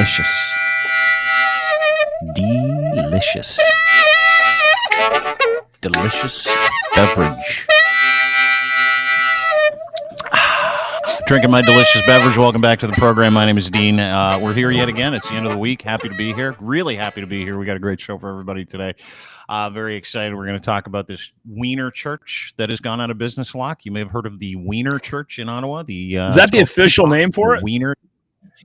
delicious. Delicious. Delicious beverage. Drinking my delicious beverage. Welcome back to the program. My name is Dean. We're here yet again. It's the end of the week. Happy to be here. Really happy to be here. We got a great show for everybody today. Very excited. We're going to talk about this Wiener Church that has gone out of business. Lock. You may have heard of the Wiener Church in Ottawa. Is that the official name for it? Wiener.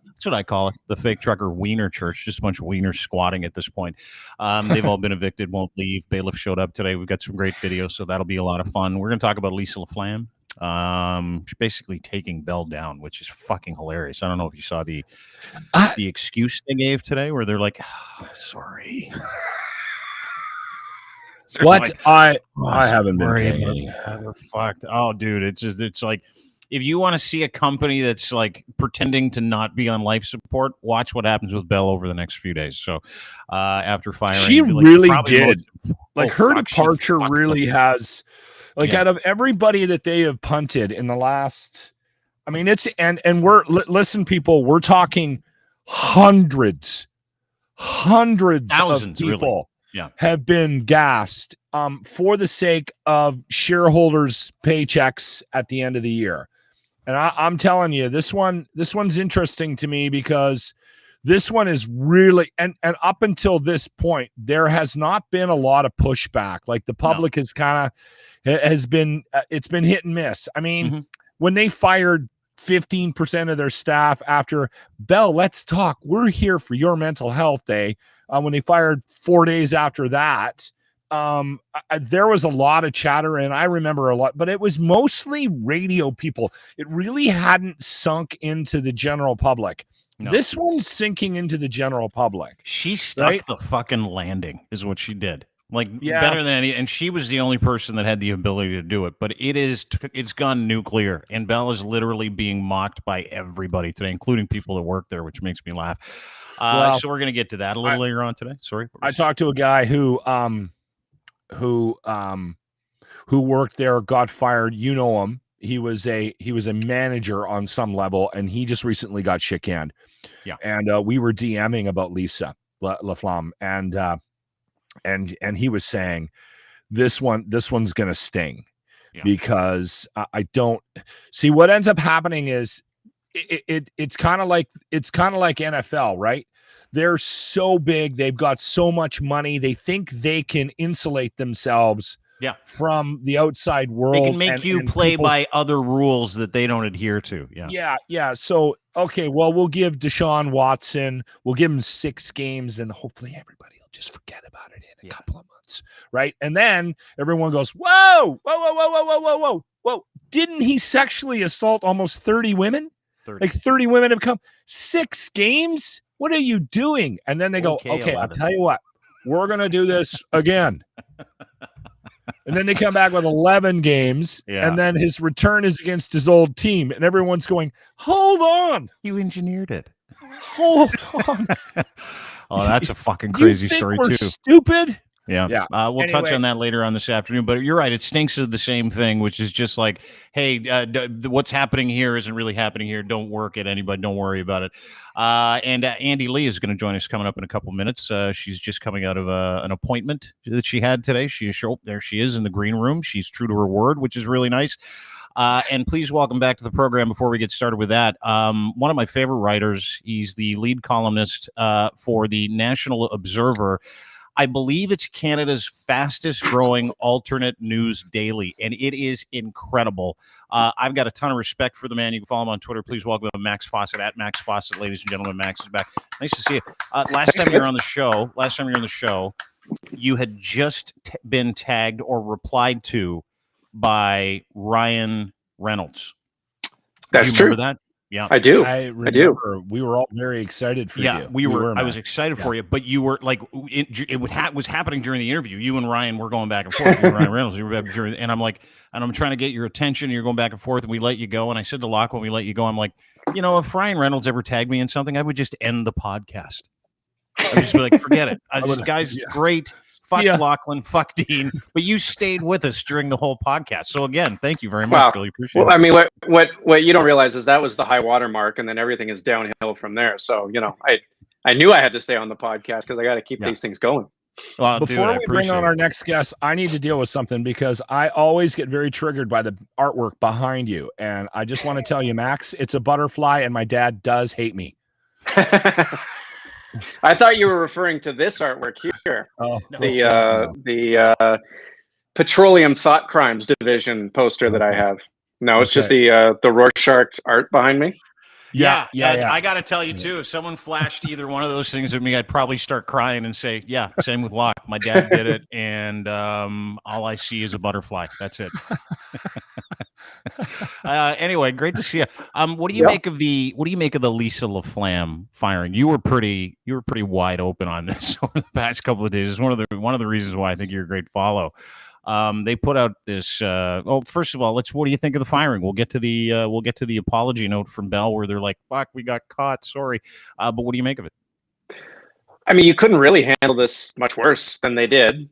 That's what I call it. The fake trucker Wiener Church. Just a bunch of wieners squatting at this point. They've all been evicted, won't leave. Bailiff showed up today. We've got some great videos, so that'll be a lot of fun. We're going to talk about Lisa LaFlamme. She's basically taking Bell down, which is fucking hilarious. I don't know if you saw the excuse they gave today, where they're like, sorry. What? Like, I haven't been paying. Fucked. Oh, dude, it's like, if you want to see a company that's like pretending to not be on life support, watch what happens with Bell over the next few days. So after firing, she really did. Her departure really has, out of everybody that they have punted in the last, I mean, it's and we're listen, people, we're talking hundreds thousands of people really. have been gassed for the sake of shareholders' paychecks at the end of the year. And I'm telling you, this one's interesting to me because this one is really and up until this point, there has not been a lot of pushback. Like the public has been it's been hit and miss. I mean, when they fired 15% of their staff after Bell, let's talk. We're here for your mental health day. When they fired 4 days after that. There was a lot of chatter, and I remember a lot, but it was mostly radio people. It really hadn't sunk into the general public. No. This one's sinking into the general public. She stuck the fucking landing, is what she did. Better than any, and she was the only person that had the ability to do it. But it's gone nuclear, and Bell is literally being mocked by everybody today, including people that work there, which makes me laugh. So we're gonna get to that a little later on today. Sorry, I talked to a guy who worked there, got fired. You know him. He was a manager on some level, and he just recently got shit canned. Yeah. And we were DMing about Lisa LaFlamme, and he was saying this one's gonna sting because I don't see what ends up happening is it's kind of like NFL, right? They're so big. They've got so much money. They think they can insulate themselves from the outside world. They can make you play by other rules that they don't adhere to. Yeah. So, okay, well, we'll give Deshaun Watson, we'll give him 6 games, and hopefully everybody will just forget about it in a couple of months, right? And then everyone goes, whoa. Didn't he sexually assault almost 30 women? 30 women have come. 6 games? What are you doing? And then they go, okay, I'll tell you what, we're going to do this again. And then they come back with 11 games, and then his return is against his old team. And everyone's going, hold on. You engineered it. Hold on. Oh, that's a fucking crazy story, we're too. Stupid? Yeah. We'll touch on that later on this afternoon, but you're right. It stinks of the same thing, which is just like, hey, what's happening here isn't really happening here. Don't work at anybody. Don't worry about it. And Andy Lee is going to join us coming up in a couple minutes. She's just coming out of an appointment that she had today. There she is in the green room. She's true to her word, which is really nice. And please welcome back to the program before we get started with that. One of my favorite writers. He's the lead columnist for the National Observer. I believe it's Canada's fastest growing alternate news daily, and it is incredible. I've got a ton of respect for the man. You can follow him on Twitter. Please welcome Max Fawcett at Max Fawcett, ladies and gentlemen. Max is back. Nice to see you. Last time you were on the show, you had just been tagged or replied to by Ryan Reynolds. That's true. Remember that? Yeah, I do. I remember we were all very excited for you. Yeah, we were. I was excited for you, but you were like, it was happening during the interview. You and Ryan were going back and forth. You and Ryan Reynolds, and I'm like, and I'm trying to get your attention. You're going back and forth, and we let you go. And I said to Locke when we let you go, I'm like, if Ryan Reynolds ever tagged me in something, I would just end the podcast. I would just be like, forget it. This guy's great. Fuck Lochlin, fuck Dean, but you stayed with us during the whole podcast. So again, thank you very much. Wow. Really appreciate it. Well, I mean, what you don't realize is that was the high water mark, and then everything is downhill from there. So I knew I had to stay on the podcast because I got to keep these things going. Well, before we bring on our next guest, I need to deal with something because I always get very triggered by the artwork behind you. And I just want to tell you, Max, it's a butterfly and my dad does hate me. I thought you were referring to this artwork here. Oh, the Petroleum Thought Crimes Division poster that I have. No, it's just the Rorschach art behind me. Yeah. I got to tell you too, if someone flashed either one of those things at me, I'd probably start crying and say, "Yeah, same with Locke. My dad did it, and all I see is a butterfly. That's it." Anyway, great to see you. What do you make of the Lisa LaFlamme firing? You were pretty wide open on this over the past couple of days. It's one of the reasons why I think you're a great follow. They put out this. Well, first of all, what do you think of the firing? We'll get to the apology note from Bell where they're like, "Fuck, we got caught. Sorry." But what do you make of it? I mean, you couldn't really handle this much worse than they did.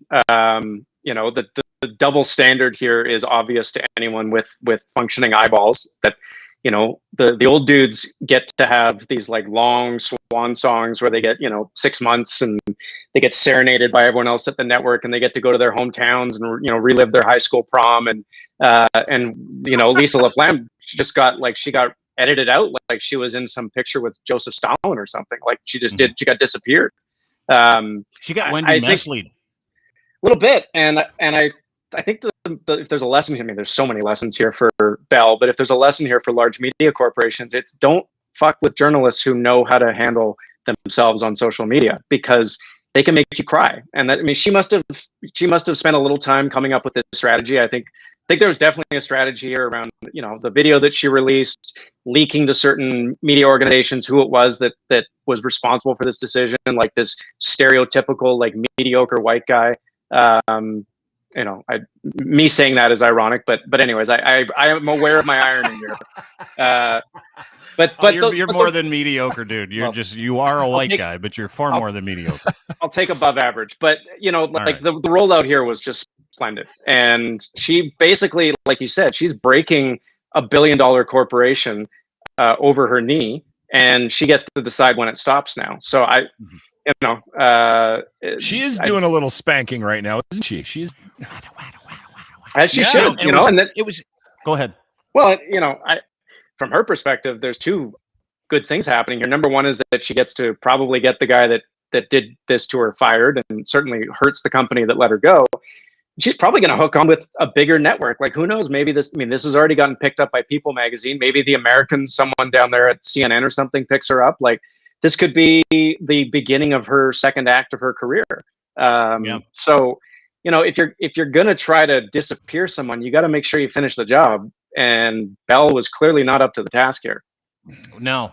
The double standard here is obvious to anyone with functioning eyeballs. That the old dudes get to have these like long swan songs where they get 6 months and they get serenaded by everyone else at the network, and they get to go to their hometowns and relive their high school prom, and Lisa LaFlamme just got edited out like she was in some picture with Joseph Stalin or something. Like she just she got disappeared. She got Wendy Mesley. A little bit, and I think if there's a lesson here, I mean, there's so many lessons here for Bell, but if there's a lesson here for large media corporations, it's don't fuck with journalists who know how to handle themselves on social media, because they can make you cry. And that, I mean, she must have spent a little time coming up with this strategy. I think there was definitely a strategy here around, the video that she released, leaking to certain media organizations who it was that was responsible for this decision, like this stereotypical, like, mediocre white guy. Me saying that is ironic, but anyways, I am aware of my irony here. But you're more than mediocre, dude. You are a white guy, but you're far more than mediocre. I'll take above average. But the rollout here was just splendid, and she basically, like you said, she's breaking $1 billion corporation over her knee, and she gets to decide when it stops now. So she is doing a little spanking right now, isn't she? She's as she should, and then it was. Go ahead. Well, from her perspective, there's two good things happening here. Number one is that she gets to probably get the guy that did this to her fired, and certainly hurts the company that let her go. She's probably going to hook on with a bigger network. Like, who knows? Maybe this has already gotten picked up by People magazine. Maybe the Americans, someone down there at CNN or something, picks her up. Like, this could be the beginning of her second act of her career. So, if you're going to try to disappear someone, you got to make sure you finish the job. And Bell was clearly not up to the task here. No,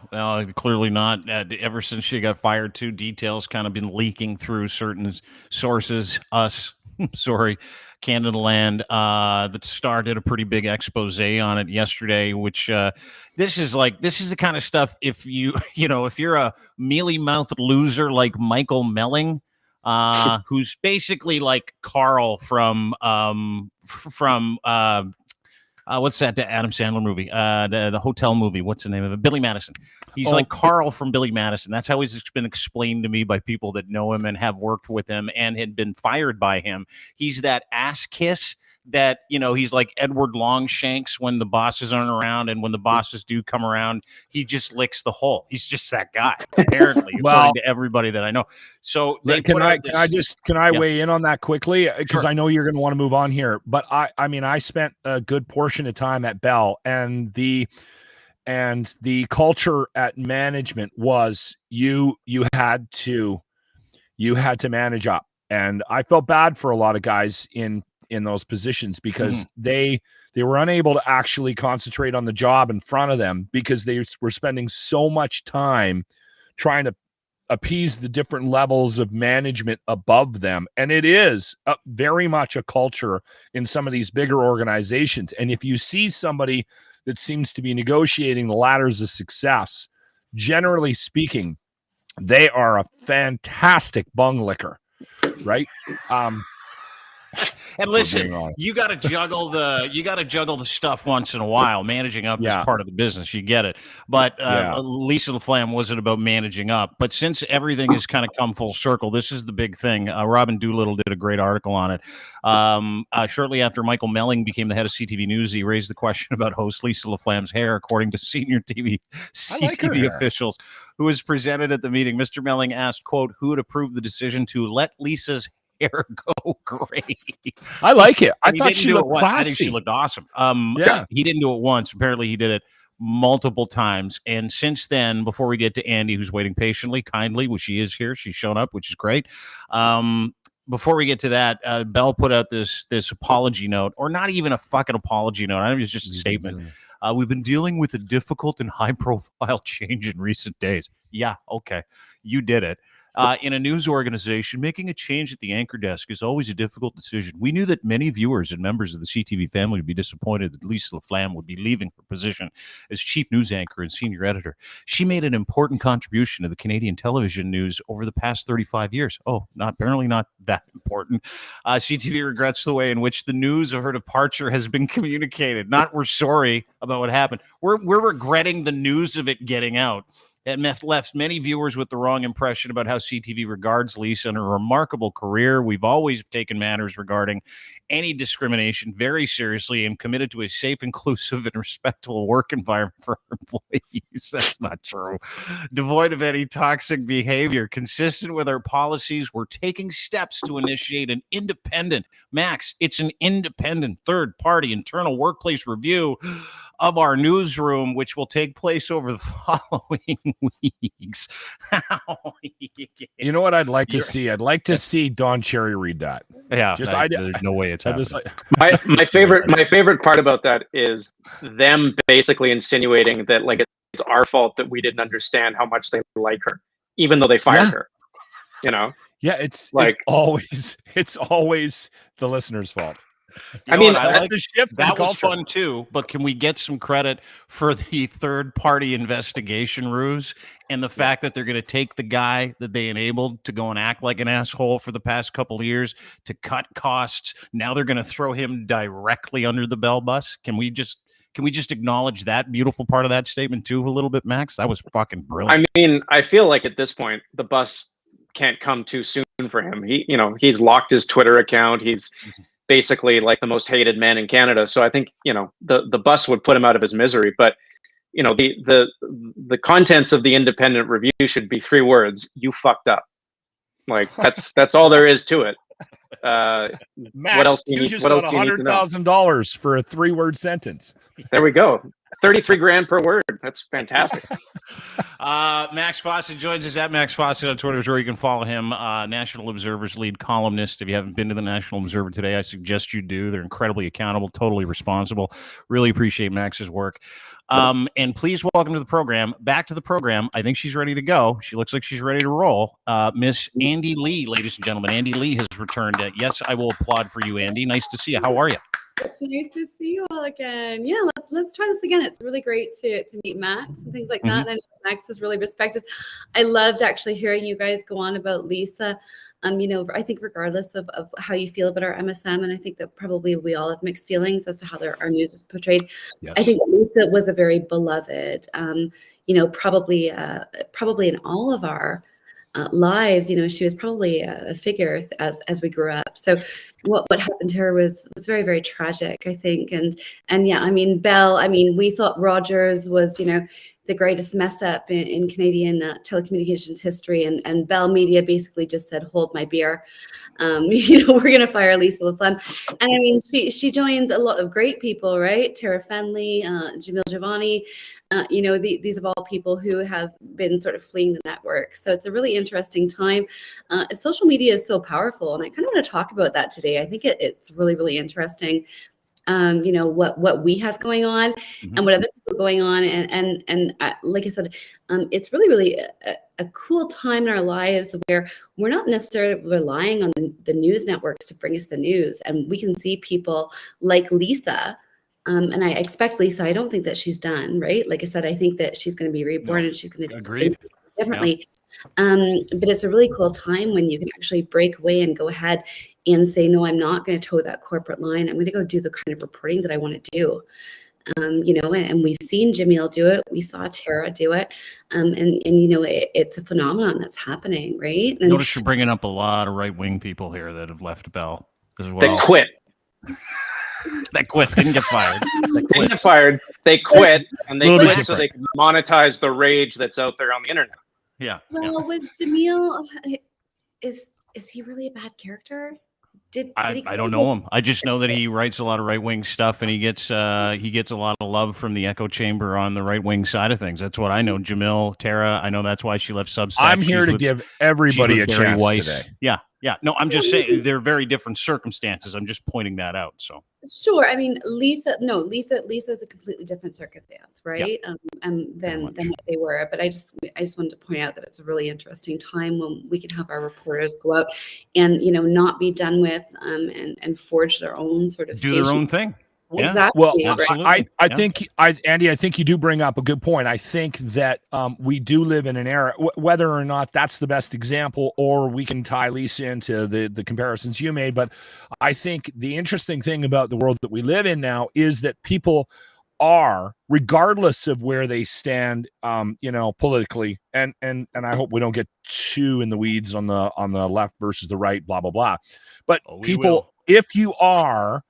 clearly not. Ever since she got fired, too, details kind of been leaking through certain sources. Canada Land. That Star did a pretty big expose on it yesterday, which this is the kind of stuff, if if you're a mealy-mouthed loser like Michael Melling, who's basically like Carl from what's that Adam Sandler movie? The hotel movie. What's the name of it? Billy Madison. He's like Carl from Billy Madison. That's how he's been explained to me by people that know him and have worked with him and had been fired by him. He's that ass kiss that, he's like Edward Longshanks when the bosses aren't around, and when the bosses do come around, he just licks the hole. He's just that guy, apparently, according to everybody that I know. So can I weigh in on that quickly? Because I know you're going to want to move on here. But I spent a good portion of time at Bell, and the culture at management was you had to manage up. And I felt bad for a lot of guys in those positions, because they were unable to actually concentrate on the job in front of them, because they were spending so much time trying to appease the different levels of management above them. And it is very much a culture in some of these bigger organizations. And if you see somebody that seems to be negotiating the ladders of success, generally speaking, they are a fantastic bung licker, right? And listen, you got to juggle the stuff once in a while. Managing up is part of the business. You get it. But Lisa LaFlamme wasn't about managing up. But since everything has kind of come full circle, this is the big thing. Robin Doolittle did a great article on it. Shortly after Michael Melling became the head of CTV News, he raised the question about host Lisa LaFlamme's hair, according to senior CTV officials who was presented at the meeting. Mr. Melling asked, quote, who had approved the decision to let Lisa's hair go gray. I like it. I thought she looked classy. I think she looked awesome. He didn't do it once. Apparently he did it multiple times. And since then, before we get to Andy, who's waiting patiently, kindly, well, she is here. She's shown up, which is great. Before we get to that, Bell put out this apology note, or not even a fucking apology note. I think it's just a statement. We've been dealing with a difficult and high-profile change in recent days. Yeah, okay. You did it. In a news organization, making a change at the anchor desk is always a difficult decision. We knew that many viewers and members of the CTV family would be disappointed that Lisa LaFlamme would be leaving her position as chief news anchor and senior editor. She made an important contribution to the Canadian television news over the past 35 years. Oh, apparently not that important. CTV regrets the way in which the news of her departure has been communicated. Not we're sorry about what happened. We're regretting the news of it getting out. It left many viewers with the wrong impression about how CTV regards Lisa and her remarkable career. We've always taken matters regarding any discrimination very seriously and committed to a safe, inclusive, and respectful work environment for our employees. That's not true. Devoid of any toxic behavior. Consistent with our policies, we're taking steps to initiate an independent, Max, it's an independent third-party internal workplace review of our newsroom, which will take place over the following weeks. You know what I'd like to see? I'd like to see Don Cherry read that. Yeah, there's no way it's happening. My favorite part about that is them basically insinuating that like it's our fault that we didn't understand how much they like her, even though they fired her. You know? Yeah, it's always the listener's fault. I mean, that's the shift. That was fun too. But can we get some credit for the third-party investigation ruse and the fact that they're going to take the guy that they enabled to go and act like an asshole for the past couple of years to cut costs? Now they're going to throw him directly under the Bell bus. Can we just acknowledge that beautiful part of that statement too a little bit, Max? That was fucking brilliant. I mean, I feel like at this point the bus can't come too soon for him. He's locked his Twitter account. He's basically like the most hated man in Canada. So I think, the bus would put him out of his misery. But, the contents of the independent review should be 3 words: you fucked up. Like that's all there is to it. Max, what else do you need? Just what else got do you need to know? $100,000 for a 3-word sentence. There we go. 33 grand per word. That's fantastic. Max Fawcett joins us at Max Fawcett on Twitter, where you can follow him. National Observer's lead columnist. If you haven't been to the National Observer today, I suggest you do. They're incredibly accountable, totally responsible. Really appreciate Max's work. And please welcome to the program. Back to the program. I think she's ready to go. She looks like she's ready to roll. Miss Andy Lee, ladies and gentlemen. Andy Lee has returned. Yes, I will applaud for you, Andy. Nice to see you. How are you? It's nice to see you all again. Yeah, let's try this again. It's really great to meet Max and things like that. And Max is really respected. I loved actually hearing you guys go on about Lisa. I think regardless of how you feel about our MSM, and I think that probably we all have mixed feelings as to how our news is portrayed. Yes. I think Lisa was a very beloved, probably in all of our lives, she was probably a figure as we grew up. So what happened to her was very, very tragic, I think. And yeah, I mean, Bell, we thought Rogers was, the greatest mess up in Canadian telecommunications history. And Bell Media basically just said, hold my beer. We're going to fire Lisa LaFlamme. And she joins a lot of great people, right? Tara Fenley, Jamil Giovanni, these are all people who have been sort of fleeing the network. So it's a really interesting time. Social media is so powerful. And I kind of want to talk about that today. I think it's really, really interesting. What we have going on and what other people are going on. And like I said, it's really, really a cool time in our lives where we're not necessarily relying on the news networks to bring us the news. And we can see people like Lisa. And I expect Lisa, I don't think that she's done, right? Like I said, I think that she's going to be reborn and she's going to do something differently. Yeah. But it's a really cool time when you can actually break away and go ahead and say, no, I'm not going to toe that corporate line. I'm going to go do the kind of reporting that I want to do. And we've seen Jamil do it. We saw Tara do it. It's a phenomenon that's happening, right? And notice you're bringing up a lot of right-wing people here that have left Bell as well. They quit. That quit, didn't get fired. They didn't get fired. They quit, and they quit so they could monetize the rage that's out there on the internet. Yeah. Well, was Jamil, is he really a bad character? I don't know him. I just know that he writes a lot of right-wing stuff, and he gets a lot of love from the echo chamber on the right-wing side of things. That's what I know. Jamil, Tara, I know that's why she left Substack. I'm here to give everybody a chance today. Yeah. No, I'm just saying they're very different circumstances. I'm just pointing that out. So sure. I mean, Lisa's a completely different circumstance, right? Yeah. Than what they were. But I just wanted to point out that it's a really interesting time when we can have our reporters go out and not be done with and forge their own sort of do their own thing. Yeah. Exactly. Well, absolutely. I think Andy, I think you do bring up a good point. I think that we do live in an era, whether or not that's the best example, or we can tie Lisa into the comparisons you made. But I think the interesting thing about the world that we live in now is that people are, regardless of where they stand, politically, and I hope we don't get too in the weeds on the left versus the right, blah blah blah. But people, if you are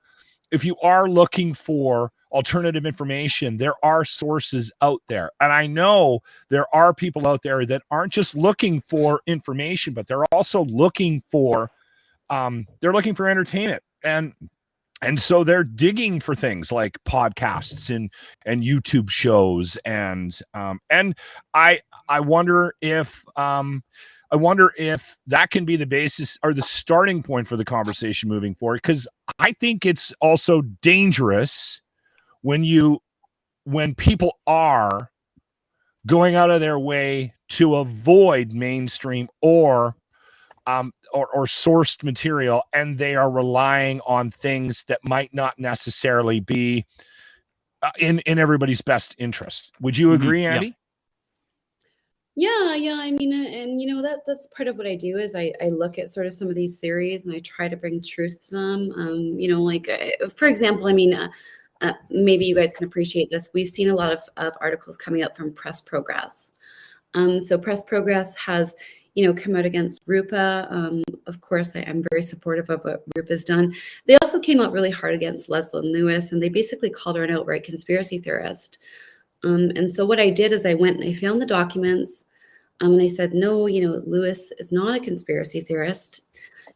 looking for alternative information, there are sources out there. And I know there are people out there that aren't just looking for information, but they're also looking for entertainment. And so they're digging for things like podcasts and YouTube shows. And I wonder if that can be the basis or the starting point for the conversation moving forward, because I think it's also dangerous when people are going out of their way to avoid mainstream or sourced material, and they are relying on things that might not necessarily be in everybody's best interest. Would you agree, Andy? Yeah. I mean, and that's part of what I do is I look at sort of some of these series and I try to bring truth to them. For example, I mean, maybe you guys can appreciate this. We've seen a lot of articles coming up from Press Progress. So Press Progress has, come out against Rupa. Of course, I'm very supportive of what Rupa's done. They also came out really hard against Lochlin Lewis, and they basically called her an outright conspiracy theorist. And so what I did is I went and I found the documents, and I said, no, Lewis is not a conspiracy theorist.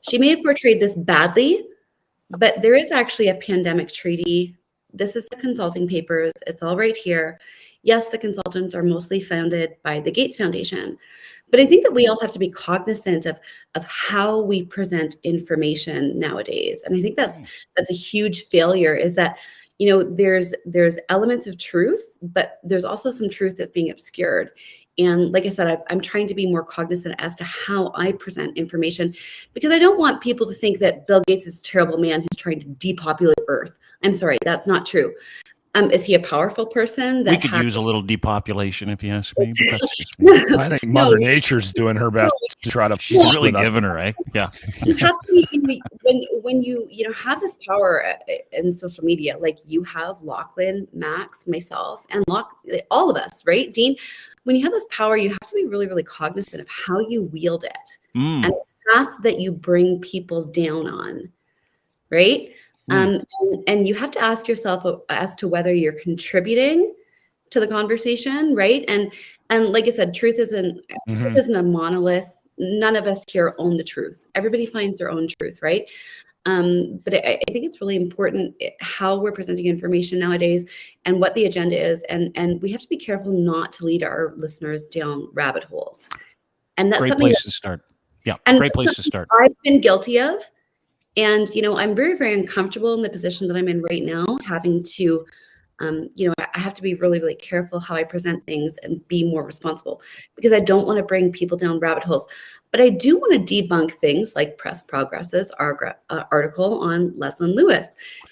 She may have portrayed this badly, but there is actually a pandemic treaty. This is the consulting papers. It's all right here. Yes, the consultants are mostly funded by the Gates Foundation, but I think that we all have to be cognizant of how we present information nowadays. And I think that's a huge failure, is that there's elements of truth, but there's also some truth that's being obscured. And like I said, I'm trying to be more cognizant as to how I present information, because I don't want people to think that Bill Gates is a terrible man who's trying to depopulate Earth. I'm sorry, that's not true. Is he a powerful person? We could use a little depopulation, if you ask me. I think Mother Nature's doing her best to try to. She's really giving her, eh? Yeah. You have to be, when you have this power in social media, like you have Lochlin, Max, myself, and all of us, right, Dean? When you have this power, you have to be really, really cognizant of how you wield it and the path that you bring people down on, right? And you have to ask yourself as to whether you're contributing to the conversation, right? And like I said, truth isn't a monolith. None of us here own the truth. Everybody finds their own truth, right? But I think it's really important how we're presenting information nowadays and what the agenda is, and we have to be careful not to lead our listeners down rabbit holes. And that's great place to start. Yeah, great place to start. I've been guilty of. And, I'm very, very uncomfortable in the position that I'm in right now, having to, I have to be really, really careful how I present things and be more responsible, because I don't want to bring people down rabbit holes. But I do want to debunk things like Press Progress's article on Lochlin Lewis.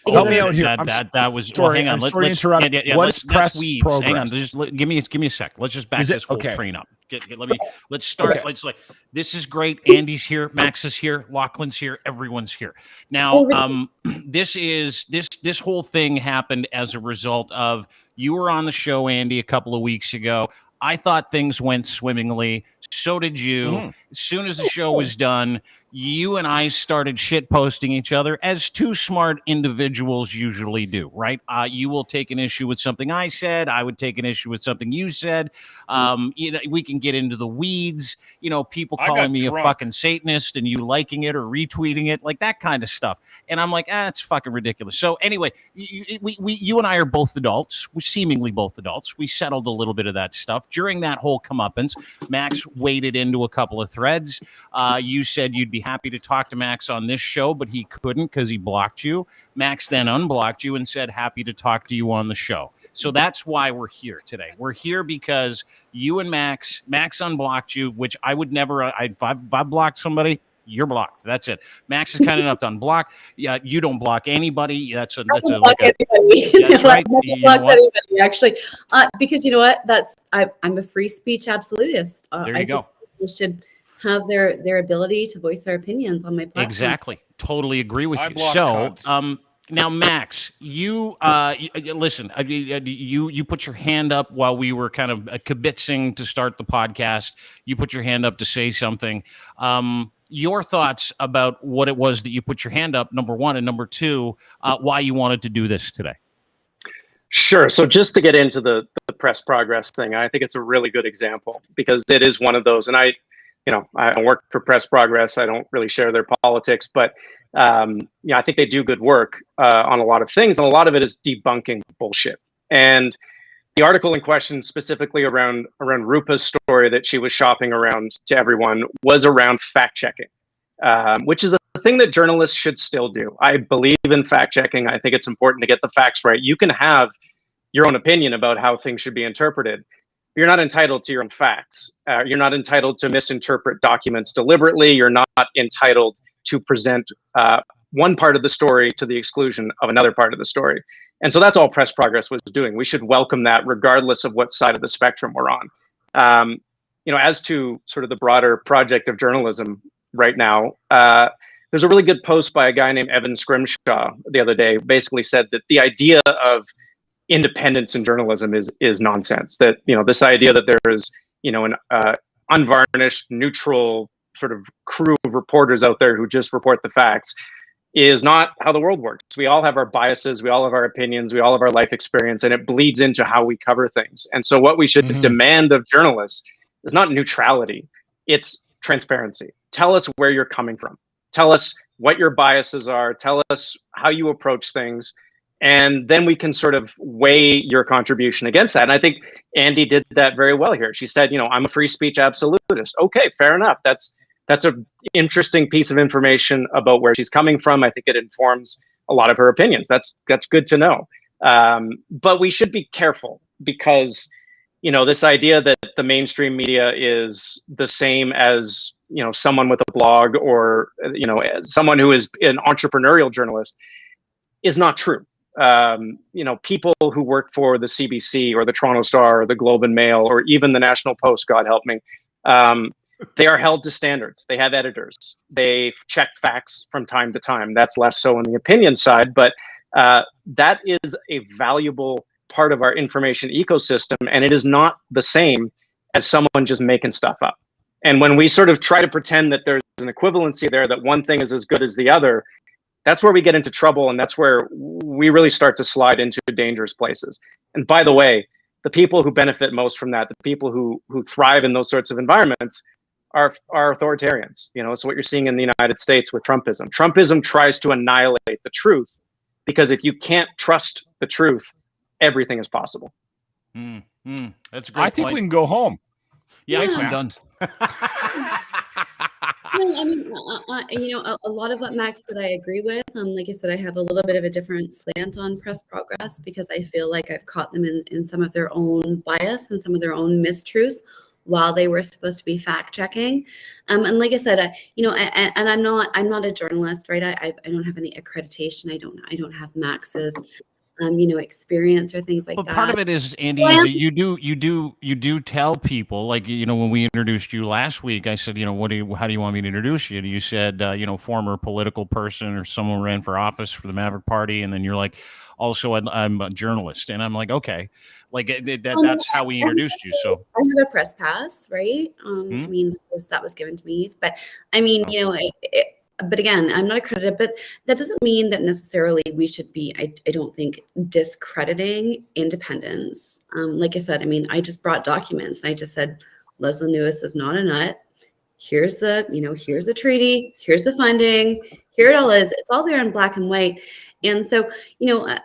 Help me out here. That was. Sorry, hang on. Let's interrupt. What's Press Progress? Hang on. Just give me a sec. Let's just back this whole train up. Let's start. Okay. This is great. Andy's here. Max is here. Lochlin's here. Everyone's here. Now, this whole thing happened as a result of you were on the show, Andy, a couple of weeks ago. I thought things went swimmingly. So did you. Mm-hmm. As soon as the show was done, you and I started shit posting each other as two smart individuals usually do, right? You will take an issue with something I said. I would take an issue with something you said. We can get into the weeds, people calling me a fucking Satanist and you liking it or retweeting it, like that kind of stuff. And I'm like, it's fucking ridiculous. So anyway, you and I are both adults. We're seemingly both adults. We settled a little bit of that stuff. During that whole comeuppance, Max waded into a couple of threads. You said you'd be happy to talk to Max on this show, but he couldn't because he blocked you. Max then unblocked you and said, happy to talk to you on the show. So that's why we're here today. We're here because you and Max unblocked you, which I would never, if I blocked somebody, you're blocked. That's it. Max is kind enough to unblock. Yeah, you don't block anybody. That's right. You know anybody, actually, because you know what? I'm a free speech absolutist. There you go. People should have their ability to voice their opinions on my platform. Exactly. Totally agree with you. So, now, Max, you listen. You put your hand up while we were kind of kibitzing to start the podcast. You put your hand up to say something. Your thoughts about what it was that you put your hand up, number one, and number two, why you wanted to do this today. Sure. So just to get into the press progress thing, I think it's a really good example because it is one of those. And I work for Press Progress. I don't really share their politics, but I think they do good work on a lot of things, and a lot of it is debunking bullshit. And the article in question, specifically around Rupa's story that she was shopping around to everyone, was around fact checking, which is a thing that journalists should still do. I believe in fact checking. I think it's important to get the facts right. You can have your own opinion about how things should be interpreted. You're not entitled to your own facts. You're not entitled to misinterpret documents deliberately. You're not entitled to present one part of the story to the exclusion of another part of the story. And so that's all Press Progress was doing. We should welcome that regardless of what side of the spectrum we're on. As to sort of the broader project of journalism right now, there's a really good post by a guy named Evan Scrimshaw the other day, basically said that the idea of independence in journalism is nonsense. That, this idea that there is, an unvarnished, neutral sort of crew of reporters out there who just report the facts is not how the world works. We all have our biases, we all have our opinions, we all have our life experience, and it bleeds into how we cover things. And so what we should demand of journalists is not neutrality, it's transparency. Tell us where you're coming from. Tell us what your biases are. Tell us how you approach things. And then we can sort of weigh your contribution against that. And I think Andy did that very well here. She said, I'm a free speech absolutist. Okay, fair enough. That's an interesting piece of information about where she's coming from. I think it informs a lot of her opinions. That's good to know. But we should be careful because, this idea that the mainstream media is the same as, someone with a blog or, someone who is an entrepreneurial journalist is not true. People who work for the CBC or the Toronto Star or the Globe and Mail or even the National Post, God help me, they are held to standards. They have editors. They check facts from time to time. That's less so on the opinion side, but that is a valuable part of our information ecosystem, and it is not the same as someone just making stuff up. And when we sort of try to pretend that there's an equivalency there, that one thing is as good as the other, that's where we get into trouble, and that's where we really start to slide into dangerous places. And by the way, the people who benefit most from that, the people who thrive in those sorts of environments are authoritarians. So what you're seeing in the United States with Trumpism. Trumpism tries to annihilate the truth because if you can't trust the truth, everything is possible. That's a great I think point. we can go home. Yeah, I'm done. No, I mean, a lot of what Max said I agree with. Like I said, I have a little bit of a different slant on Press Progress because I feel like I've caught them in some of their own bias and some of their own mistruths while they were supposed to be fact checking. And like I said, and I'm not a journalist, right? I don't have any accreditation. I don't have Max's experience or things like But that. part of it is, Andy, is that you do tell people, like, when we introduced you last week, I said, how do you want me to introduce you? And you said, former political person or someone ran for office for the Maverick Party, and then you're like, also I'm a journalist, and I'm like, okay, like that's how we introduced you. So I have a press pass, right? I mean, that was given to me, but I mean, but again, I'm not accredited, but that doesn't mean that necessarily we should be, I don't think, discrediting independence. Like I said, I mean, I just brought documents. I just said, Leslie Lewis is not a nut. Here's here's the treaty, here's the funding, here it all is. It's all there in black and white. And so, but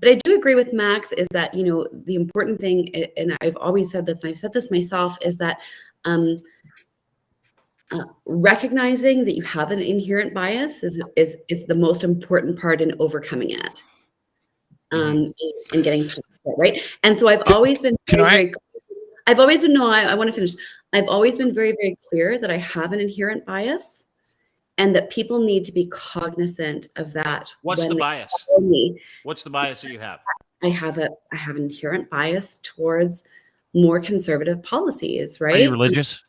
I do agree with Max is that, the important thing, and I've always said this, and I've said this myself, is that recognizing that you have an inherent bias is the most important part in overcoming it, and getting past it, right? And so I've always been I've always been I want to finish. I've always been very, very clear that I have an inherent bias, and that people need to be cognizant of that. What's the bias? What's the bias that you have? I have an inherent bias towards more conservative policies, right? Are you religious?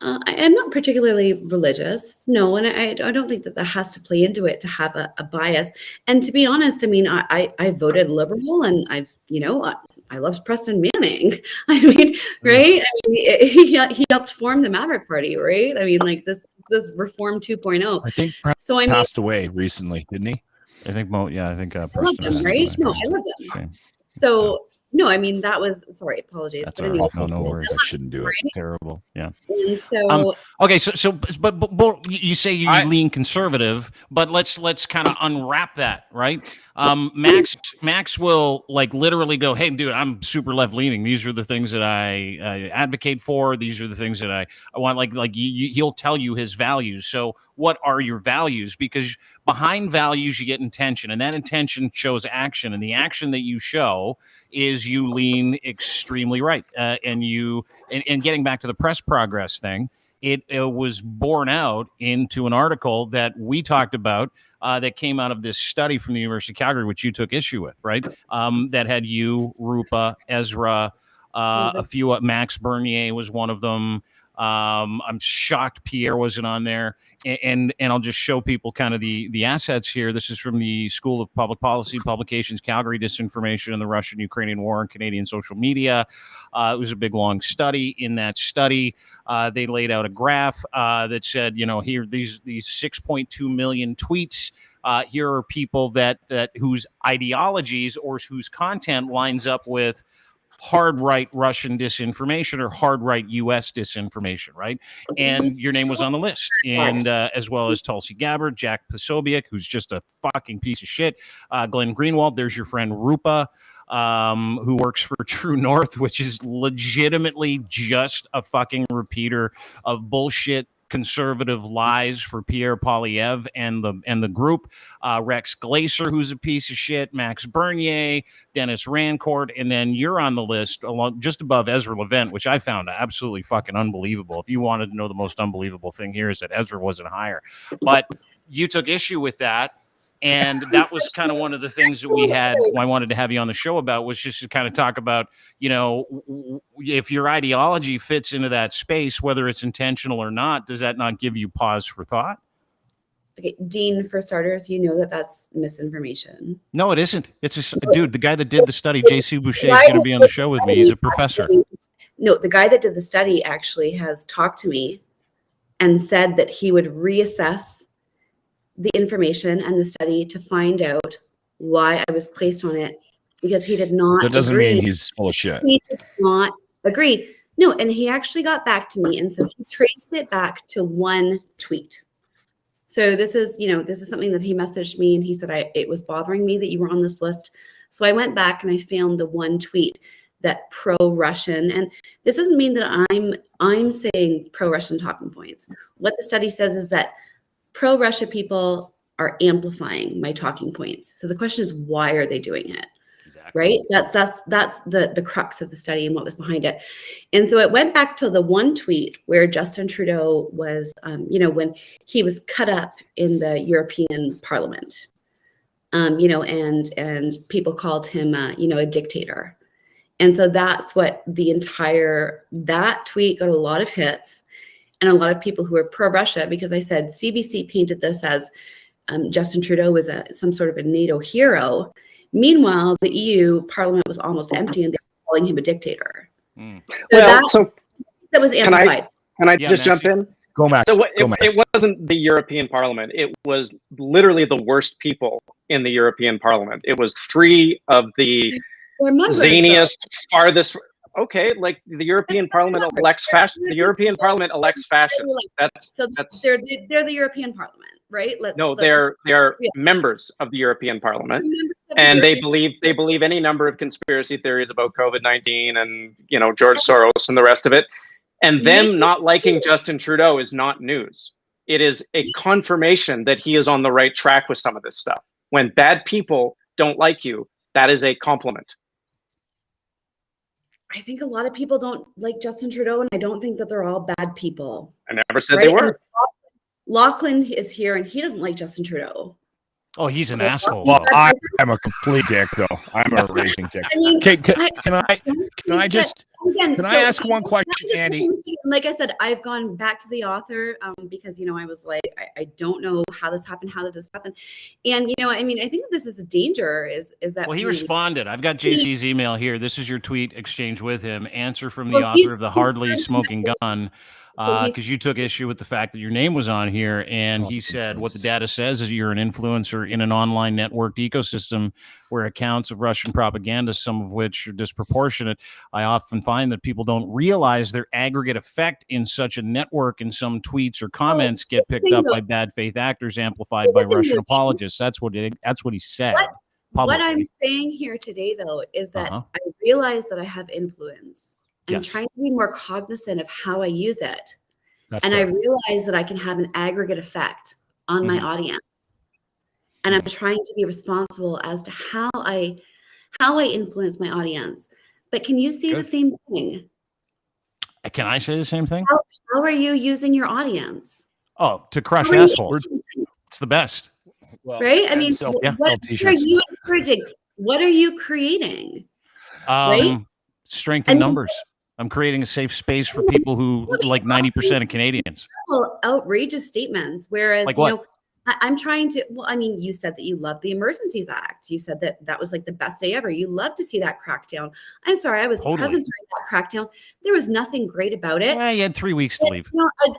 I'm not particularly religious, no, and I don't think that has to play into it to have a bias. And to be honest, I mean, I voted Liberal, and I loved Preston Manning. I mean, right? I mean, he helped form the Maverick Party, right? I mean, like this Reform 2.0. I think passed away recently, didn't he? I think I loved him, right? No, I loved him. So. No, I mean, that was, sorry, apologies. That's but anyway, no worries. I shouldn't do it. Right? Terrible. Yeah. And so, okay. So, but you say you lean conservative, but let's kind of unwrap that, right? Max will like literally go, hey, dude, I'm super left leaning. These are the things that I advocate for. These are the things that I want. He'll tell you his values. So what are your values? Because behind values, you get intention, and that intention shows action. And the action that you show is you lean extremely right. And getting back to the press progress thing, it was borne out into an article that we talked about that came out of this study from the University of Calgary, which you took issue with, right? That had you, Rupa, Ezra, a few. Max Bernier was one of them. I'm shocked Pierre wasn't on there. And I'll just show people kind of the assets here. This is from the School of Public Policy Publications, Calgary, Disinformation in the Russian-Ukrainian War and Canadian Social Media. It was a big, long study. In that study, they laid out a graph that said, here, these 6.2 million tweets. Here are people that whose ideologies or whose content lines up with hard right Russian disinformation or hard right U.S. disinformation, right? And your name was on the list, and as well as Tulsi Gabbard, Jack Posobiec, who's just a fucking piece of shit, Glenn Greenwald. There's your friend Rupa, who works for True North, which is legitimately just a fucking repeater of bullshit conservative lies for Pierre Poilievre and the group. Rex Glaser, who's a piece of shit, Max Bernier, Dennis Rancourt, and then you're on the list along just above Ezra Levant, which I found absolutely fucking unbelievable. If you wanted to know the most unbelievable thing here is that Ezra wasn't higher, but you took issue with that. And that was kind of one of the things that I wanted to have you on the show about, was just to kind of talk about, if your ideology fits into that space, whether it's intentional or not, does that not give you pause for thought? Okay, Dean, for starters, that's misinformation. No, it isn't. It's dude, the guy that did the study, J.C. Boucher, is going to be on the show with me. He's a professor. No, the guy that did the study actually has talked to me and said that he would reassess the information and the study to find out why I was placed on it, because he did not. That doesn't mean he's full of shit. He did not agree. No, and he actually got back to me, and so he traced it back to one tweet. So this is something that he messaged me, and he said it was bothering me that you were on this list. So I went back and I found the one tweet that pro-Russian, and this doesn't mean that I'm saying pro-Russian talking points. What the study says is that pro-Russia people are amplifying my talking points. So the question is, why are they doing it? Exactly. Right? That's the crux of the study and what was behind it. And so it went back to the one tweet where Justin Trudeau was, when he was cut up in the European Parliament. and people called him, a dictator. And so that's what that tweet got a lot of hits, and a lot of people who are pro-Russia, because I said CBC painted this as Justin Trudeau was some sort of a NATO hero. Meanwhile, the EU Parliament was almost empty, and they were calling him a dictator. So that was amplified. Can I just jump in? Go, Max. So Go, Max. it wasn't the European Parliament. It was literally the worst people in the European Parliament. It was 3 of the zaniest, farthest. Okay, like the European Parliament elects fascists. The European Parliament elects fascists. They're the European Parliament, right? They're members of the European Parliament, and they believe any number of conspiracy theories about COVID-19 and George Soros and the rest of it. And them not liking Justin Trudeau is not news. It is a confirmation that he is on the right track with some of this stuff. When bad people don't like you, that is a compliment. I think a lot of people don't like Justin Trudeau, and I don't think that they're all bad people. I never said they were. Lochlin is here, and he doesn't like Justin Trudeau. Oh, he's an asshole. Well, I'm a complete dick, though. I'm a raging dick. I mean, can I ask one question, Andy? Like I said, I've gone back to the author because I was like, I don't know how this happened, and I think that this is a danger. Is that? Well, he responded. I've got JC's email here. This is your tweet exchange with him. Answer from the author of the Hardly Smoking Gun. Because you took issue with the fact that your name was on here, and he said what the data says is you're an influencer in an online networked ecosystem where accounts of Russian propaganda, some of which are disproportionate. I often find that people don't realize their aggregate effect in such a network, and some tweets or comments get picked up by bad faith actors amplified by Russian apologists. That's what he said. What I'm saying here today, though, is that I realize that I have influence. I'm trying to be more cognizant of how I use it. I realize that I can have an aggregate effect on my audience. And I'm trying to be responsible as to how I influence my audience. But can you see the same thing? Can I say the same thing? How are you using your audience? Oh, to crush assholes. It's the best. Well, right? I mean, what are you encouraging? What are you creating? Strength in numbers. I'm creating a safe space for people who like 90% of Canadians. Outrageous statements. Whereas, I'm trying to, you said that you love the Emergencies Act. You said that was like the best day ever. You love to see that crackdown. I'm sorry, I was present during that crackdown. There was nothing great about it. Yeah, you had 3 weeks to leave.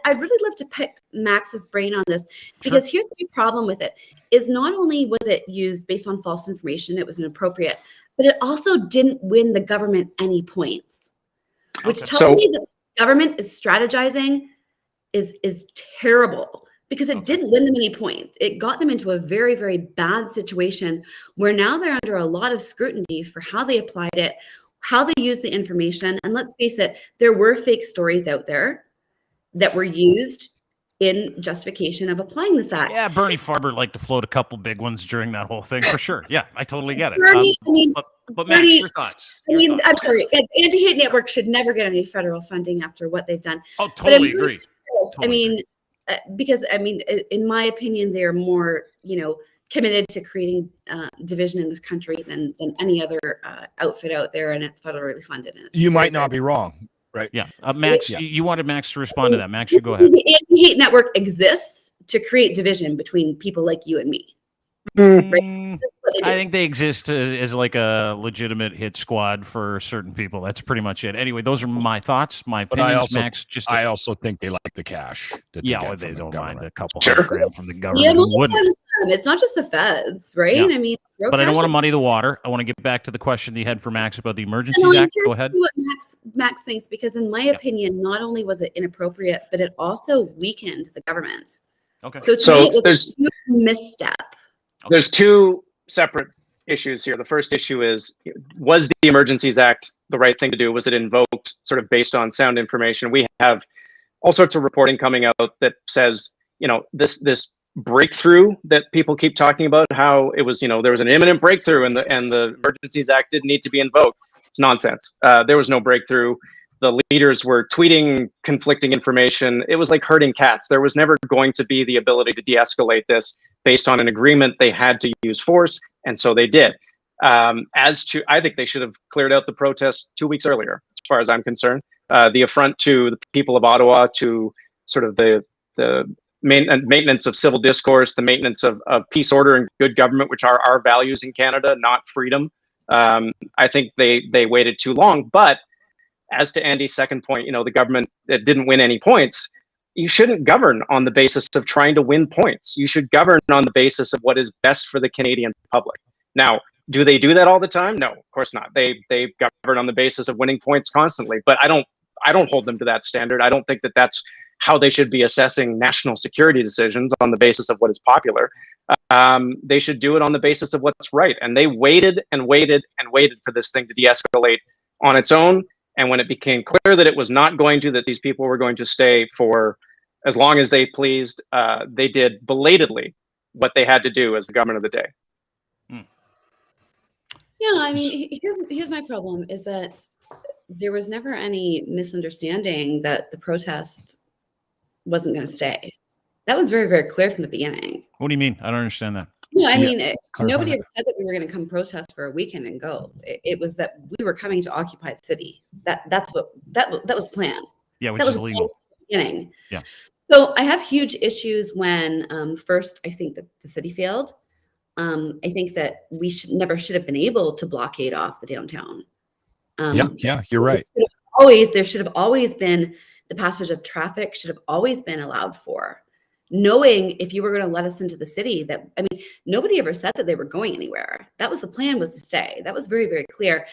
I'd really love to pick Max's brain on this, because here's the big problem with it, is not only was it used based on false information, it was inappropriate, but it also didn't win the government any points. Which tells me that the government is strategizing is terrible, because it didn't win them any points. It got them into a very, very bad situation where now they're under a lot of scrutiny for how they applied it, how they used the information. And let's face it, there were fake stories out there that were used in justification of applying this act. Yeah, Bernie Farber liked to float a couple big ones during that whole thing, for sure. Yeah, I totally get it. Bernie, but Max, your thoughts. I'm sorry. Anti-Hate Network should never get any federal funding after what they've done. Oh, totally agree. Because in my opinion, they're more, committed to creating division in this country than any other outfit out there, and it's federally funded. And you might not be wrong. Right. Yeah. Max, you wanted Max to respond to that. Max, you go ahead. The Anti-Hate Network exists to create division between people like you and me. Right? I think they exist as like a legitimate hit squad for certain people. That's pretty much it. Anyway, those are my thoughts, my opinions. Max, I also think they like the cash. They don't mind a couple $100,000 from the government. It's not just the feds, right? Yeah. But I don't want to muddy the water. I want to get back to the question you had for Max about the Emergencies Act. Go ahead. What Max thinks, because in my opinion, not only was it inappropriate, but it also weakened the government. Okay. So there's a misstep. There's 2 separate issues here. The first issue is, was the Emergencies Act the right thing to do? Was it invoked sort of based on sound information? We have all sorts of reporting coming out that says, this breakthrough that people keep talking about, how it was, there was an imminent breakthrough and the Emergencies Act didn't need to be invoked. It's nonsense. There was no breakthrough. The leaders were tweeting conflicting information. It was like herding cats. There was never going to be the ability to de-escalate this based on an agreement, they had to use force, and so they did. I think they should have cleared out the protests 2 weeks earlier, as far as I'm concerned. The affront to the people of Ottawa, to sort of the maintenance of civil discourse, the maintenance of peace, order, and good government, which are our values in Canada, not freedom. I think they waited too long. But as to Andy's second point, the government that didn't win any points. You shouldn't govern on the basis of trying to win points. You should govern on the basis of what is best for the Canadian public. Now, do they do that all the time? No, of course not. They govern on the basis of winning points constantly. But I don't hold them to that standard. I don't think that that's how they should be assessing national security decisions, on the basis of what is popular. They should do it on the basis of what's right. And they waited and waited and waited for this thing to de-escalate on its own. And when it became clear that it was not going to, that these people were going to stay for as long as they pleased, they did belatedly what they had to do as the government of the day. Yeah, I mean, here's my problem, is that there was never any misunderstanding that the protest wasn't going to stay. That was very, very clear from the beginning. What do you mean? I don't understand that. No, I mean, nobody ever said that we were going to come protest for a weekend and go. It was that we were coming to occupy the city. That was the plan. Yeah, which that was is illegal. Beginning. Yeah. So I have huge issues when first I think that the city failed. I think that we never should have been able to blockade off the downtown. Yeah, you're right. There should have always been, the passage of traffic should have always been allowed for. Knowing if you were going to let us into the city, nobody ever said that they were going anywhere. That was the plan, was to stay. That was very, very clear.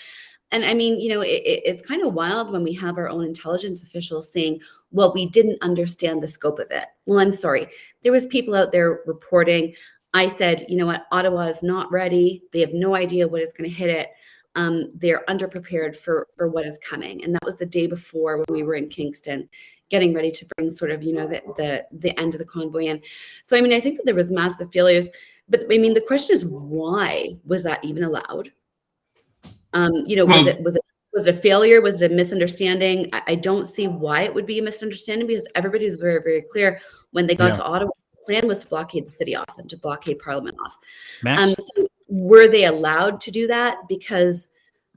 And I mean, it's kind of wild when we have our own intelligence officials saying, well, we didn't understand the scope of it. Well, I'm sorry. There was people out there reporting. I said, you know what, Ottawa is not ready. They have no idea what is going to hit it. They're underprepared for what is coming. And that was the day before, when we were in Kingston, getting ready to bring sort of, the end of the convoy in. So, I mean, I think that there was massive failures, but I mean, the question is, why was that even allowed? Was it a failure? Was it a misunderstanding? I don't see why it would be a misunderstanding, because everybody was very, very clear when they got to Ottawa. The plan was to blockade the city off and to blockade Parliament off. So were they allowed to do that because,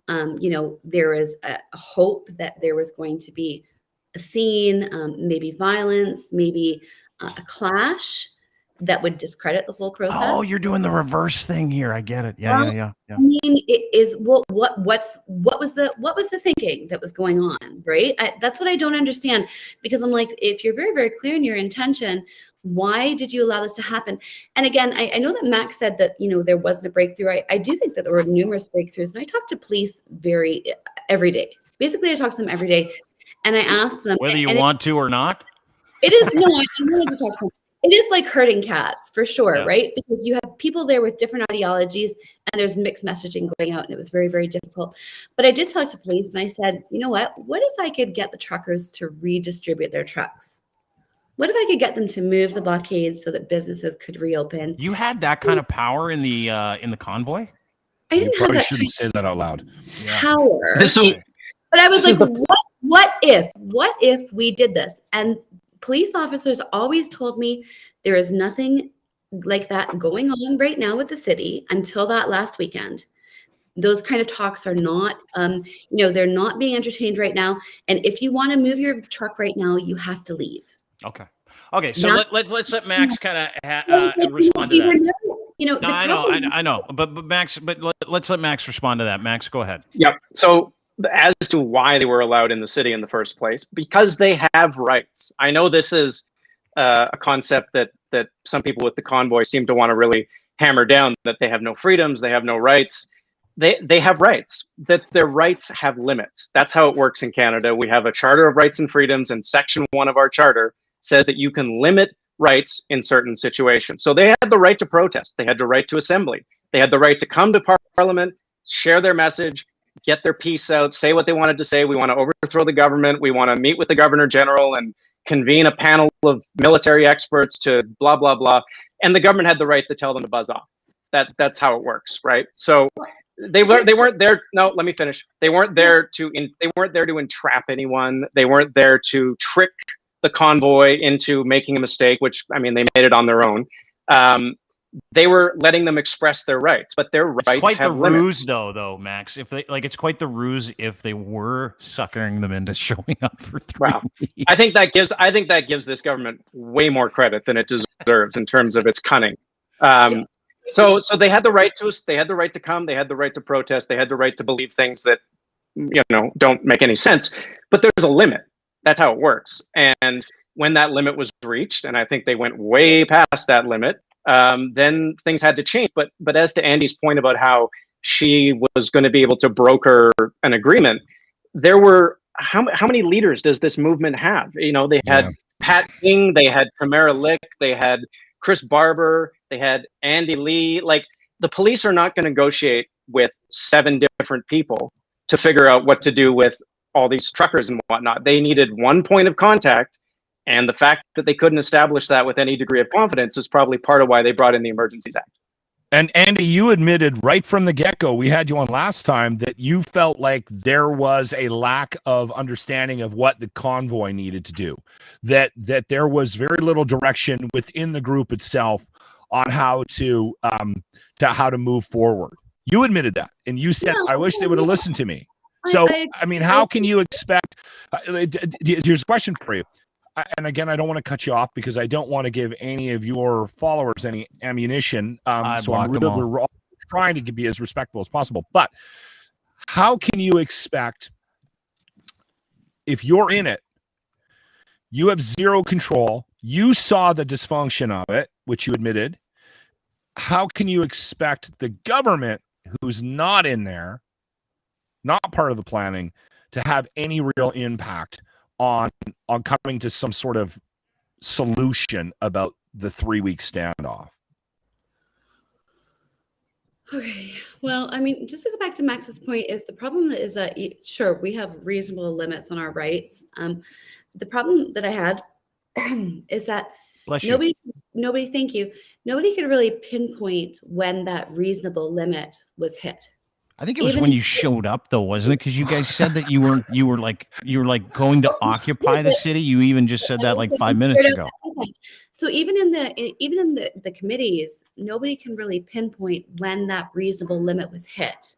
there was a hope that there was going to be a scene, maybe violence, maybe a clash that would discredit the whole process? Oh, you're doing the reverse thing here. I get it. Yeah. I mean, it is what was the thinking that was going on, right? That's what I don't understand, because I'm like, if you're very, very clear in your intention, why did you allow this to happen? And again, I know that Max said that, there wasn't a breakthrough. I do think that there were numerous breakthroughs, and I talk to police every day. Basically, I talk to them every day, and I ask them whether you want to or not. It is no, I wanted to talk to them. It is like herding cats, for sure, right? Because you have people there with different ideologies, and there's mixed messaging going out, and it was very, very difficult. But I did talk to police, and I said, you know what if I could get the truckers to redistribute their trucks? What if I could get them to move the blockades so that businesses could reopen? You had that kind of power in the convoy? You probably shouldn't say that out loud. Power. But I was like, what if we did this? And police officers always told me there is nothing like that going on right now with the city until that last weekend. Those kind of talks are not, they're not being entertained right now. And if you want to move your truck right now, you have to leave. Okay. So let's let Max kind of respond to that. I know. But Max, let's let Max respond to that. Max, go ahead. Yep. So as to why they were allowed in the city in the first place, because they have rights. I know this is a concept that some people with the convoy seem to want to really hammer down, that they have no freedoms, they have no rights. They have rights, that their rights have limits. That's how it works in Canada. We have a Charter of Rights and Freedoms, and Section 1 of our charter says that you can limit rights in certain situations. So they had the right to protest. They had the right to assembly. They had the right to come to Parliament, share their message, get their piece out, say what they wanted to say. We want to overthrow the government. We want to meet with the Governor General and convene a panel of military experts to blah, blah, blah. And the government had the right to tell them to buzz off. That's how it works, right? So they weren't there. No, let me finish. They weren't there to entrap anyone. They weren't there to trick the convoy into making a mistake, which, I mean, they made it on their own. they were letting them express their rights, but their rights quite have the limits. ruse, though, Max. If they it's quite the ruse if they were suckering them into showing up for 3 weeks. I think that gives this government way more credit than it deserves in terms of its cunning. So they had the right to come, they had the right to protest, they had the right to believe things that don't make any sense. But there's a limit. That's how it works. And when that limit was reached, and I think they went way past that limit, then things had to change. But as to Andy's point about how she was going to be able to broker an agreement, there were how many leaders does this movement have? They had Pat King, they had Tamara Lick, they had Chris Barber, they had Andy Lee. Like, the police are not going to negotiate with 7 different people to figure out what to do with all these truckers and whatnot. They needed one point of contact. And the fact that they couldn't establish that with any degree of confidence is probably part of why they brought in the Emergencies Act. And Andy, you admitted right from the get-go, we had you on last time, that you felt like there was a lack of understanding of what the convoy needed to do, that there was very little direction within the group itself on how to move forward. You admitted that, and you said, "I wish they would have listened to me." So, I mean, how can you expect? Here's a question for you. And again, I don't want to cut you off because I don't want to give any of your followers any ammunition. We're all trying to be as respectful as possible. But how can you expect, if you're in it, you have zero control, you saw the dysfunction of it, which you admitted. How can you expect the government, who's not in there, not part of the planning, to have any real impact on coming to some sort of solution about the 3-week standoff? Okay, well, I mean, just to go back to Max's point, is the problem is that sure, we have reasonable limits on our rights. The problem that I had is that nobody, thank you, nobody could really pinpoint when that reasonable limit was hit. I think it was when you showed up, though, wasn't it? Because you guys said that you were like going to occupy the city. You even just said that like 5 minutes ago. So even in the committees, nobody can really pinpoint when that reasonable limit was hit.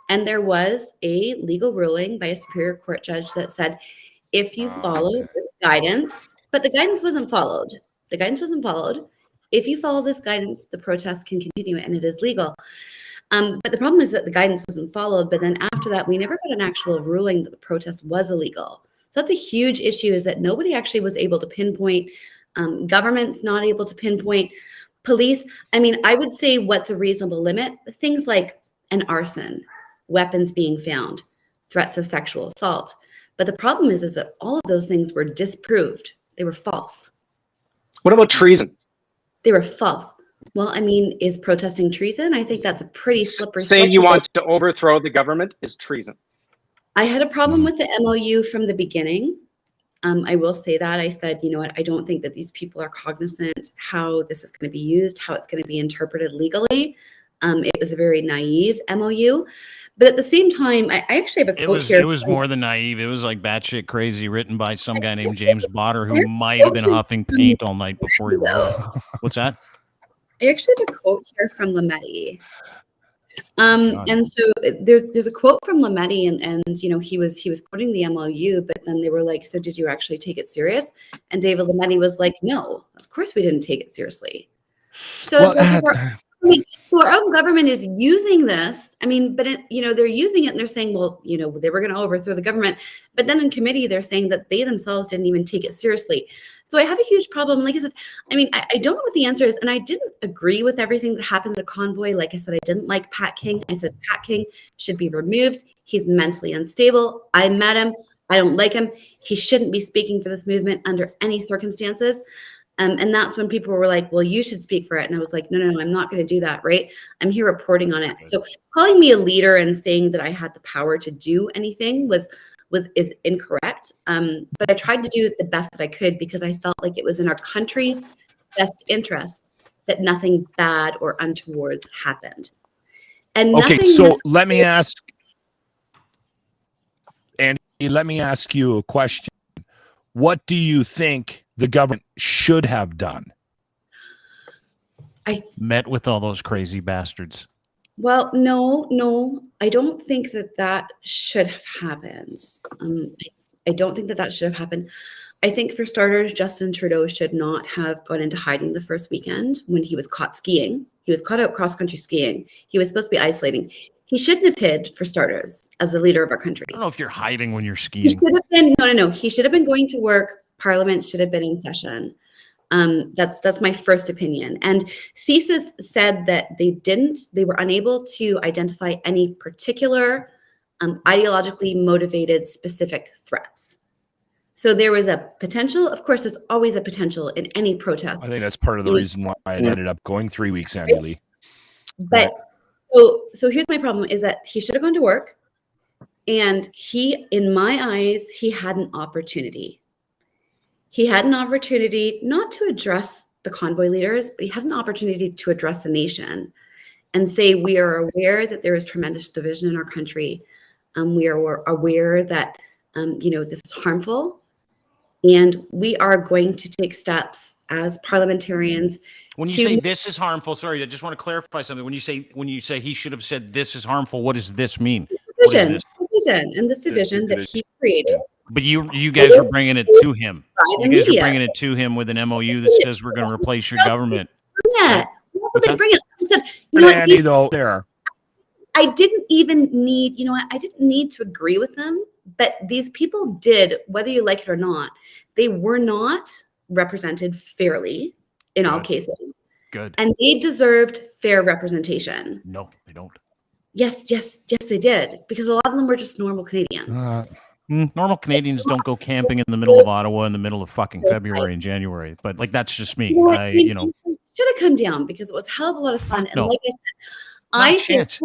And there was a legal ruling by a Superior Court judge that said, if you follow this guidance, but the guidance wasn't followed. The guidance wasn't followed. If you follow this guidance, the protest can continue and it is legal. But the problem is that the guidance wasn't followed. But then after that, we never got an actual ruling that the protest was illegal. So that's a huge issue, is that nobody actually was able to pinpoint. Government's not able to pinpoint. Police, I mean, I would say what's a reasonable limit? Things like an arson, weapons being found, threats of sexual assault. But the problem is that all of those things were disproved. They were false. What about treason? They were false. Well, I mean, is protesting treason? I think that's a pretty slippery slope. Saying you want to overthrow the government is treason. I had a problem with the MOU from the beginning. I will say that. I said, you know what, I don't think that these people are cognizant how this is going to be used, how it's going to be interpreted legally. It was a very naive MOU. But at the same time, I actually have a quote here. It was more than naive. It was like batshit crazy, written by some guy named James Botter, who might have been huffing paint all night before he wrote it. What's that? I actually have a quote here from Lametti. And so there's a quote from Lametti, and you know, he was quoting the MOU, but then they were like, so did you actually take it serious? And David Lametti was like, no, of course we didn't take it seriously. So our own government is using this. I mean, but they're using it and they're saying, well, they were going to overthrow the government. But then in committee, they're saying that they themselves didn't even take it seriously. So I have a huge problem. Like I said, I mean, I don't know what the answer is. And I didn't agree with everything that happened in the convoy. Like I said, I didn't like Pat King. I said, Pat King should be removed. He's mentally unstable. I met him. I don't like him. He shouldn't be speaking for this movement under any circumstances. And that's when people were like, well, you should speak for it. And I was like, no, I'm not going to do that, right? I'm here reporting on it. So calling me a leader and saying that I had the power to do anything is incorrect. But I tried to do the best that I could because I felt like it was in our country's best interest that nothing bad or untowards happened. And okay, so let me ask, Andy, let me ask you a question. What do you think the government should have done? I met with all those crazy bastards. Well, no, I don't think that should have happened. I don't think that should have happened. I think for starters, Justin Trudeau should not have gone into hiding the first weekend when he was caught skiing. He was caught out cross-country skiing. He was supposed to be isolating. He shouldn't have hid, for starters, as a leader of our country. I don't know if you're hiding when you're skiing. He should have been, no. He should have been going to work. Parliament should have been in session. That's my first opinion. And CSIS said that they were unable to identify any particular ideologically motivated specific threats. So there was a potential. Of course, there's always a potential in any protest. I think that's part of the reason why it ended up going 3 weeks, Andy Lee. But so here's my problem is that he should have gone to work, and he, in my eyes, he had an opportunity. He had an opportunity not to address the convoy leaders, but he had an opportunity to address the nation and say, we are aware that there is tremendous division in our country. We are aware that, this is harmful. And we are going to take steps as parliamentarians. When you say this is harmful, sorry, I just want to clarify something. When you say he should have said this is harmful, what does this mean? Division that he created. But you guys are bringing it to him. You guys are bringing it to him with an MOU that says we're going to replace your government. Yeah, they bring it. I said, Andy, though, there. I didn't even need, I didn't need to agree with them, but these people did, whether you like it or not, they were not represented fairly in all cases. Good. And they deserved fair representation. No, they don't. Yes, they did, because a lot of them were just normal Canadians. Normal Canadians don't go camping in the middle of Ottawa in the middle of fucking February and January. But that's just me. Should have come down because it was a hell of a lot of fun. And like I said,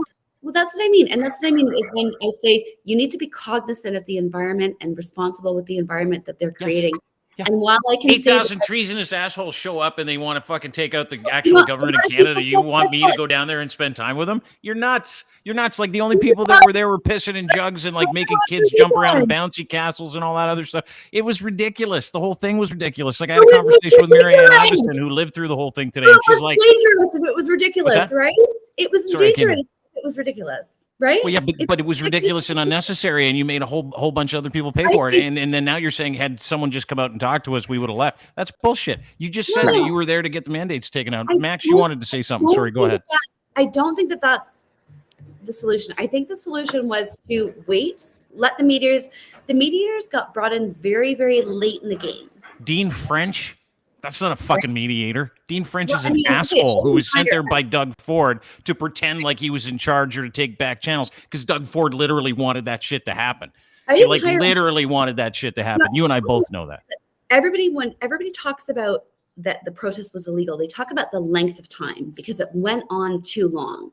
well, that's what I mean. And that's what I mean is when I say you need to be cognizant of the environment and responsible with the environment that they're creating. Yeah. And while I can 8,000 treasonous assholes show up and they want to fucking take out the actual government of Canada, you want me to go down there and spend time with them? You're nuts. You're nuts. Like the only people that were there were pissing in jugs and like making kids jump around in bouncy castles and all that other stuff. It was ridiculous. The whole thing was ridiculous. Like I had a conversation with Marianne Augustin who lived through the whole thing today. And she's like, dangerous if it was ridiculous, right? It was dangerous. It was ridiculous. Right? Well, yeah, but it was ridiculous and unnecessary, and you made a whole bunch of other people pay for it. And then now you're saying, had someone just come out and talked to us, we would have left. That's bullshit. You just said that you were there to get the mandates taken out. Max, you wanted to say something. Sorry, go ahead. I don't think that's the solution. I think the solution was to wait, let the mediators got brought in very, very late in the game. Dean French? That's not a fucking mediator. Dean French is an asshole who was sent there by Doug Ford to pretend like he was in charge or to take back channels because Doug Ford literally wanted that shit to happen. He literally wanted that shit to happen. You and I both know that. When everybody talks about that the protest was illegal, they talk about the length of time because it went on too long.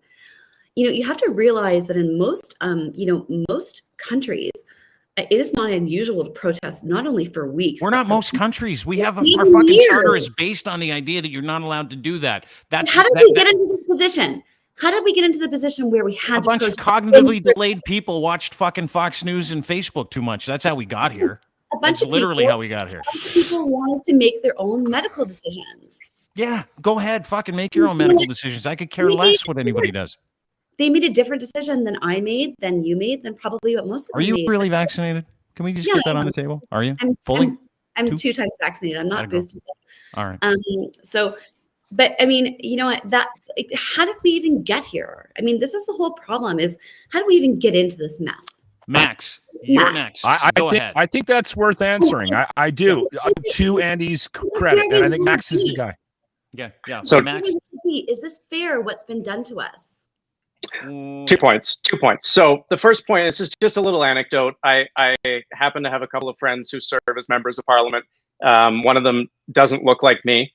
You have to realize that in most countries, it is not unusual to protest not only for weeks. We're not most countries. We have our fucking charter is based on the idea that you're not allowed to do that. How did we get into this position? How did we get into the position where we had a bunch of cognitively delayed people watched fucking Fox News and Facebook too much? That's how we got here. That's literally how we got here. A bunch of people wanted to make their own medical decisions. Yeah, go ahead, fucking make your own medical decisions. I could care less what anybody does. They made a different decision than I made, than you made, than probably what most of them made. Are you made. really vaccinated? Can we just get that on the table? Are you fully? I'm 2 times vaccinated. I'm not boosted. All right. But I mean, you know what? How did we even get here? I mean, this is the whole problem: is how did we even get into this mess? Max, you're next. Go ahead. I think that's worth answering. I do. To Andy's credit, and I think Max is the guy. Yeah. So, Max, is this fair? What's been done to us? 2 points. So the first point, this is just a little anecdote. I happen to have a couple of friends who serve as members of parliament. One of them doesn't look like me,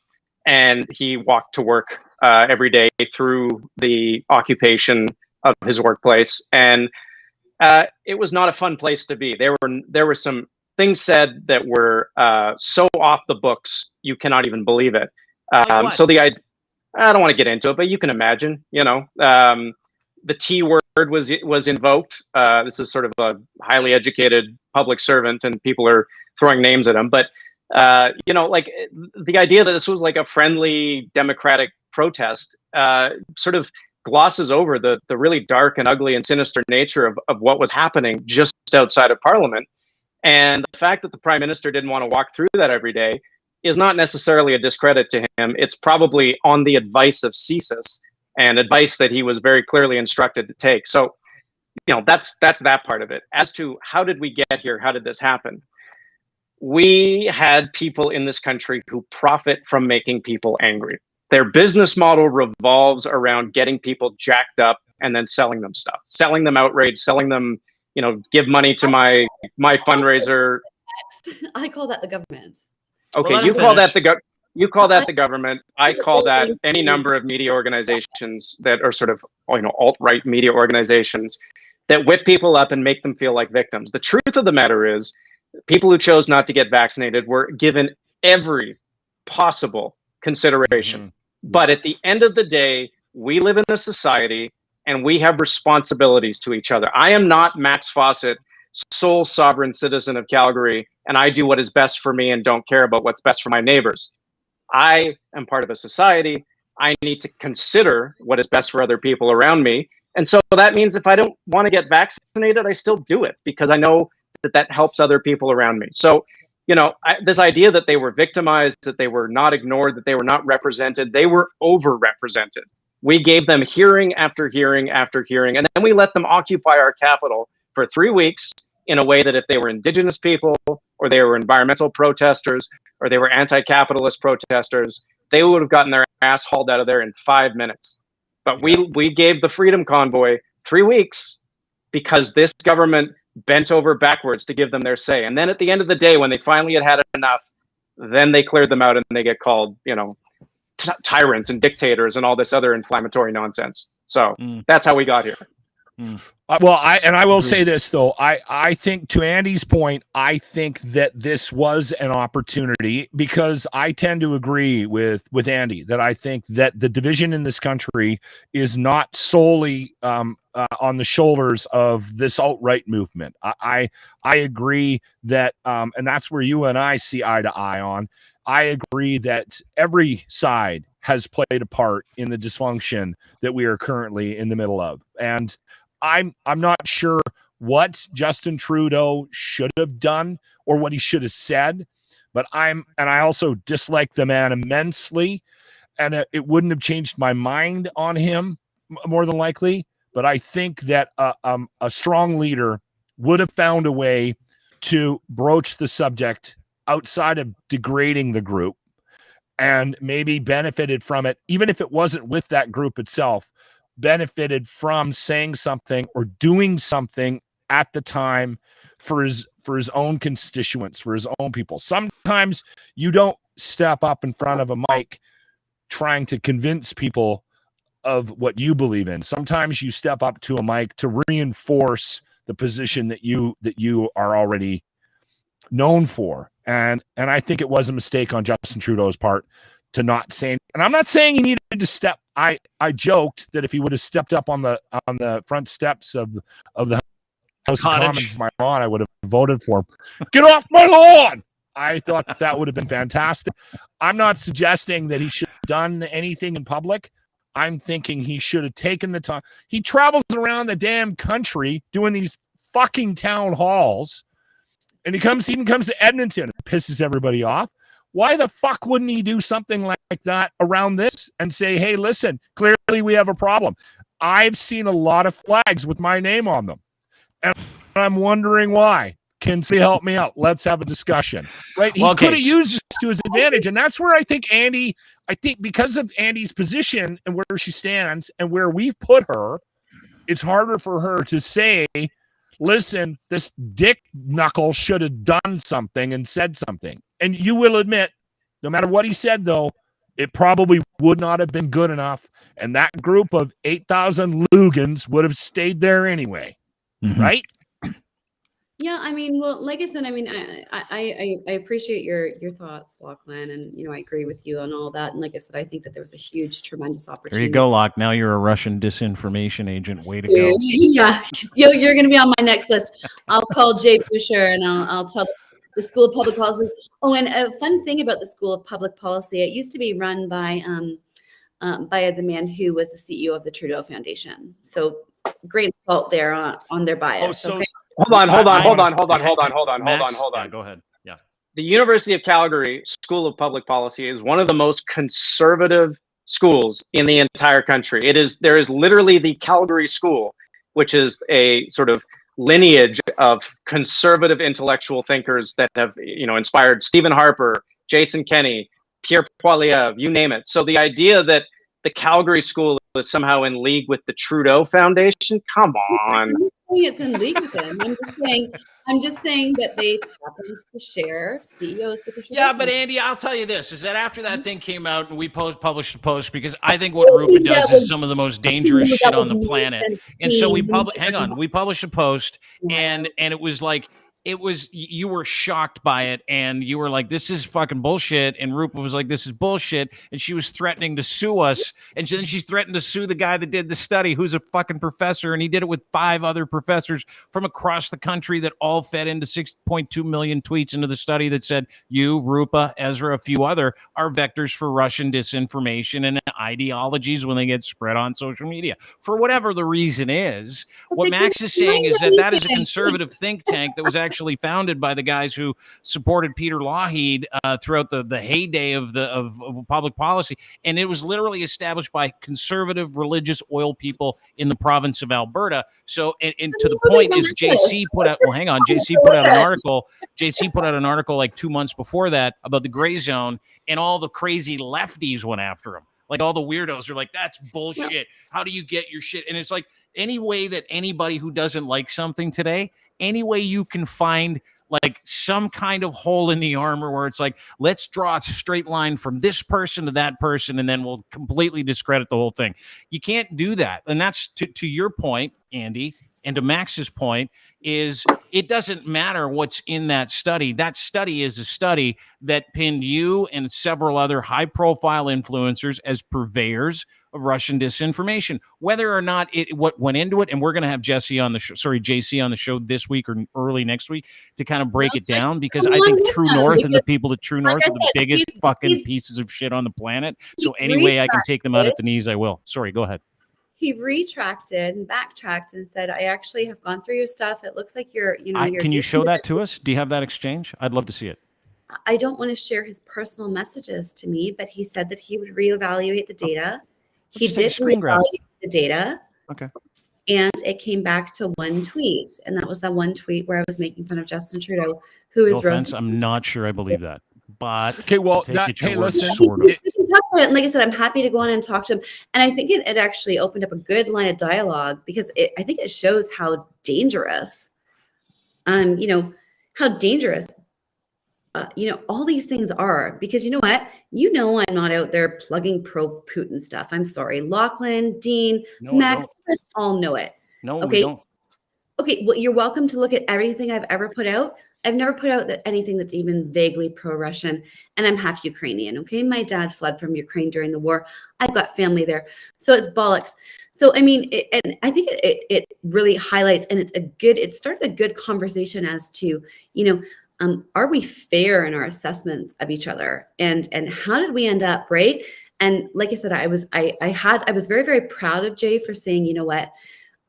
and he walked to work every day through the occupation of his workplace. And it was not a fun place to be. There were some things said that were so off the books, you cannot even believe it. So I don't want to get into it, but you can imagine, the T word was invoked. This is sort of a highly educated public servant, and people are throwing names at him. But Like the idea that this was like a friendly democratic protest sort of glosses over the really dark and ugly and sinister nature of what was happening just outside of Parliament. And the fact that the Prime Minister didn't want to walk through that every day is not necessarily a discredit to him. It's probably on the advice of CSIS and advice that he was very clearly instructed to take. So, that's that part of it. As to how did we get here? How did this happen? We had people in this country who profit from making people angry. Their business model revolves around getting people jacked up and then selling them stuff, selling them outrage, selling them, give money to my fundraiser. I call that the government. Okay, Well, you call that the government. I call that any number of media organizations that are sort of, alt-right media organizations that whip people up and make them feel like victims. The truth of the matter is, people who chose not to get vaccinated were given every possible consideration. Mm-hmm. But at the end of the day, we live in a society and we have responsibilities to each other. I am not Max Fawcett, sole sovereign citizen of Calgary, and I do what is best for me and don't care about what's best for my neighbors. I am part of a society. I need to consider what is best for other people around me. And so that means if I don't want to get vaccinated, I still do it because I know that helps other people around me. So, this idea that they were victimized, that they were not ignored, that they were not represented, they were overrepresented. We gave them hearing after hearing after hearing, and then we let them occupy our capital for 3 weeks in a way that if they were Indigenous people or they were environmental protesters or they were anti-capitalist protesters, they would have gotten their ass hauled out of there in 5 minutes. But we gave the Freedom Convoy 3 weeks because this government bent over backwards to give them their say. And then at the end of the day, when they finally had enough, then they cleared them out and they get called, tyrants and dictators and all this other inflammatory nonsense. So that's how we got here. I will say this though. I think, to Andy's point, I think that this was an opportunity because I tend to agree with Andy that I think that the division in this country is not solely on the shoulders of this alt-right movement. I agree that, and that's where you and I see eye to eye on. I agree that every side has played a part in the dysfunction that we are currently in the middle of, and I'm not sure what Justin Trudeau should have done or what he should have said, but I also dislike the man immensely, and it wouldn't have changed my mind on him more than likely. But I think that a strong leader would have found a way to broach the subject outside of degrading the group and maybe benefited from it, even if it wasn't with that group itself, benefited from saying something or doing something at the time for his own constituents, for his own people. Sometimes you don't step up in front of a mic trying to convince people of what you believe in. Sometimes you step up to a mic to reinforce the position that you are already known for. And I think it was a mistake on Justin Trudeau's part to not say, and I'm not saying he needed to step. I joked that if he would have stepped up on the front steps of the House of Commons, my lawn, I would have voted for him. Get off my lawn! I thought that would have been fantastic. I'm not suggesting that he should have done anything in public. I'm thinking he should have taken the time. He travels around the damn country doing these fucking town halls, and he even comes to Edmonton and pisses everybody off. Why the fuck wouldn't he do something like that around this and say, hey, listen, clearly we have a problem. I've seen a lot of flags with my name on them, and I'm wondering why. Can somebody help me out? Let's have a discussion. Right? He could have used this to his advantage, and that's where I think because of Andy's position and where she stands and where we've put her, it's harder for her to say, listen, this dick knuckle should have done something and said something. And you will admit, no matter what he said, though, it probably would not have been good enough. And that group of 8,000 Lugans would have stayed there anyway. Mm-hmm. Right? Yeah, I mean, well, like I said, I mean, I appreciate your thoughts, Lochlin, and I agree with you on all that. And like I said, I think that there was a huge, tremendous opportunity. There you go, Lock. Now you're a Russian disinformation agent. Way to go! Yeah, you're going to be on my next list. I'll call Jay Boucher and I'll tell the School of Public Policy. Oh, and a fun thing about the School of Public Policy, it used to be run by the man who was the CEO of the Trudeau Foundation. So grain of salt there on their bias. Oh, so okay? Hold on. Yeah, go ahead. Yeah. The University of Calgary School of Public Policy is one of the most conservative schools in the entire country. There is literally the Calgary School, which is a sort of lineage of conservative intellectual thinkers that have, inspired Stephen Harper, Jason Kenney, Pierre Poilievre, you name it. So the idea that the Calgary School is somehow in league with the Trudeau Foundation, come on. I'm not saying it's in league with them. I'm just saying that they happen to share CEOs with the Trudeau. Yeah, but Andy, I'll tell you this, is that after that thing came out and we published a post, because I think what Rupa does is some of the most dangerous shit on the planet. And so we published a post, and it was like, you were shocked by it, and you were like, this is fucking bullshit, and Rupa was like, this is bullshit, and she was threatening to sue us, and then she's threatened to sue the guy that did the study, who's a fucking professor, and he did it with 5 other professors from across the country that all fed into 6.2 million tweets into the study that said, you, Rupa, Ezra, a few other, are vectors for Russian disinformation and ideologies when they get spread on social media. For whatever the reason is, what Max is saying is that is a conservative think tank that was actually founded by the guys who supported Peter Lougheed throughout the heyday of public policy, and it was literally established by conservative religious oil people in the province of Alberta. So, and to the point is, JC put out. Well, hang on, JC put out an article. JC put out an article like 2 months before that about the gray zone, and all the crazy lefties went after him. Like all the weirdos are like, that's bullshit. How do you get your shit? And it's like, any way that anybody who doesn't like something today, any way you can find like some kind of hole in the armor where it's like, let's draw a straight line from this person to that person, and then we'll completely discredit the whole thing. You can't do that. And that's to your point, Andy, and to Max's point, is it doesn't matter what's in that study. That study is a study that pinned you and several other high-profile influencers as purveyors of Russian disinformation. Whether or not what went into it, and we're going to have JC on the show this week or early next week to kind of break it down, because I think True North and the people at True North are the biggest fucking pieces of shit on the planet. So any way I can take them out at the knees, I will. Sorry, go ahead. He retracted and backtracked and said, I actually have gone through your stuff. It looks like you're. Can you show that to us? Do you have that exchange? I'd love to see it. I don't want to share his personal messages to me, but he said that he would reevaluate the data. He did reevaluate the data. Okay. And it came back to one tweet. And that was that one tweet where I was making fun of Justin Trudeau, who is roasting. I'm not sure I believe that. But okay, well, listen. Sort of. We can talk about it. And like I said, I'm happy to go on and talk to him. And I think it actually opened up a good line of dialogue, because I think it shows how dangerous, how dangerous, all these things are. Because you know what? I'm not out there plugging pro-Putin stuff. I'm sorry. Lochlin, Dean, Max, all know it. No, okay. We don't. Okay, well, you're welcome to look at everything I've ever put out. I've never put out anything that's even vaguely pro-Russian, and I'm half Ukrainian, okay? My dad fled from Ukraine during the war. I've got family there. So it's bollocks. So, I mean, and I think it really highlights, and it started a good conversation as to, are we fair in our assessments of each other? And how did we end up, right? And like I said, I was very, very proud of Jay for saying, you know what,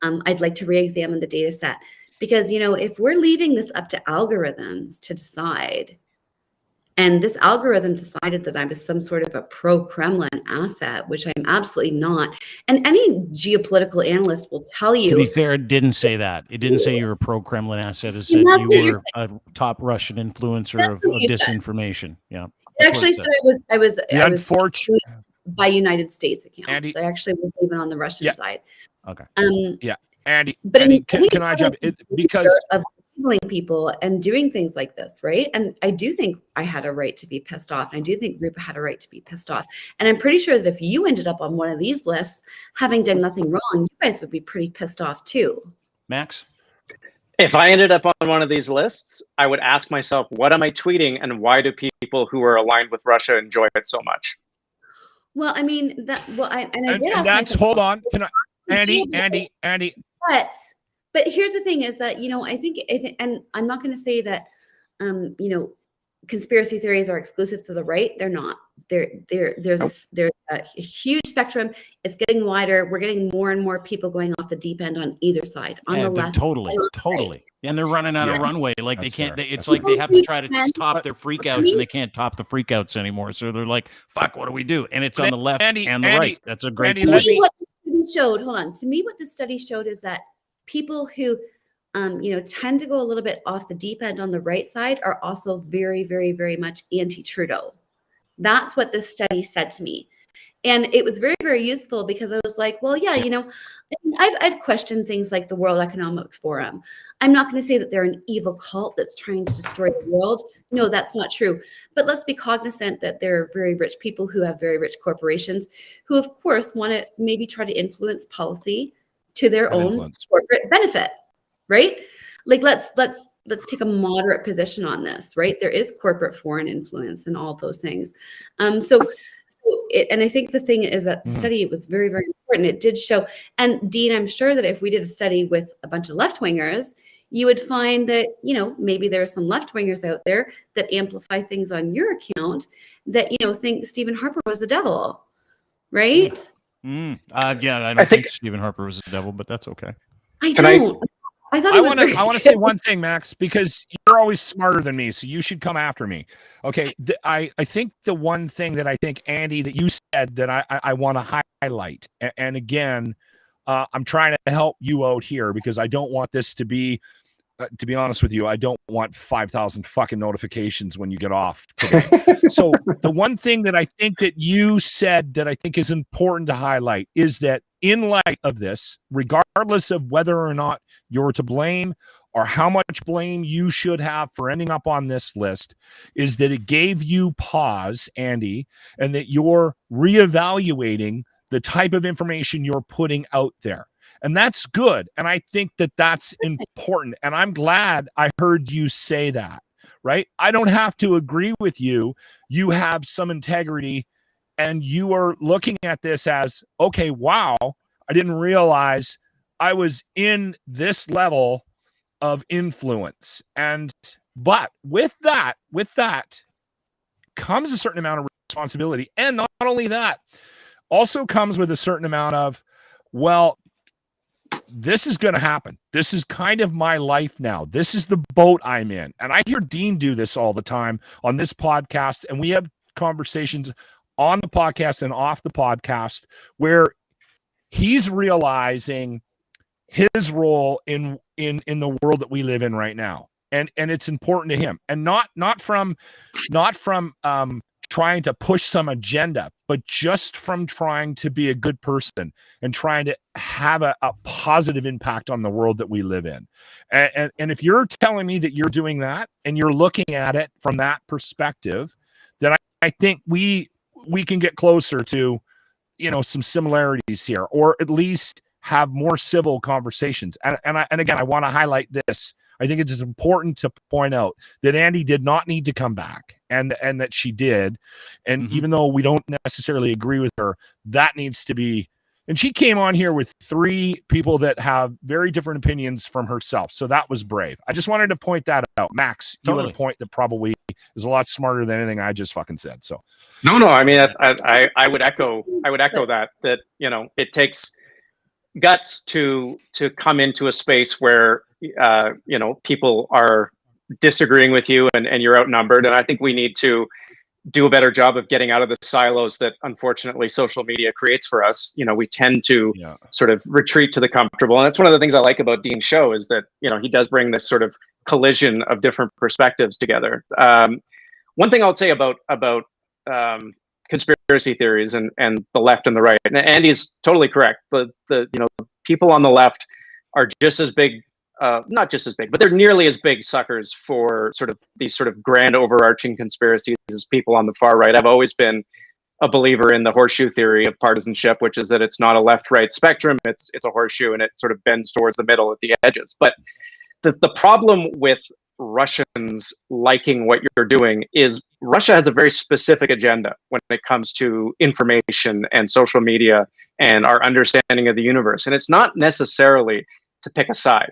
I'd like to re-examine the data set. Because, if we're leaving this up to algorithms to decide, and this algorithm decided that I was some sort of a pro-Kremlin asset, which I'm absolutely not. And any geopolitical analyst will tell you. To be fair, it didn't say that. It didn't say you were a pro-Kremlin asset. It said you were a top Russian influencer of disinformation. Yeah. It actually said I was unfortunate by United States accounts. Andy, I actually was even on the Russian side. Okay. Yeah. Andy, but Andy, can I jump in? Because of labeling people and doing things like this, right? And I do think I had a right to be pissed off. And I do think Rupa had a right to be pissed off. And I'm pretty sure that if you ended up on one of these lists, having done nothing wrong, you guys would be pretty pissed off too. Max? If I ended up on one of these lists, I would ask myself, what am I tweeting, and why do people who are aligned with Russia enjoy it so much? Well, I mean, I did ask that's, myself, hold on. Can I, Andy. But here's the thing is that, I think, and I'm not going to say that you know, conspiracy theories are exclusive to the right. They're not. There's a huge spectrum. It's getting wider. We're getting more and more people going off the deep end on either side, on the left. Totally. Right. And they're running out of runway. Like That's they can't. fair. It's like they have to try to stop their freakouts, and they can't top the freakouts anymore. So they're like, "Fuck, what do we do?" And it's on the left and the right. That's a great point. What the study showed. Hold on. To me, what the study showed is that people who you know, tend to go a little bit off the deep end on the right side are also very, very, very much anti-Trudeau. That's what this study said to me. And it was very, very useful because I was like, well, yeah, you know, I've questioned things like the World Economic Forum. I'm not going to say that they're an evil cult that's trying to destroy the world. No, that's not true. But let's be cognizant that there are very rich people who have very rich corporations who, of course, want to maybe try to influence policy to their own corporate benefit. Right? Like let's take a moderate position on this, right? There is corporate foreign influence and all those things. And I think the thing is that the study was very, very important. It did show, and Dean, I'm sure that if we did a study with a bunch of left-wingers, you would find that, you know, maybe there are some left-wingers out there that amplify things on your account that, you know, think Stephen Harper was the devil, right? Yeah, I don't think Stephen Harper was the devil, but that's okay. I don't. I want to say one thing, Max, because you're always smarter than me, so you should come after me. Okay, I think the one thing that I think, Andy, that you said that I want to highlight, and again, I'm trying to help you out here because I don't want this to be honest with you, I don't want 5,000 fucking notifications when you get off today. So the one thing that I think that you said that I think is important to highlight is that in light of this, regardless of whether or not you're to blame or how much blame you should have for ending up on this list, is that it gave you pause, Andy, and that you're reevaluating the type of information you're putting out there. And that's good. And I think that that's important. And I'm glad I heard you say that, right? I don't have to agree with you. You have some integrity and you are looking at this as, okay, wow, I didn't realize I was in this level of influence. But with that comes a certain amount of responsibility. And not only that, also comes with a certain amount of, well, this is going to happen. This is kind of my life now. This is the boat I'm in. And I hear Dean do this all the time on this podcast. And we have conversations on the podcast and off the podcast where he's realizing his role in the world that we live in right now. And it's important to him. And not from trying to push some agenda, but just from trying to be a good person and trying to have a positive impact on the world that we live in. And if you're telling me that you're doing that and you're looking at it from that perspective, then I think we can get closer to, you know, some similarities here, or at least have more civil conversations. And again, I want to highlight this. I think it's important to point out that Andy did not need to come back and that she did. And even though we don't necessarily agree with her, that needs to be, and she came on here with 3 people that have very different opinions from herself. So that was brave. I just wanted to point that out. Max, you had a point that probably is a lot smarter than anything I just fucking said. So no, I mean, I would echo that, you know, it takes guts to come into a space where, you know, people are disagreeing with you and you're outnumbered. And I think we need to do a better job of getting out of the silos that unfortunately social media creates for us. You know, we tend to sort of retreat to the comfortable. And that's one of the things I like about Dean's show is that, you know, he does bring this sort of collision of different perspectives together. One thing I'll say about conspiracy theories and the left and the right, and Andy's totally correct. The you know, people on the left are just as big, not just as big, but they're nearly as big suckers for sort of these sort of grand overarching conspiracies as people on the far right. I've always been a believer in the horseshoe theory of partisanship, which is that it's not a left-right spectrum, it's a horseshoe and it sort of bends towards the middle at the edges. But the problem with Russians liking what you're doing is Russia has a very specific agenda when it comes to information and social media and our understanding of the universe. And it's not necessarily to pick a side.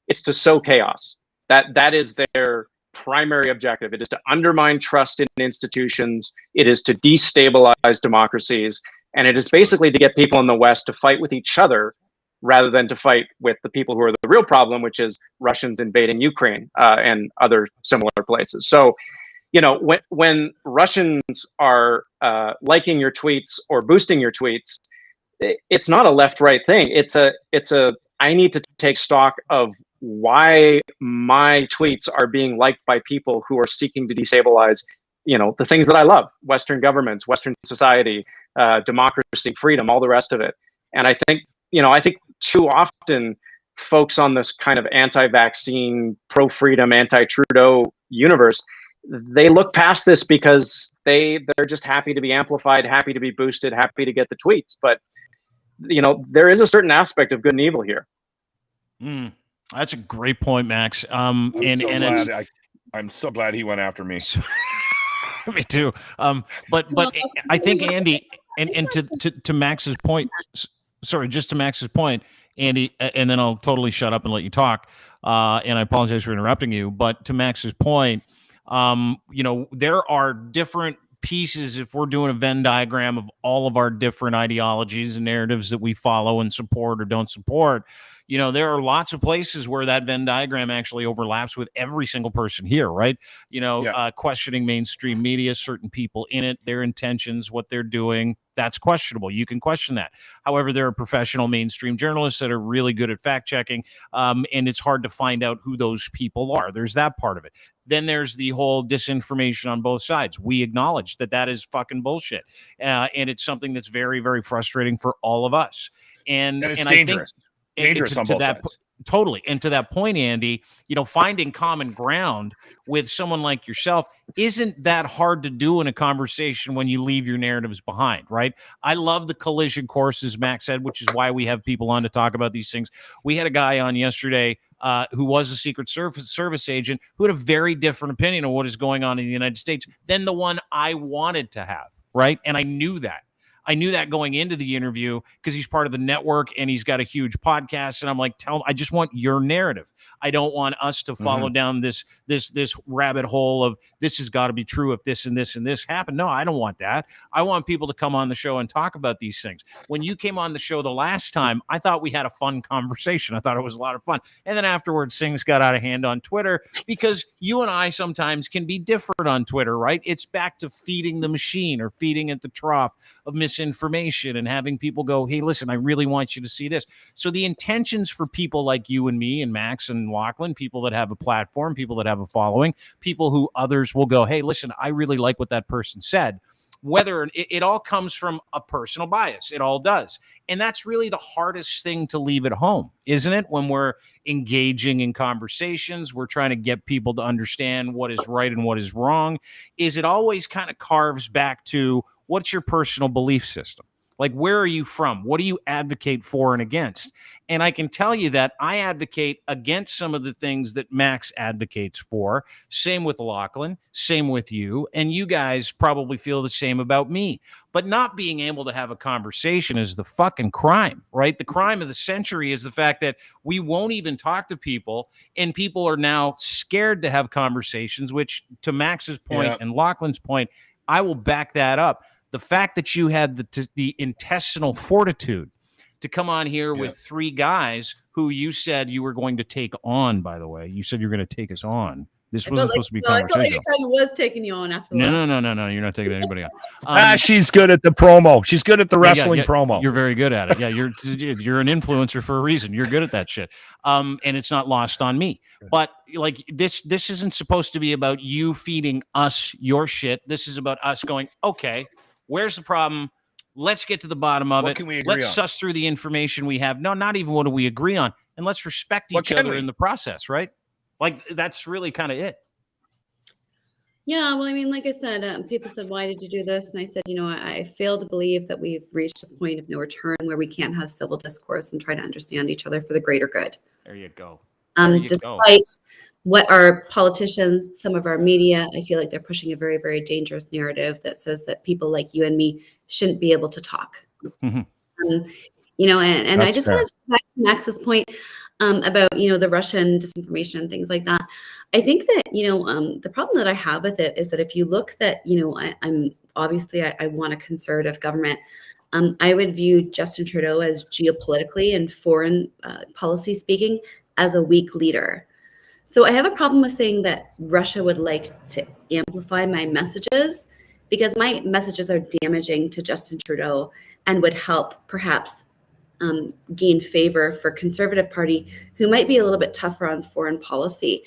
It's to sow chaos. That is their primary objective. It is to undermine trust in institutions. It is to destabilize democracies. And it is basically to get people in the West to fight with each other rather than to fight with the people who are the real problem, which is Russians invading Ukraine and other similar places. So, you know, when Russians are liking your tweets or boosting your tweets, it's not a left-right thing. It's a I need to take stock of why my tweets are being liked by people who are seeking to destabilize, you know, the things that I love: Western governments, Western society, democracy, freedom, all the rest of it. And I think, you know, I think too often folks on this kind of anti-vaccine, pro-freedom, anti-Trudeau universe, they look past this because they're just happy to be amplified, happy to be boosted, happy to get the tweets. But, you know, there is a certain aspect of good and evil here. That's a great point, Max. I'm so glad he went after me. Me too. But I think, Andy, and to Max's point, sorry, just to Max's point, Andy, and then I'll totally shut up and let you talk. And I apologize for interrupting you. But to Max's point, you know, there are different pieces. If we're doing a Venn diagram of all of our different ideologies and narratives that we follow and support or don't support, you know, there are lots of places where that Venn diagram actually overlaps with every single person here, right? You know, questioning mainstream media, certain people in it, their intentions, what they're doing, that's questionable. You can question that. However, there are professional mainstream journalists that are really good at fact checking, and it's hard to find out who those people are. There's that part of it. Then there's the whole disinformation on both sides. We acknowledge that that is fucking bullshit, and it's something that's very, very frustrating for all of us. And it's and dangerous. I think, Dangerous on both sides. Totally. And to that point, Andy, you know, finding common ground with someone like yourself isn't that hard to do in a conversation when you leave your narratives behind, right? I love the collision course, as Max said, which is why we have people on to talk about these things. We had a guy on yesterday who was a Secret Service agent who had a very different opinion of what is going on in the United States than the one I wanted to have, right? And I knew that. I knew that going into the interview because he's part of the network and he's got a huge podcast. And I'm like, I just want your narrative. I don't want us to follow down this rabbit hole of this has got to be true if this and this and this happened. No, I don't want that. I want people to come on the show and talk about these things. When you came on the show the last time, I thought we had a fun conversation. I thought it was a lot of fun. And then afterwards, things got out of hand on Twitter because you and I sometimes can be different on Twitter, right? It's back to feeding the machine or feeding at the trough of misinformation and having people go, hey, listen, I really want you to see this. So the intentions for people like you and me and Max and Lochlin, people that have a platform, people that have a following, people who others will go, hey, listen, I really like what that person said. Whether it all comes from a personal bias, it all does. And that's really the hardest thing to leave at home, isn't it? When we're engaging in conversations, we're trying to get people to understand what is right and what is wrong, is it always kind of carves back to what's your personal belief system? Like, where are you from? What do you advocate for and against? And I can tell you that I advocate against some of the things that Max advocates for. Same with Lochlin, same with you. And you guys probably feel the same about me. But not being able to have a conversation is the fucking crime, right? The crime of the century is the fact that we won't even talk to people, and people are now scared to have conversations, which, to Max's point and Lochlin's point, I will back that up. The fact that you had the intestinal fortitude to come on here with three guys who you said you were going to take on, by the way. You said you were going to take us on. This wasn't supposed to be conversational. I felt like I kind of was taking you on after. No. You're not taking anybody on. She's good at the promo. She's good at the wrestling promo. You're very good at it. Yeah, you're an influencer for a reason. You're good at that shit. And it's not lost on me. But like this isn't supposed to be about you feeding us your shit. This is about us going, okay, where's the problem? Let's get to the bottom of it. Can we agree let's on? Suss through the information we have. No, not even what do we agree on. And let's respect each other in the process, right? Like, that's really kind of it. Yeah, well, I mean, like I said, people said, why did you do this? And I said, you know, I fail to believe that we've reached a point of no return where we can't have civil discourse and try to understand each other for the greater good. There you go. Despite what our politicians, some of our media, I feel like they're pushing a very, very dangerous narrative that says that people like you and me shouldn't be able to talk. You know, and I just want to go back to Max's point. about, the Russian disinformation and things like that. I think that, the problem that I have with it is that if you look that, I'm obviously I want a conservative government. I would view Justin Trudeau as geopolitically and foreign policy speaking as a weak leader. So I have a problem with saying that Russia would like to amplify my messages, because my messages are damaging to Justin Trudeau and would help perhaps gain favor for Conservative Party, who might be a little bit tougher on foreign policy.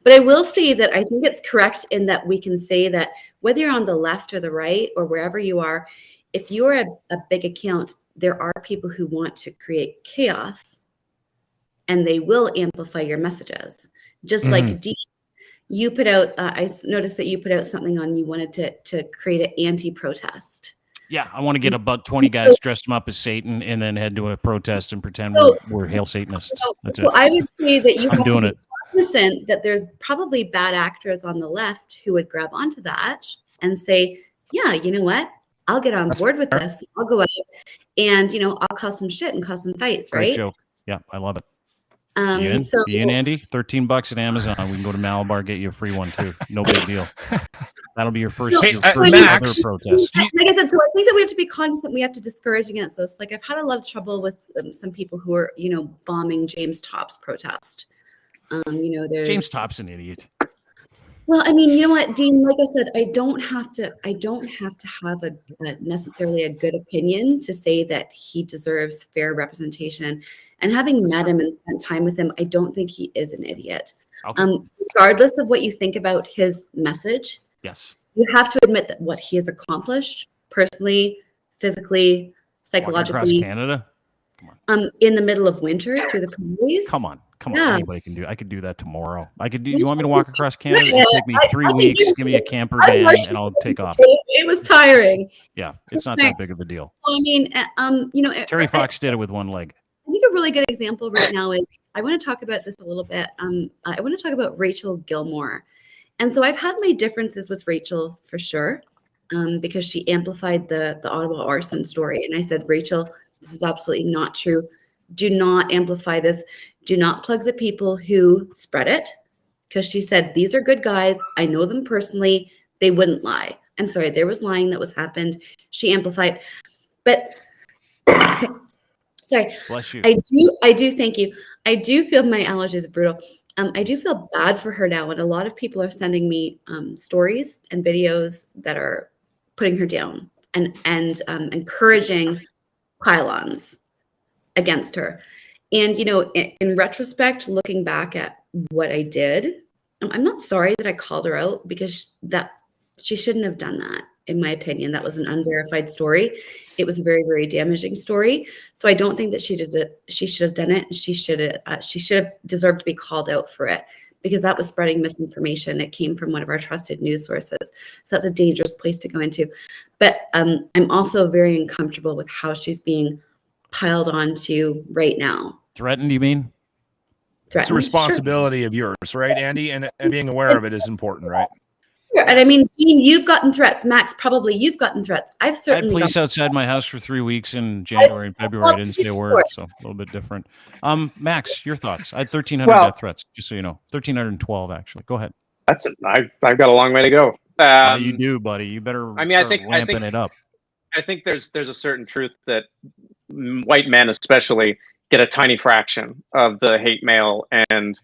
But I will say that I think it's correct in that we can say that whether you're on the left or the right or wherever you are, if you're a big account, there are people who want to create chaos, and they will amplify your messages. Just like Dean, you put out, I noticed that you put out something on, you wanted to create an anti-protest. Yeah, I want to get about 20 guys, dress them up as Satan, and then head to a protest and pretend we're Hail Satanists. That's it. I would say that you have doing to be cognizant that there's probably bad actors on the left who would grab onto that and say, yeah, you know what? I'll get on board with this. I'll go out and, I'll cause some shit and cause some fights, right? Great joke. Yeah, I love it. You in, Andy? $13 at Amazon. We can go to Malabar, get you a free one too. No big deal. That'll be your first, Max, other protest. Like I said, so I think that we have to be cognizant. We have to discourage against this. Like I've had a lot of trouble with some people who are, bombing James Topp's protest. There's James Topp's an idiot. Well, I mean, you know what, Dean? Like I said, I don't have to have necessarily a good opinion to say that he deserves fair representation. And having met him and spent time with him, I don't think he is an idiot. Okay. Regardless of what you think about his message, yes, you have to admit that what he has accomplished personally, physically, psychologically, across Canada, in the middle of winter through the prairies. Come on. Anybody can do. I could do that tomorrow. I could do. You want me to walk across Canada? It'll take me 3 weeks. Give me a camper van, and I'll take off. It was tiring. Yeah, it's not that big of a deal. I mean, Terry Fox did it with one leg. I think a really good example right now is, I want to talk about this a little bit. I want to talk about Rachel Gilmore. And so I've had my differences with Rachel for sure, because she amplified the Ottawa arson story. And I said, Rachel, this is absolutely not true. Do not amplify this. Do not plug the people who spread it. Because she said, these are good guys. I know them personally. They wouldn't lie. I'm sorry, there was lying that was happened. She amplified. But sorry. Bless you. I do. Thank you. I do feel my allergies are brutal. I do feel bad for her now. And a lot of people are sending me stories and videos that are putting her down and encouraging pylons against her. And, in retrospect, looking back at what I did, I'm not sorry that I called her out, because that she shouldn't have done that. In my opinion, that was an unverified story. It was a very, very damaging story. So I don't think that she did it. She should have done it. She should have deserved to be called out for it, because that was spreading misinformation. It came from one of our trusted news sources. So that's a dangerous place to go into. But I'm also very uncomfortable with how she's being piled onto right now. Threatened, you mean? It's a responsibility of yours, right, Andy? And being aware of it is important, right? And I mean, Dean, you've gotten threats. Max, probably you've gotten threats. I've certainly. I had police outside my house for 3 weeks in January and February. I didn't say a word, so a little bit different. Max, your thoughts? I had 1,300 death threats, just so you know. 1,312, actually. Go ahead. I've got a long way to go. You do, buddy. You better. I think it up. I think there's a certain truth that white men, especially, get a tiny fraction of the hate mail and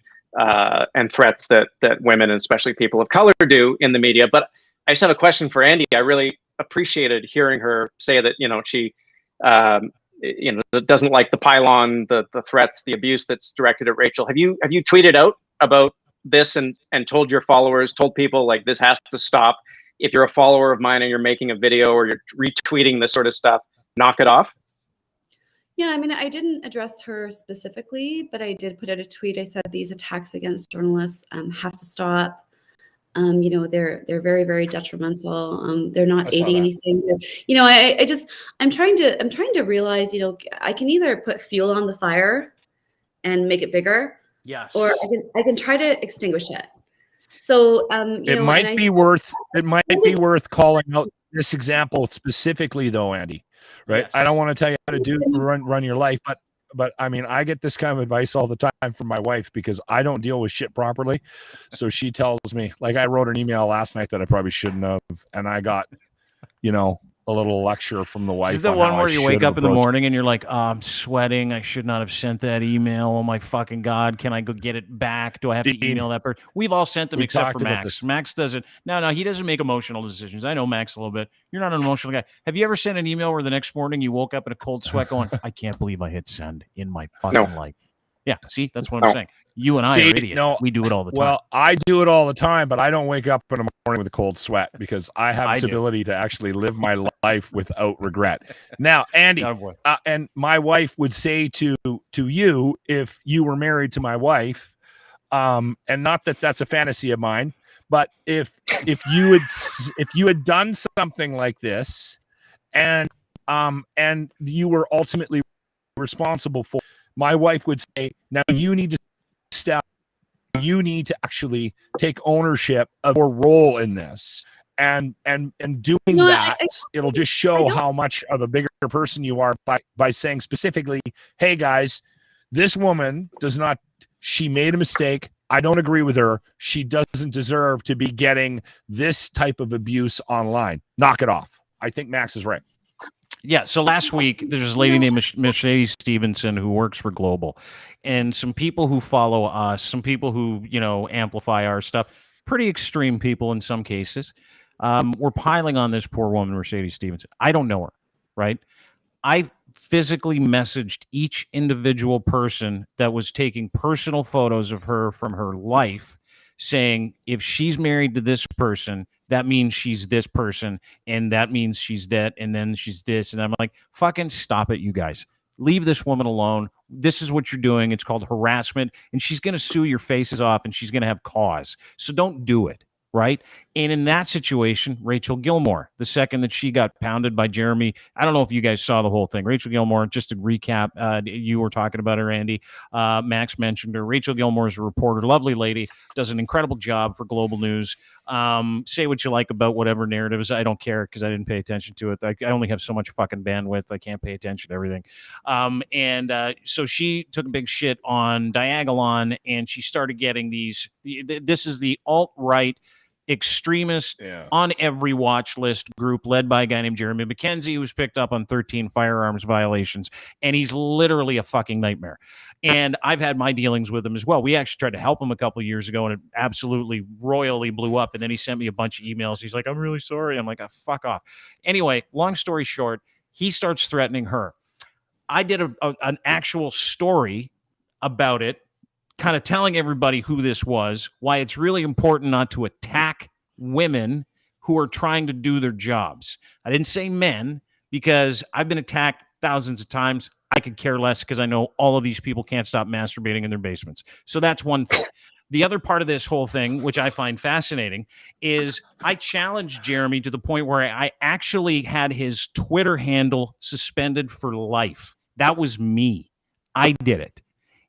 threats that women, and especially people of color, do in the media. But I just have a question for Andy. I really appreciated hearing her say that she doesn't like the pylon, the threats, the abuse that's directed at Rachel. Have you tweeted out about this and told your followers, told people like this has to stop? If you're a follower of mine and you're making a video or you're retweeting this sort of stuff, knock it off. Yeah, I mean, I didn't address her specifically, but I did put out a tweet. I said these attacks against journalists have to stop. They're very, very detrimental. They're not aiding anything. I'm trying to realize, I can either put fuel on the fire and make it bigger, yes, or I can try to extinguish it. So it might be worth calling out this example specifically, though, Andy. Right? Yes. I don't want to tell you how to run your life, but I mean, I get this kind of advice all the time from my wife because I don't deal with shit properly. So she tells me, like, I wrote an email last night that I probably shouldn't have, and I got, a little lecture from the wife. Is the one where you wake up in the morning and you're like, oh, I'm sweating. I should not have sent that email. Oh my fucking God. Can I go get it back? Do I have to email that person? We've all sent them except for Max. Max doesn't. No, he doesn't make emotional decisions. I know Max a little bit. You're not an emotional guy. Have you ever sent an email where the next morning you woke up in a cold sweat going, I can't believe I hit send in my fucking life? Yeah, see, that's what I'm saying. You and I are idiots. No, we do it all the time. Well, I do it all the time, but I don't wake up in the morning with a cold sweat because I have this ability to actually live my life without regret. Now, Andy, and my wife would say to you, if you were married to my wife, and not that that's a fantasy of mine, but if you had done something like this, and you were ultimately responsible for. My wife would say, now you need to you need to actually take ownership of your role in this. And doing that, it'll just show how much of a bigger person you are by saying specifically, hey guys, this woman she made a mistake. I don't agree with her. She doesn't deserve to be getting this type of abuse online. Knock it off. I think Max is right. Yeah, so last week, there's a lady named Mercedes Stevenson who works for Global, and some people who follow us, some people who, amplify our stuff, pretty extreme people in some cases, were piling on this poor woman, Mercedes Stevenson. I don't know her, right? I physically messaged each individual person that was taking personal photos of her from her life, saying, if she's married to this person, that means she's this person, and that means she's that, and then she's this. And I'm like, fucking stop it, you guys. Leave this woman alone. This is what you're doing. It's called harassment, and she's going to sue your faces off, and she's going to have cause. So don't do it, right? And in that situation, Rachel Gilmore, the second that she got pounded by Jeremy, I don't know if you guys saw the whole thing. Rachel Gilmore, just to recap, you were talking about her, Andy. Max mentioned her. Rachel Gilmore is a reporter, lovely lady, does an incredible job for Global News. Say what you like about whatever narratives. I don't care because I didn't pay attention to it. I only have so much fucking bandwidth. I can't pay attention to everything. So she took a big shit on Diagolon, and she started getting these. This is the alt-right extremist on every watch list group led by a guy named Jeremy McKenzie, who's picked up on 13 firearms violations, and he's literally a fucking nightmare. And I've had my dealings with him as well. We actually tried to help him a couple of years ago, and it absolutely royally blew up. And then he sent me a bunch of emails. He's like, I'm really sorry. I'm like, oh, fuck off. Anyway, long story short, he starts threatening her. I did an actual story about it, kind of telling everybody who this was, why it's really important not to attack women who are trying to do their jobs. I didn't say men because I've been attacked thousands of times. I could care less because I know all of these people can't stop masturbating in their basements. So that's one thing. The other part of this whole thing, which I find fascinating, is I challenged Jeremy to the point where I actually had his Twitter handle suspended for life. That was me. I did it.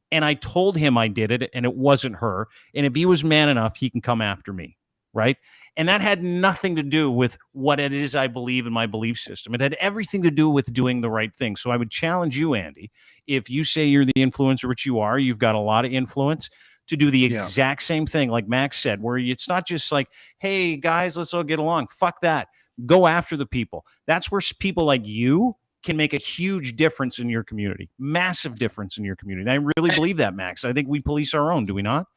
And I told him I did it, and it wasn't her. And if he was man enough, he can come after me, right? And that had nothing to do with what it is I believe in my belief system. It had everything to do with doing the right thing. So I would challenge you, Andy, if you say you're the influencer, which you are, you've got a lot of influence, to do the exact same thing, like Max said, where it's not just like, hey, guys, let's all get along. Fuck that. Go after the people. That's where people like you can make a huge difference in your community, massive difference in your community. And I really believe that, Max. I think we police our own, do we not?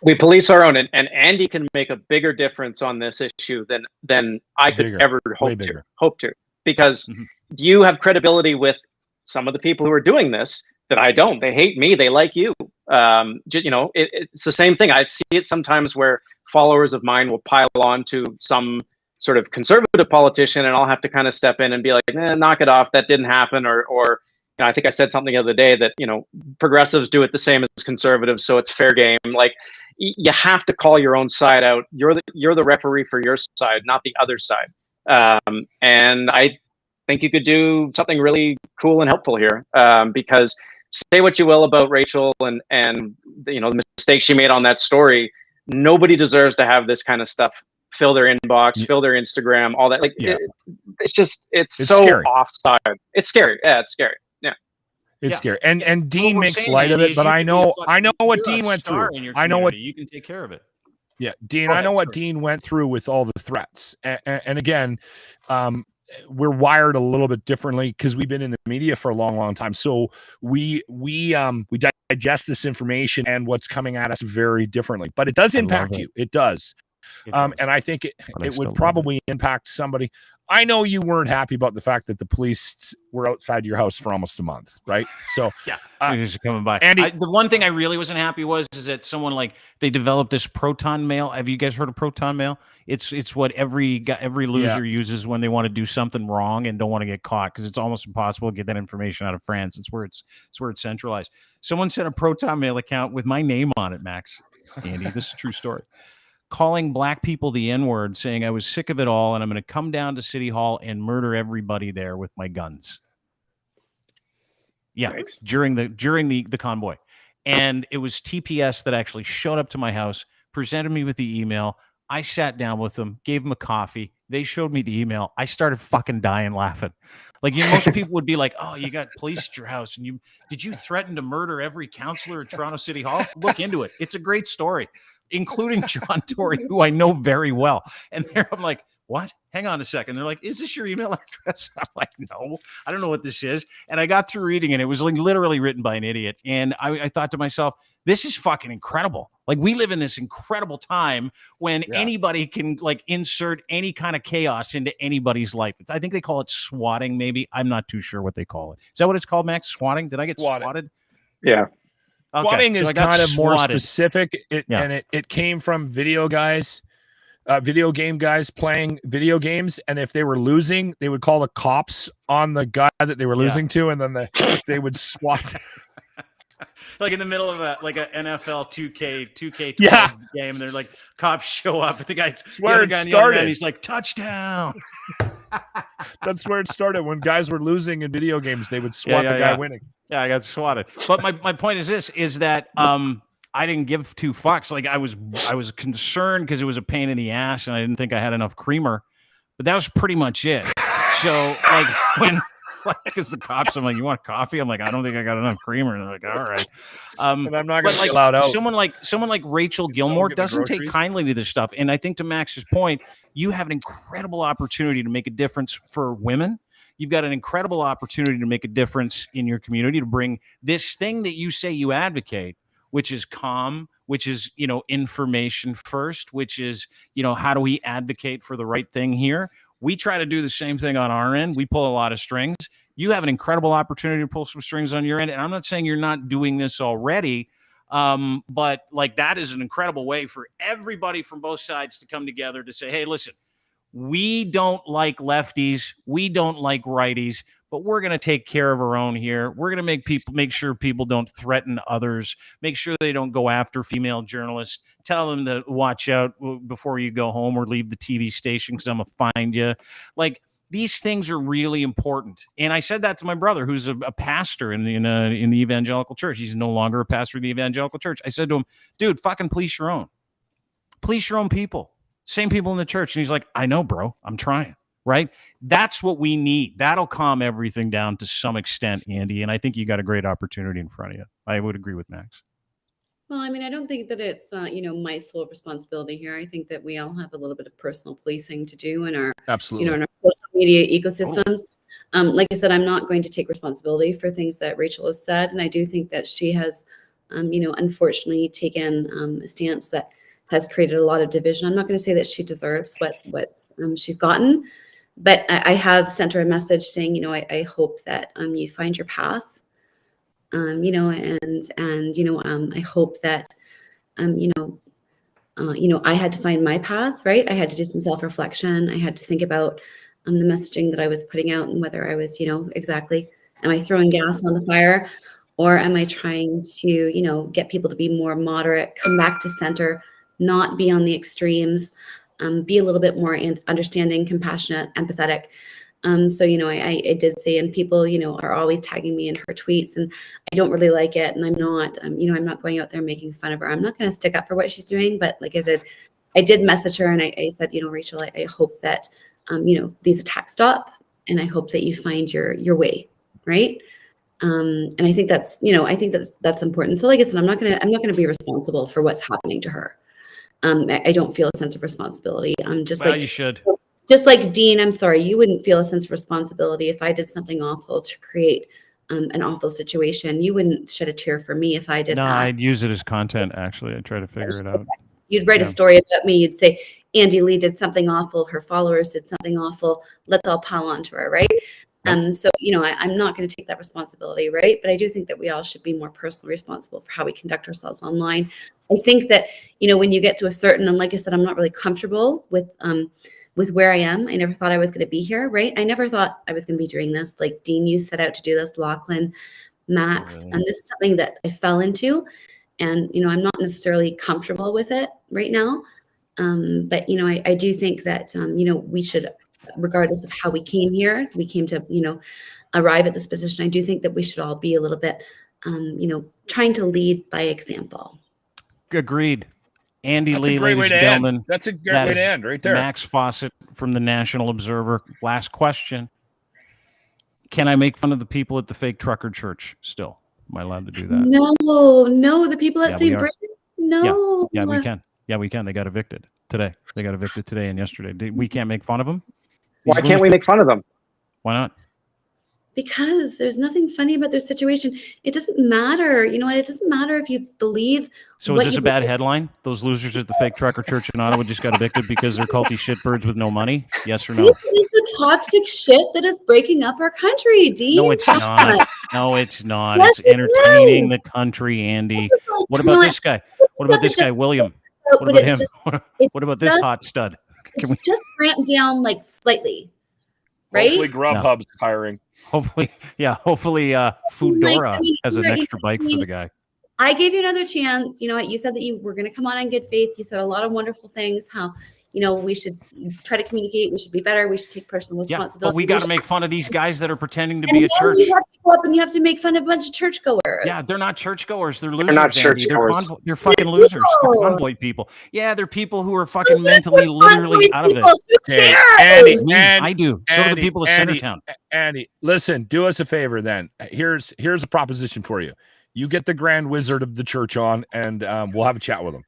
We police our own, and Andy can make a bigger difference on this issue than I could ever hope to, because you have credibility with some of the people who are doing this that I don't. They hate me. They like you. It's the same thing. I see it sometimes where followers of mine will pile on to some sort of conservative politician, and I'll have to kind of step in and be like, knock it off. That didn't happen. Or I think I said something the other day that, progressives do it the same as conservatives. So it's fair game. Like, you have to call your own side out. You're the referee for your side, not the other side. And I think you could do something really cool and helpful here, because say what you will about Rachel and the mistakes she made on that story, nobody deserves to have this kind of stuff fill their inbox, fill their Instagram, all that. Like, it's so scary. Offside. It's scary. Yeah, it's scary. Yeah. It's scary. And Dean we're makes saying, light of Andy, it, is but you I could be a know fucking- what you're a Dean went star through. in your I know what community. You can take care of it. Yeah, Dean, Go I know ahead, what sorry. Dean went through with all the threats. And again, we're wired a little bit differently because we've been in the media for a long, long time. So we digest this information and what's coming at us very differently. But it does impact you. It does. And I think it would probably impact somebody. I know you weren't happy about the fact that the police were outside your house for almost a month, right? So yeah, coming by. Andy, the one thing I really wasn't happy is that someone they developed this proton mail. Have you guys heard of proton mail? It's what every loser uses when they want to do something wrong and don't want to get caught, because it's almost impossible to get that information out of France. It's where it's centralized. Someone sent a proton mail account with my name on it, Max. Andy, this is a true story. Calling black people the N-word, saying I was sick of it all and I'm going to come down to City Hall and murder everybody there with my guns. Yeah, thanks. during the convoy. And it was TPS that actually showed up to my house, presented me with the email. I sat down with them, gave them a coffee. They showed me the email. I started fucking dying laughing. Most people would be like, "Oh, you got police at your house, and did you threaten to murder every councillor at Toronto City Hall?" Look into it. It's a great story, including John Tory, who I know very well. And I'm like, "What? Hang on a second." They're like, "Is this your email address?" I'm like, "No, I don't know what this is." And I got through reading it. It was literally written by an idiot. And I thought to myself, this is fucking incredible. We live in this incredible time when anybody can insert any kind of chaos into anybody's life. I think they call it swatting, maybe. I'm not too sure what they call it. Is that what it's called, Max? Swatting? Did I get swatted? Yeah. Okay. Swatting is kind of more swatted. specific. And it came from video game guys playing video games, and if they were losing, they would call the cops on the guy that they were losing to, and then they would swat. In the middle of a NFL 2K12 game, and they're cops show up, and the guy's where it started. And he's like, touchdown. That's where it started. When guys were losing in video games, they would swat the guy winning. Yeah, I got swatted. But my point is this: is that I didn't give two fucks. I was concerned because it was a pain in the ass, and I didn't think I had enough creamer. But that was pretty much it. So because the cops, I'm like, "You want coffee?" I'm like, "I don't think I got enough creamer." And they're like, "All right." And I'm not going to be allowed out. Someone like Rachel Gilmore doesn't take kindly to this stuff. And I think, to Max's point, you have an incredible opportunity to make a difference for women. You've got an incredible opportunity to make a difference in your community, to bring this thing that you say you advocate, which is calm, which is, information first, which is, how do we advocate for the right thing here? We try to do the same thing on our end. We pull a lot of strings. You have an incredible opportunity to pull some strings on your end. And I'm not saying you're not doing this already, but that is an incredible way for everybody from both sides to come together to say, hey, listen, we don't like lefties. We don't like righties, but we're going to take care of our own here. We're going to make sure people don't threaten others, make sure they don't go after female journalists, tell them to watch out before you go home or leave the TV station because I'm going to find you. These things are really important. And I said that to my brother, who's a pastor in the evangelical church. He's no longer a pastor of the evangelical church. I said to him, dude, fucking police your own. Police your own people. Same people in the church. And he's like, I know, bro. I'm trying. Right? That's what we need. That'll calm everything down to some extent, Andy. And I think you got a great opportunity in front of you. I would agree with Max. Well, I mean, I don't think that it's, my sole responsibility here. I think that we all have a little bit of personal policing to do in our, absolutely, in our social media ecosystems. Like I said, I'm not going to take responsibility for things that Rachel has said. And I do think that she has, unfortunately taken a stance that has created a lot of division. I'm not going to say that she deserves what she's gotten, but I have sent her a message saying, I hope that you find your path. I hope that, I had to find my path, right? I had to do some self-reflection. I had to think about the messaging that I was putting out and whether I was, exactly, am I throwing gas on the fire, or am I trying to, get people to be more moderate, come back to center, not be on the extremes, be a little bit more understanding, compassionate, empathetic. So, I did say, and people, are always tagging me in her tweets, and I don't really like it. And I'm not, I'm not going out there making fun of her. I'm not going to stick up for what she's doing. But like I said, I did message her and I said, Rachel, I hope that, these attacks stop, and I hope that you find your way. Right. And I think that's, that's important. So like I said, I'm not gonna be responsible for what's happening to her. I don't feel a sense of responsibility. I'm just You should. Just like Dean, I'm sorry, you wouldn't feel a sense of responsibility if I did something awful to create an awful situation. You wouldn't shed a tear for me if I did that. No, I'd use it as content, actually. I'd try to figure it out. You'd write a story about me. You'd say, Andy Lee did something awful. Her followers did something awful. Let's all pile onto her, right? So, I'm not going to take that responsibility, right? But I do think that we all should be more personally responsible for how we conduct ourselves online. I think that, when you get to a certain, and like I said, I'm not really comfortable with where I am. I never thought I was going to be here, right? I never thought I was going to be doing this. Like Dean, you set out to do this, Lochlin, Max, and this is something that I fell into. And, I'm not necessarily comfortable with it right now. But, I do think that, we should, regardless of how we came here, we came to, arrive at this position. I do think that we should all be a little bit, trying to lead by example. Agreed. Andy That's Lee, a great ladies way and to gentlemen. end. That's a great way to end right there. Max Fawcett from the National Observer. Last question. Can I make fun of the people at the fake trucker church still? Am I allowed to do that? No, the people at St. Bridget, no. Yeah, we can. Yeah, we can. They got evicted today. And yesterday. We can't make fun of them? Why can't we make fun of them? Why not? Because there's nothing funny about their situation. It doesn't matter. You know what? It doesn't matter if you believe. So is this a bad headline? Those losers at the fake trucker church in Ottawa just got evicted because they're culty shitbirds with no money? Yes or no? This is the toxic shit that is breaking up our country, Dean. No, it's not. No, it's not. Yes, it's entertaining the country, Andy. What about this guy? What about this guy, William? What about him? What about this hot stud? It's just ramped down like slightly, right? Hopefully Grubhub's hiring. Hopefully Foodora has an extra bike for the guy. I gave you another chance. You know what? You said that you were going to come on in good faith. You said a lot of wonderful things. How, we should try to communicate. We should be better. We should take personal responsibility. But we got to make fun of these guys that are pretending to be a church. You have to go up and you have to make fun of a bunch of churchgoers. Yeah, they're not churchgoers. They're losers. They're not churchgoers. They're fucking losers. They're Convoy people. Yeah, they're people who are fucking mentally, literally out of it. Okay. Andy, I do. So do the people of Centertown. Andy, listen, do us a favor then. Here's a proposition for you. You get the Grand Wizard of the church on, and we'll have a chat with him.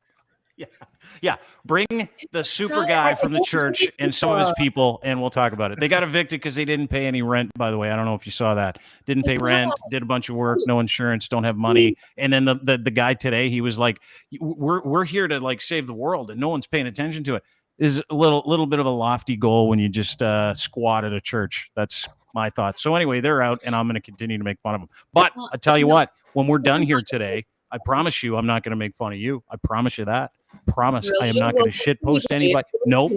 Yeah. Bring the super guy from the church and some of his people, and we'll talk about it. They got evicted because they didn't pay any rent, by the way. I don't know if you saw that. Didn't pay rent, did a bunch of work, no insurance, don't have money. And then the guy today, he was like, we're here to like save the world, and no one's paying attention to it. Is a little bit of a lofty goal when you just squat at a church. That's my thoughts. So anyway, they're out, and I'm going to continue to make fun of them. But I tell you what, when we're done here today, I promise you I'm not going to make fun of you. I promise you that. Promise. Really? I am not going to shit post anybody. Nope.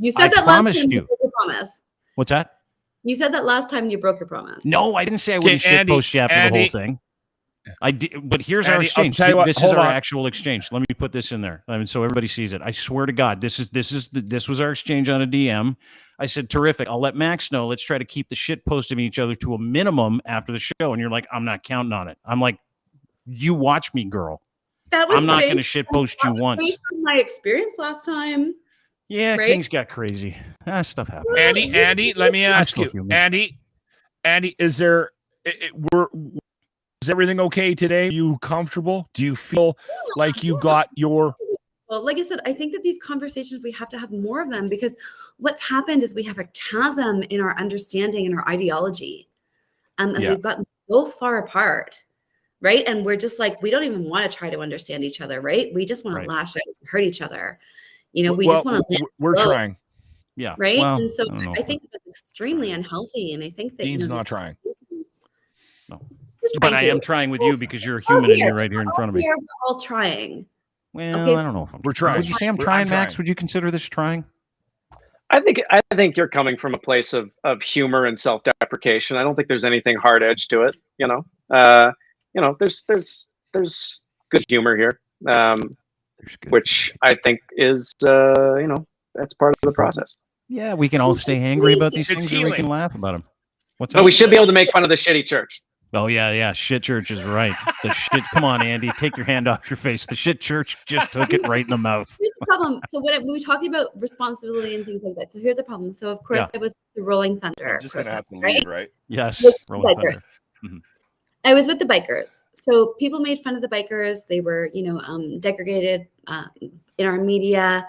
You said that last time you broke your promise. What's that? You said that last time you broke your promise. No, I didn't say I wouldn't shit post you after the whole thing. I did, but here's our exchange. This is our actual exchange. Let me put this in there, so everybody sees it. I swear to God, this was our exchange on a DM. I said, terrific. I'll let Max know. Let's try to keep the shit posting each other to a minimum after the show. And you're like, I'm not counting on it. I'm like, you watch me, girl. I'm not going to shit post you once. Based on my experience last time. Yeah, right? Things got crazy. Stuff happens. Andy, let me ask you, Andy, is everything okay today? Are you comfortable? Do you feel like you got your... Well, like I said, I think that these conversations, we have to have more of them, because what's happened is we have a chasm in our understanding and our ideology. And we've gotten so far apart. Right. And we're just like, we don't even want to try to understand each other. Right. We just want to lash out and hurt each other. We just want to. We're trying. Yeah. Right. Well, and so I think that's extremely unhealthy. And I think that Dean's not trying. No. But I am trying with you because you're a human and you're right here in front of me. We're all trying. Well, I don't know if we're trying. Would you say I'm trying, Max? Would you consider this trying? I think you're coming from a place of humor and self-deprecation. I don't think there's anything hard edge to it. There's good humor here, which I think is, that's part of the process. Yeah, we can all stay angry about these things, or we can laugh about them. But we should be able to make fun of the shitty church. Oh yeah, shit church is right. The shit. Come on, Andy, take your hand off your face. The shit church just took it right in the mouth. Here's the problem. So when we were talking about responsibility and things like that, so here's the problem. So of course it was the Rolling Thunder. Just gonna have to lead, right? Yes, Rolling Thunder. Mm-hmm. I was with the bikers. So people made fun of the bikers. They were, degraded in our media.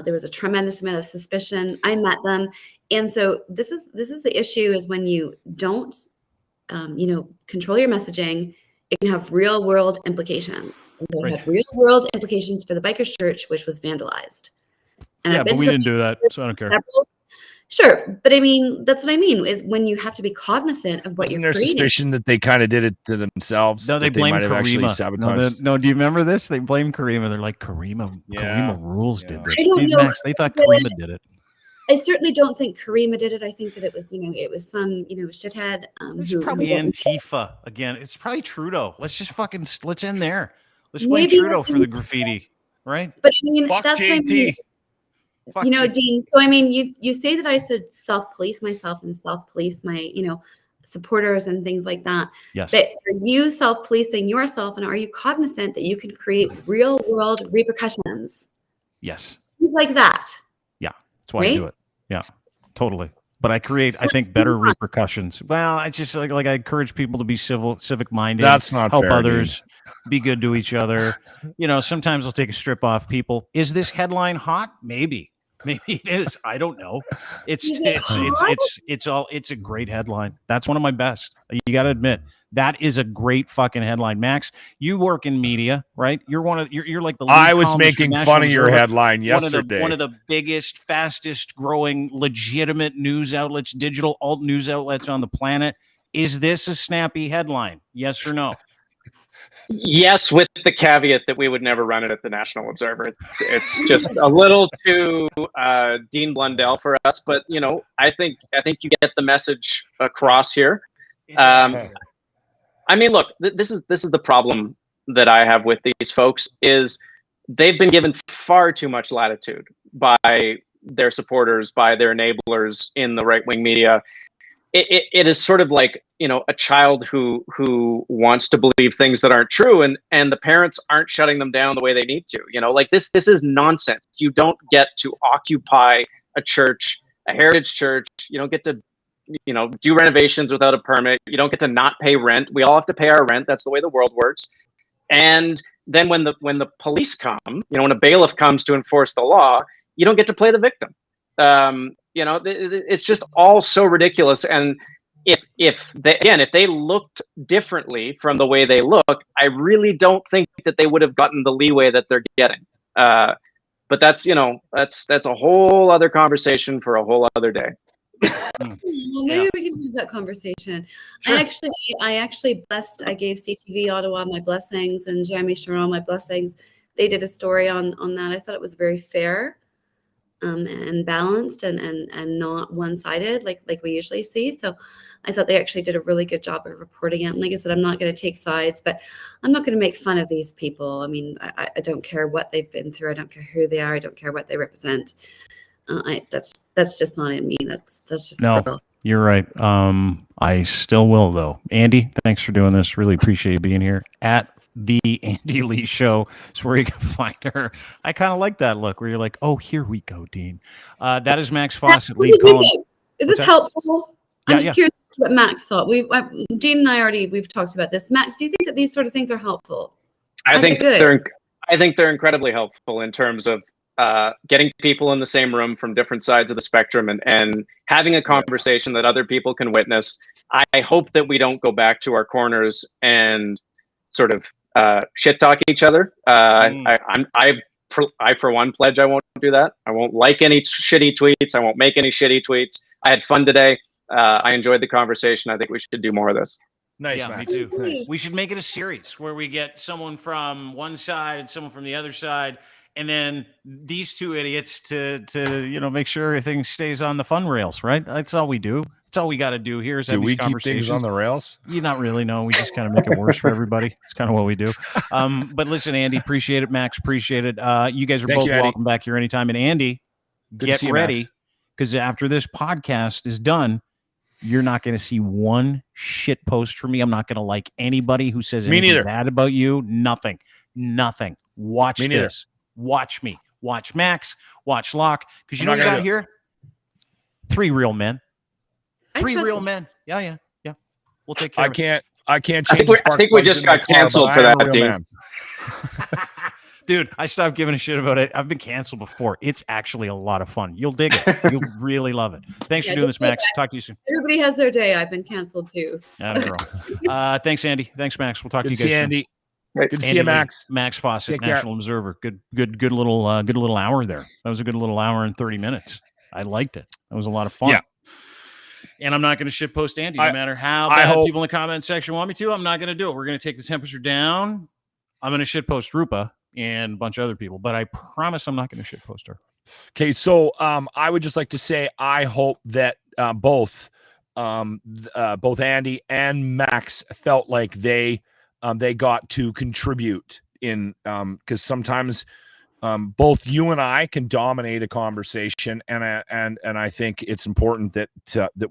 There was a tremendous amount of suspicion. I met them. And so this is the issue, is when you don't, control your messaging, it can have real world implications. And so it had real world implications for the Bikers Church, which was vandalized. And yeah, but we didn't do that, so I don't care. Sure, but I mean, that's what I mean, is when you have to be cognizant of what Isn't you're there creating. suspicion that they kind of did it to themselves? No, they blame Karima. No, do you remember this? They blame Karima. They're like, Karima Rules did this. I don't know. Max, they thought Karima did it. I certainly don't think Karima did it. I think that it was, it was some, shithead. It's probably Antifa again. It's probably Trudeau. Let's end there. Let's blame Trudeau for the graffiti, right? But I mean, Fuck that's JT. what I mean. Dean. So I mean, you say that I should self-police myself and self-police my, supporters and things like that. Yes. But are you self-policing yourself, and are you cognizant that you can create real-world repercussions? Yes. Things like that. Yeah, that's why I do it. Yeah, totally. But I think, better repercussions. Well, I just like I encourage people to be civic minded. That's not help fair, others, be good to each other. Sometimes I'll take a strip off people. Is this headline hot? Maybe it is. I don't know. It's a great headline. That's one of my best. You got to admit, that is a great fucking headline. Max, you work in media, right? You're like the lead I was columnist making for fun of National your Observer. headline yesterday. One of the biggest, fastest growing legitimate news outlets, digital alt news outlets on the planet. Is this a snappy headline? Yes or no? Yes, with the caveat that we would never run it at the National Observer. It's just a little too Dean Blundell for us, but I think you get the message across here. I mean, look, this is the problem that I have with these folks, is they've been given far too much latitude by their supporters, by their enablers in the right-wing media. It is sort of like, a child who wants to believe things that aren't true, and the parents aren't shutting them down the way they need to. Like this is nonsense. You don't get to occupy a church, a heritage church. You don't get to do renovations without a permit. You don't get to not pay rent. We all have to pay our rent. That's the way the world works. And then when the police come, when a bailiff comes to enforce the law, you don't get to play the victim. It's just all so ridiculous. And if they looked differently from the way they look, I really don't think that they would have gotten the leeway that they're getting. But that's a whole other conversation for a whole other day. Well, maybe we can have that conversation. Sure. I actually I gave CTV Ottawa my blessings and Jeremy Sharon my blessings. They did a story on that. I thought it was very fair and balanced and not one-sided like we usually see. So I thought they actually did a really good job of reporting it. And like I said, I'm not going to take sides, but I'm not going to make fun of these people. I mean, I don't care what they've been through. I don't care who they are. I don't care what they represent. That's just not in me. That's just no. cruel. You're right. I still will though. Andy, thanks for doing this. Really appreciate you being here. At the Andy Lee Show is where you can find her. I kind of like that look where you're like, oh, here we go, Dean. That is Max Fawcett, lead column. Is this helpful? I'm just curious what Max thought. Dean and I we've talked about this. Max, do you think that these sort of things are helpful? I think they're incredibly helpful in terms of getting people in the same room from different sides of the spectrum and having a conversation that other people can witness. I hope that we don't go back to our corners and sort of shit talk each other. I for one pledge I won't do that. I won't like any shitty tweets. I won't make any shitty tweets. I had fun today. I enjoyed the conversation. I think we should do more of this. Nice, yeah, Max. me too. Nice. We should make it a series where we get someone from one side and someone from the other side, and then these two idiots to make sure everything stays on the fun rails, right? That's all we do. That's all we got to do here is have these conversations. Keep things on the rails? You not really, no. We just kind of make it worse for everybody. It's kind of what we do. But listen, Andy, appreciate it. Max, appreciate it. You guys are both welcome back here anytime. And Andy, get ready, because after this podcast is done, you're not going to see one shit post from me. I'm not going to like anybody who says anything bad about you. Nothing. Watch this. Watch me. Watch Max. Watch Locke. Because you know what we got here? 3 real men. 3 real men. Yeah. We'll take care of it. I can't I change. think we just got canceled for that, Dean. Dude, I stopped giving a shit about it. I've been canceled before. It's actually a lot of fun. You'll dig it. You'll really love it. Thanks for doing this, Max. Talk to you soon. Everybody has their day. I've been canceled too. Thanks, Andy. Thanks, Max. We'll talk to you guys soon. Andy. Right. Good to see you, Max. Max Fawcett, Take care. National Observer. Good little hour there. That was a good little hour and 30 minutes. I liked it. That was a lot of fun. Yeah. And I'm not going to shitpost Andy, no matter how bad people in the comment section want me to. I'm not going to do it. We're going to take the temperature down. I'm going to shitpost Rupa and a bunch of other people, but I promise I'm not going to shitpost her. Okay, so I would just like to say I hope that both Andy and Max felt like they got to contribute in because sometimes both you and I can dominate a conversation, and I think it's important that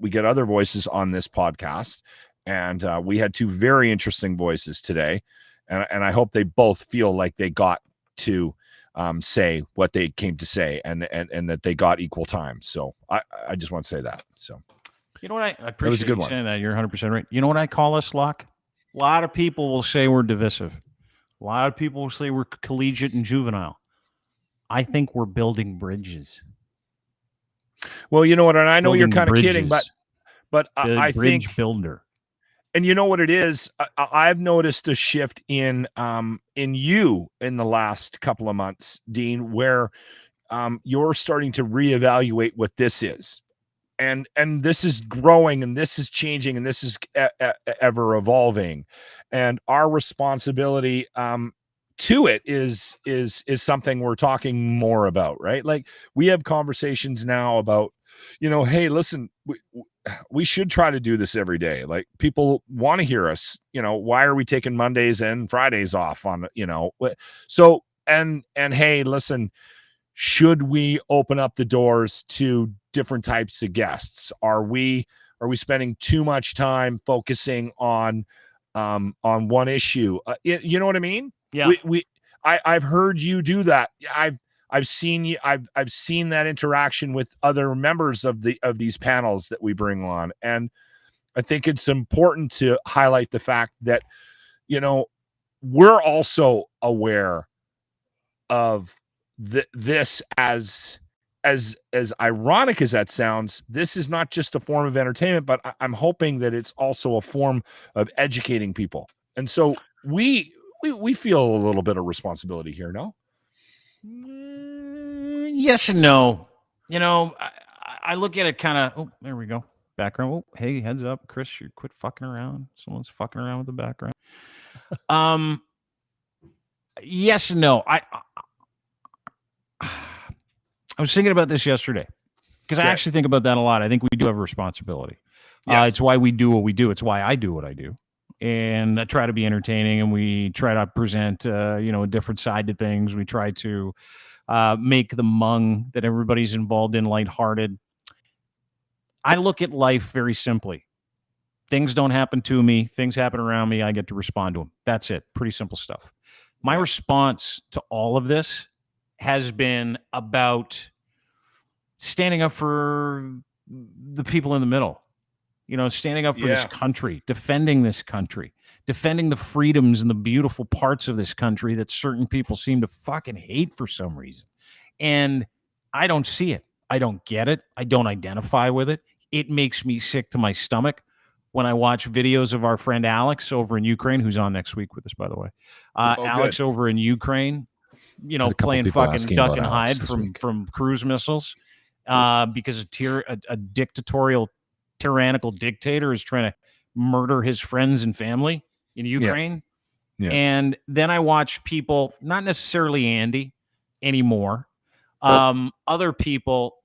we get other voices on this podcast, and we had two very interesting voices today, and I hope they both feel like they got to say what they came to say, and that they got equal time. So I just want to say that. So you know what, I appreciate you saying that. You're 100% right. You know what I call us, Locke? A lot of people will say we're divisive. A lot of people will say we're collegiate and juvenile. I think we're building bridges. Well, you know what, and I know you're kind of kidding, but I think builder. And you know what it is? I've noticed a shift in you in the last couple of months, Dean, where you're starting to reevaluate what this is. And this is growing, and this is changing, and this is ever evolving. And our responsibility to it is something we're talking more about, right? Like, we have conversations now about, hey, listen, we should try to do this every day. Like, people want to hear us, why are we taking Mondays and Fridays off on, so, and hey, listen, should we open up the doors to different types of guests? Are we spending too much time focusing on one issue? You know what I mean? Yeah. I've heard you do that. I've seen you. I've seen that interaction with other members of these panels that we bring on, and I think it's important to highlight the fact that we're also aware of this as ironic as that sounds. This is not just a form of entertainment, but I'm hoping that it's also a form of educating people, and so we feel a little bit of responsibility here. No. Yes and no. I look at it kind of, oh, there we go. Background. Oh, hey, heads up, Chris, you quit fucking around. Someone's fucking around with the background. Yes and no. I was thinking about this yesterday because I actually think about that a lot. I think we do have a responsibility. Yes. It's why we do what we do. It's why I do what I do. And I try to be entertaining, and we try to present, a different side to things. We try to make the mung that everybody's involved in lighthearted. I look at life very simply. Things don't happen to me. Things happen around me. I get to respond to them. That's it. Pretty simple stuff. My response to all of this has been about standing up for the people in the middle. Standing up for this country, defending this country, defending the freedoms and the beautiful parts of this country that certain people seem to fucking hate for some reason. And I don't see it. I don't get it. I don't identify with it. It makes me sick to my stomach when I watch videos of our friend Alex over in Ukraine, who's on next week with us, by the way. Alex over in Ukraine, playing fucking duck and hide from cruise missiles because a dictatorial tyrannical dictator is trying to murder his friends and family in Ukraine. Yeah. And then I watch people, not necessarily Andy anymore, other people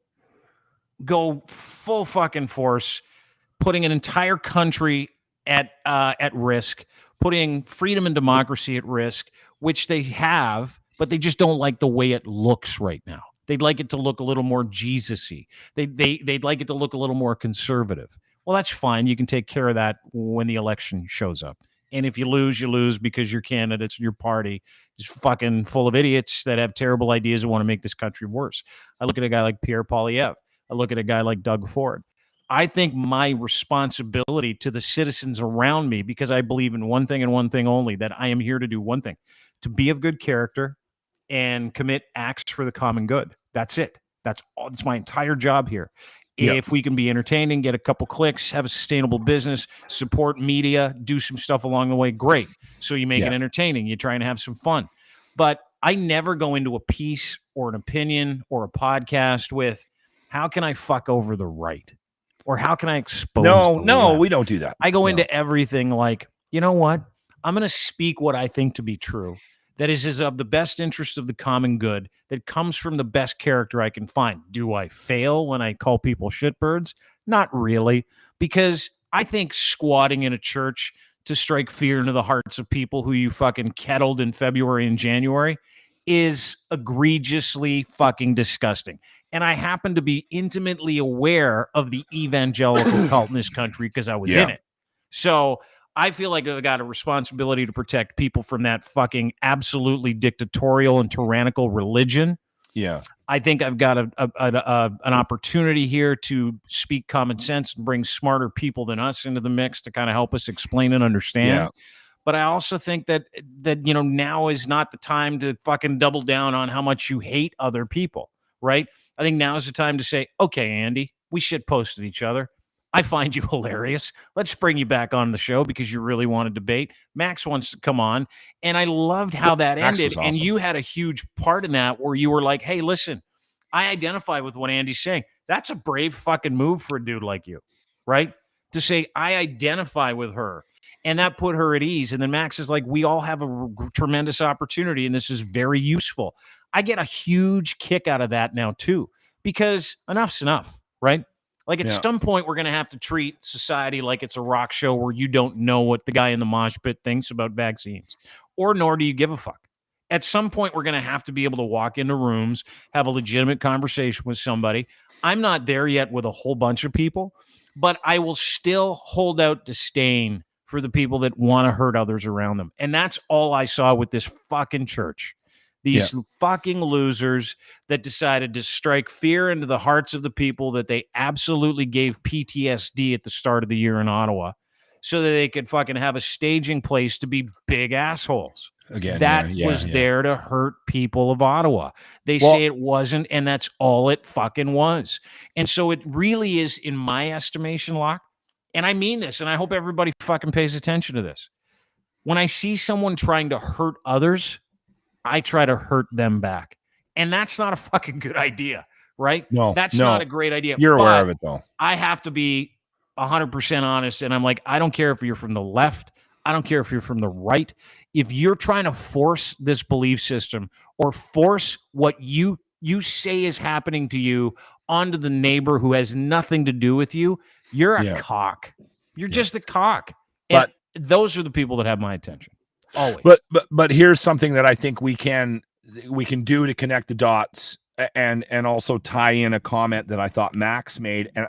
go full fucking force, putting an entire country at risk, putting freedom and democracy at risk, which they have, but they just don't like the way it looks right now. They'd like it to look a little more Jesus-y. They'd like it to look a little more conservative. Well, that's fine. You can take care of that when the election shows up. And if you lose because your candidates, your party is fucking full of idiots that have terrible ideas and want to make this country worse. I look at a guy like Pierre Poilievre. I look at a guy like Doug Ford. I think my responsibility to the citizens around me, because I believe in one thing and one thing only, that I am here to do one thing, to be of good character and commit acts for the common good. That's it. That's all. That's my entire job here. Yep. If we can be entertaining, get a couple clicks, have a sustainable business, support media, do some stuff along the way, great. So you make it entertaining. You're trying to have some fun. But I never go into a piece or an opinion or a podcast with, how can I fuck over the right? Or how can I expose the left? We don't do that. I go into everything like, you know what? I'm going to speak what I think to be true. That is of the best interest of the common good, that comes from the best character I can find. Do I fail when I call people shitbirds? Not really, because I think squatting in a church to strike fear into the hearts of people who you fucking kettled in February and January is egregiously fucking disgusting. And I happen to be intimately aware of the evangelical cult in this country because I was in it. So I feel like I've got a responsibility to protect people from that fucking absolutely dictatorial and tyrannical religion. Yeah. I think I've got an opportunity here to speak common sense and bring smarter people than us into the mix to kind of help us explain and understand. Yeah. But I also think that now is not the time to fucking double down on how much you hate other people, right? I think now is the time to say, okay, Andy, we shitposted each other. I find you hilarious. Let's bring you back on the show because you really want to debate. Max wants to come on. And I loved how that ended. Awesome. And you had a huge part in that where you were like, hey, listen, I identify with what Andy's saying. That's a brave fucking move for a dude like you, right? To say, I identify with her. And that put her at ease. And then Max is like, we all have a tremendous opportunity, and this is very useful. I get a huge kick out of that now, too, because enough's enough, right? Like at some point, we're going to have to treat society like it's a rock show where you don't know what the guy in the mosh pit thinks about vaccines, or nor do you give a fuck. At some point, we're going to have to be able to walk into rooms, have a legitimate conversation with somebody. I'm not there yet with a whole bunch of people, but I will still hold out disdain for the people that want to hurt others around them. And that's all I saw with this fucking church. These fucking losers that decided to strike fear into the hearts of the people that they absolutely gave PTSD at the start of the year in Ottawa so that they could fucking have a staging place to be big assholes. Again, that was there to hurt people of Ottawa. They say it wasn't, and that's all it fucking was. And so it really is, in my estimation, Locke, and I mean this, and I hope everybody fucking pays attention to this. When I see someone trying to hurt others, I try to hurt them back. And that's not a fucking good idea, right? No, that's not a great idea. You're aware of it, though. I have to be 100% honest. And I'm like, I don't care if you're from the left. I don't care if you're from the right. If you're trying to force this belief system or force what you say is happening to you onto the neighbor who has nothing to do with you, you're a cock. You're just a cock. And those are the people that have my attention. Always. But here's something that I think we can do to connect the dots and also tie in a comment that I thought Max made. And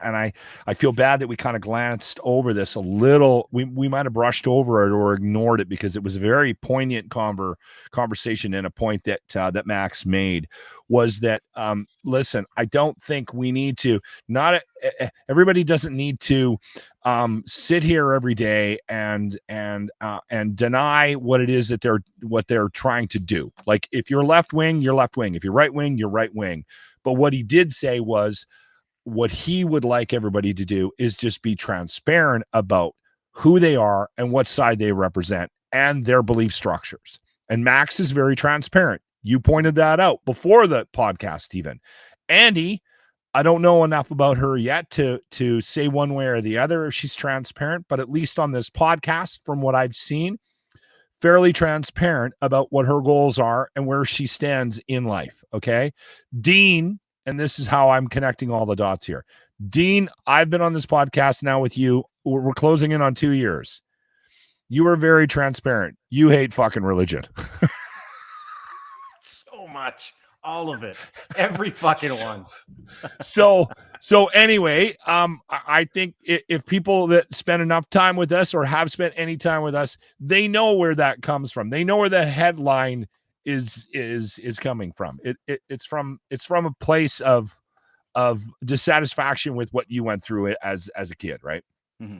I feel bad that we kind of glanced over this a little. We might have brushed over it or ignored it because it was a very poignant conversation, and a point that Max made was that, listen, I don't think we need to, everybody doesn't need to sit here every day and deny what it is that they're trying to do. Like, if you're left wing, you're left wing. If you're right wing, you're right wing. But what he did say was, what he would like everybody to do is just be transparent about who they are and what side they represent and their belief structures. And Max is very transparent. You pointed that out before the podcast even. Andy, I don't know enough about her yet to say one way or the other if she's transparent, but at least on this podcast, from what I've seen, fairly transparent about what her goals are and where she stands in life, okay? Dean, and this is how I'm connecting all the dots here. Dean, I've been on this podcast now with you. We're closing in on 2 years. You are very transparent. You hate fucking religion. So much. All of it. Every fucking one. So anyway, I think if people that spend enough time with us or have spent any time with us, they know where that comes from. They know where the headline is coming from. It's from a place of dissatisfaction with what you went through it as a kid, right? Mm-hmm.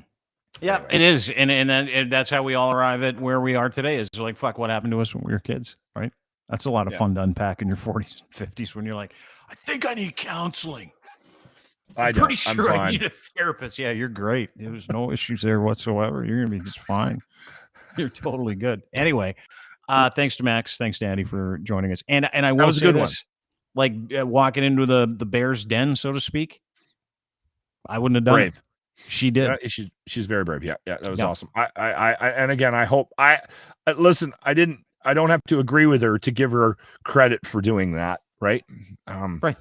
Yeah, Anyway. it is, and that's how we all arrive at where we are today. Is like, fuck, what happened to us when we were kids, right? That's a lot of fun to unpack in your 40s and 50s when you're like, I think I need counseling. I'm pretty sure I need a therapist. Yeah, you're great. There's no issues there whatsoever. You're gonna be just fine. You're totally good. Anyway, thanks to Max, thanks to Andy for joining us. And I will say this, like walking into the bear's den, so to speak. I wouldn't have done it. She did. She's very brave. Yeah, that was awesome. I and again, I hope listen. I don't have to agree with her to give her credit for doing that, right? Right.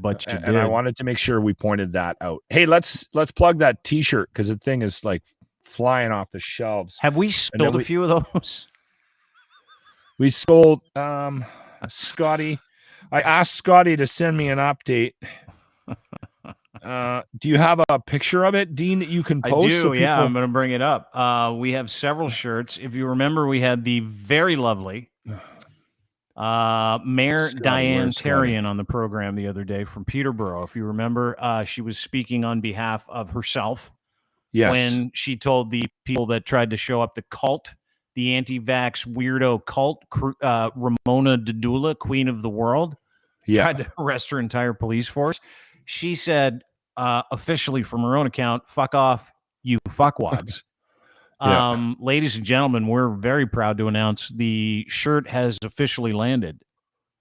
But you did. And I wanted to make sure we pointed that out. Hey, let's plug that T-shirt because the thing is like flying off the shelves. Have we sold a few of those? We sold Scotty. I asked Scotty to send me an update. Do you have a picture of it, Dean, that you can post? I do, yeah. I'm going to bring it up. We have several shirts. If you remember, we had the very lovely Mayor Diane Tarian on the program the other day from Peterborough. If you remember, she was speaking on behalf of herself when she told the people that tried to show up the cult, the anti-vax weirdo cult, Ramona Dedula, Queen of the World, tried to arrest her entire police force. She said, officially from her own account, fuck off, you fuckwads. Ladies and gentlemen, we're very proud to announce the shirt has officially landed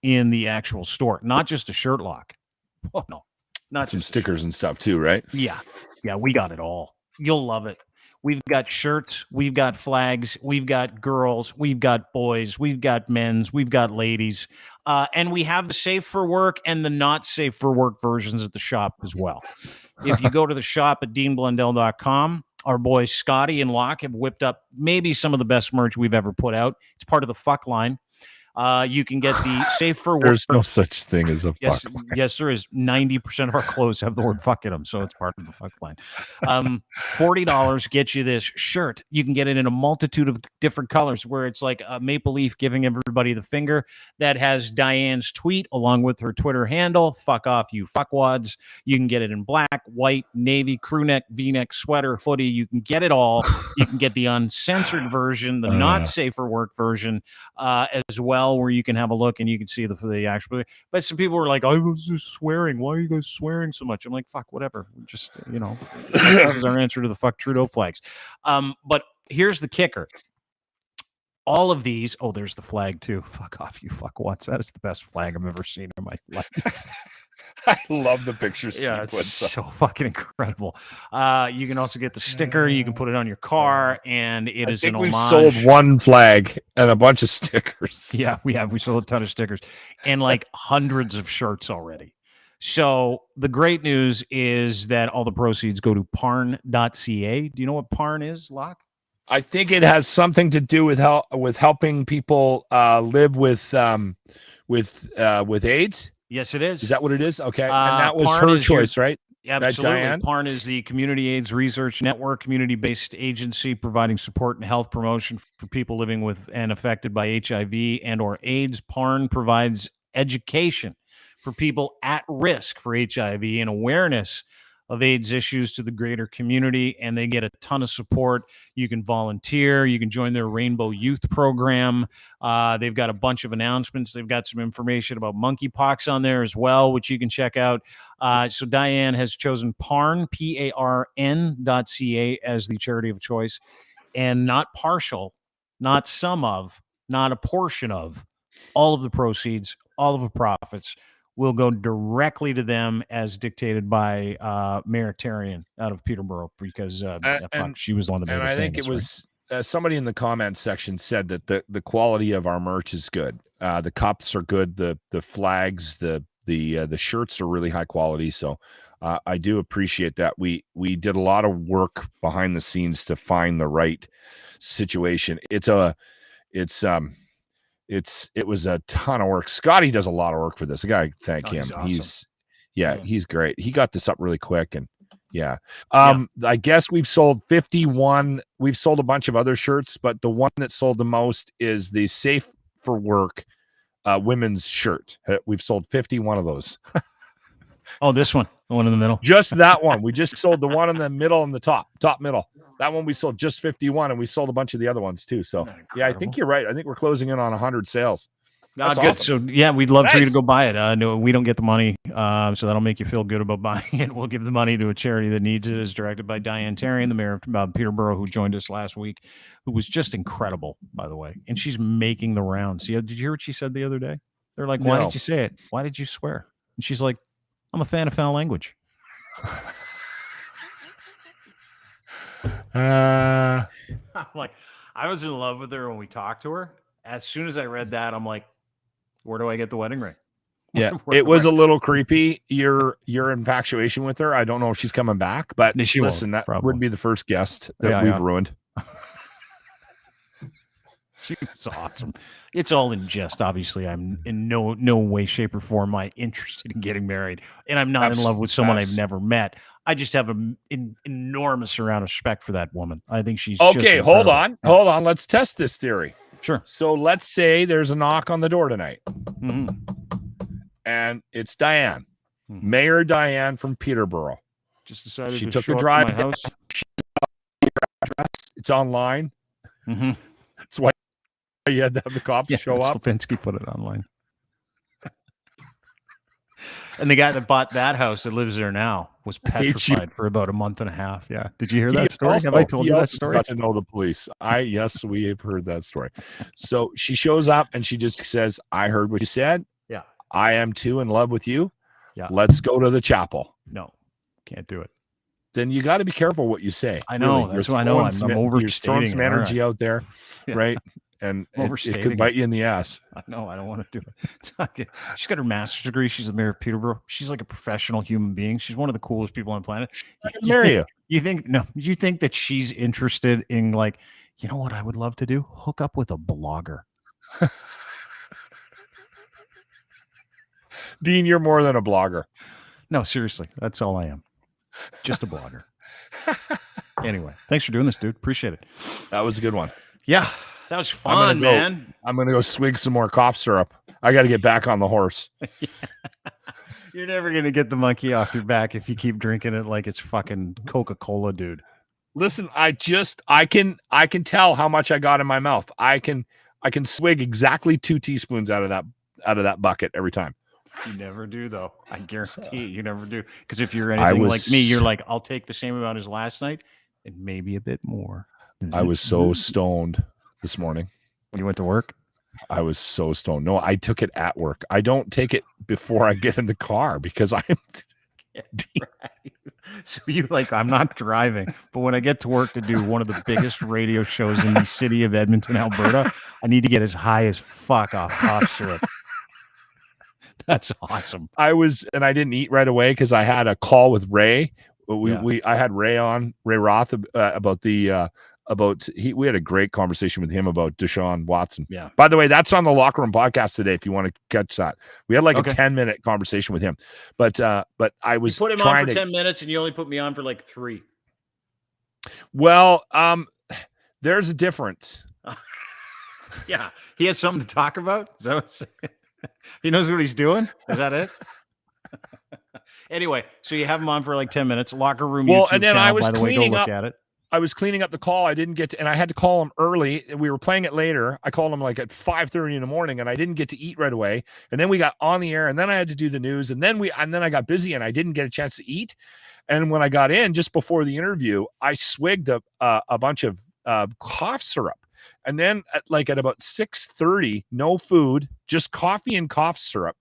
in the actual store. Not just a shirt lock. Oh, no. Not some stickers and stuff too, right? Yeah. Yeah, we got it all. You'll love it. We've got shirts, we've got flags, we've got girls, we've got boys, we've got men's, we've got ladies, and we have the safe for work and the not safe for work versions at the shop as well. If you go to the shop at deanblundell.com, our boys Scotty and Locke have whipped up maybe some of the best merch we've ever put out. It's part of the fuck line. You can get the safe for work. There's no such thing as a fuck line. Yes, there is. 90% of our clothes have the word fuck in them, so it's part of the fuck line. $40 gets you this shirt. You can get it in a multitude of different colors where it's like a maple leaf giving everybody the finger that has Diane's tweet along with her Twitter handle, fuck off, you fuckwads. You can get it in black, white, navy, crew neck, v-neck, sweater, hoodie. You can get it all. You can get the uncensored version, the not safe for work version, as well, where you can have a look and you can see the actual. But some people were like, I was just swearing. Why are you guys swearing so much? I'm like, fuck, whatever. Just, this is our answer to the fuck Trudeau flags. But here's the kicker. All of these, there's the flag too. Fuck off, you fuckwats. That is the best flag I've ever seen in my life. I love the pictures. Yeah, it's so fucking incredible. You can also get the sticker. You can put it on your car, and it is an homage. We've sold one flag and a bunch of stickers. Yeah, we have. We sold a ton of stickers and like hundreds of shirts already. So the great news is that all the proceeds go to parn.ca. Do you know what Parn is, Locke? I think it has something to do with helping people live with AIDS. Yes, it is. Is that what it is? Okay. And that was her choice, right? Absolutely. Parn is the Community AIDS Research Network, community-based agency providing support and health promotion for people living with and affected by HIV and or AIDS. Parn provides education for people at risk for HIV and awareness of AIDS issues to the greater community, and they get a ton of support. You can volunteer. You can join their Rainbow Youth program. They've got a bunch of announcements. They've got some information about monkeypox on there as well, which you can check out. So Diane has chosen Parn, PARN.ca, as the charity of choice, and not partial, not some of, not a portion of, all of the proceeds, all of the profits will go directly to them as dictated by Mayor Tarian out of Peterborough, because she was the one that made it. And I think it was somebody in the comments section said that the quality of our merch is good. The cups are good. The flags, the shirts are really high quality. So I do appreciate that. We did a lot of work behind the scenes to find the right situation. It was a ton of work. Scotty does a lot of work for this. I gotta thank him. He's awesome. He's great. He got this up really quick, and I guess we've sold 51. We've sold a bunch of other shirts, but the one that sold the most is the Safe for Work women's shirt. We've sold 51 of those. Oh, this one, the one in the middle. Just that one. We just sold the one in the middle and the top middle. That one we sold just 51, and we sold a bunch of the other ones too. So yeah, I think you're right. I think we're closing in on 100 sales. That's good. awesome. So yeah, we'd love for you to go buy it. No, we don't get the money, so that'll make you feel good about buying it. We'll give the money to a charity that needs it. It's directed by Diane Tarian, the mayor of Peterborough, who joined us last week, who was just incredible, by the way. And she's making the rounds. Yeah, did you hear what she said the other day? They're like, "Why did you say it? Why did you swear?" And she's like, "I'm a fan of foul language." I'm like, I was in love with her when we talked to her. As soon as I read that, I'm like, where do I get the wedding ring? Yeah, it was a little creepy. Your infatuation with her. I don't know if she's coming back, but listen, that wouldn't be the first guest that we've ruined. She was awesome. It's all in jest. Obviously, I'm in no way, shape, or form am I interested in getting married, and I'm not in love with someone I've never met. I just have an enormous amount of respect for that woman. I think she's okay. Hold on. Let's test this theory. Sure. So let's say there's a knock on the door tonight, and it's Diane, Mayor Diane from Peterborough. Just decided she to took show a drive. To my house. It's online. That's why you had to have the cops show up. Lipinski put it online. And the guy that bought that house that lives there now was petrified for about a month and a half. Yeah. Did you hear that story? Have I told you that story? Got to know the police. Yes, we have heard that story. So she shows up and she just says, I heard what you said. Yeah. I am too in love with you. Yeah. Let's go to the chapel. No, can't do it. Then you got to be careful what you say. I know. Really. That's what I know. I'm overstating. You're throwing some energy out there, right? And it could bite you in the ass. I know. I don't want to do it. She's got her master's degree. She's the mayor of Peterborough. She's like a professional human being. She's one of the coolest people on the planet. You think that she's interested in, like, you know what I would love to do? Hook up with a blogger. Dean, you're more than a blogger. No, seriously. That's all I am. Just a blogger. Anyway, thanks for doing this, dude. Appreciate it. That was a good one. Yeah. That was fun, man. I'm going to go swig some more cough syrup. I got to get back on the horse. Yeah. You're never going to get the monkey off your back if you keep drinking it like it's fucking Coca-Cola, dude. Listen, I can tell how much I got in my mouth. I can swig exactly 2 teaspoons out of that bucket every time. You never do, though. I guarantee you never do. Because if you're anything like me, you're like, I'll take the same amount as last night and maybe a bit more. I was so stoned this morning. When you went to work? I was so stoned. No, I took it at work. I don't take it before I get in the car because I'm So you like, I'm not driving, but when I get to work to do one of the biggest radio shows in the city of Edmonton, Alberta, I need to get as high as fuck off cough syrup. That's awesome. I didn't eat right away because I had a call with Ray. I had Ray on, Ray Roth, about the we had a great conversation with him about Deshaun Watson. Yeah. By the way, that's on the Locker Room podcast today. If you want to catch that, we had like a 10-minute conversation with him. But I was you put him on for 10 minutes, and you only put me on for like 3. Well, there's a difference. Yeah, he has something to talk about. Is that what he knows what he's doing? Is that it? Anyway, so you have him on for like 10 minutes. Locker Room YouTube and then channel, I was by the way, go look up. at it. I was cleaning up the call. I didn't get to, and I had to call him early. We were playing it later. I called him like at 5:30 in the morning, and I didn't get to eat right away. And then we got on the air, and then I had to do the news, and then I got busy, and I didn't get a chance to eat. And when I got in just before the interview, I swigged a bunch of cough syrup, and then at about 6:30, no food, just coffee and cough syrup.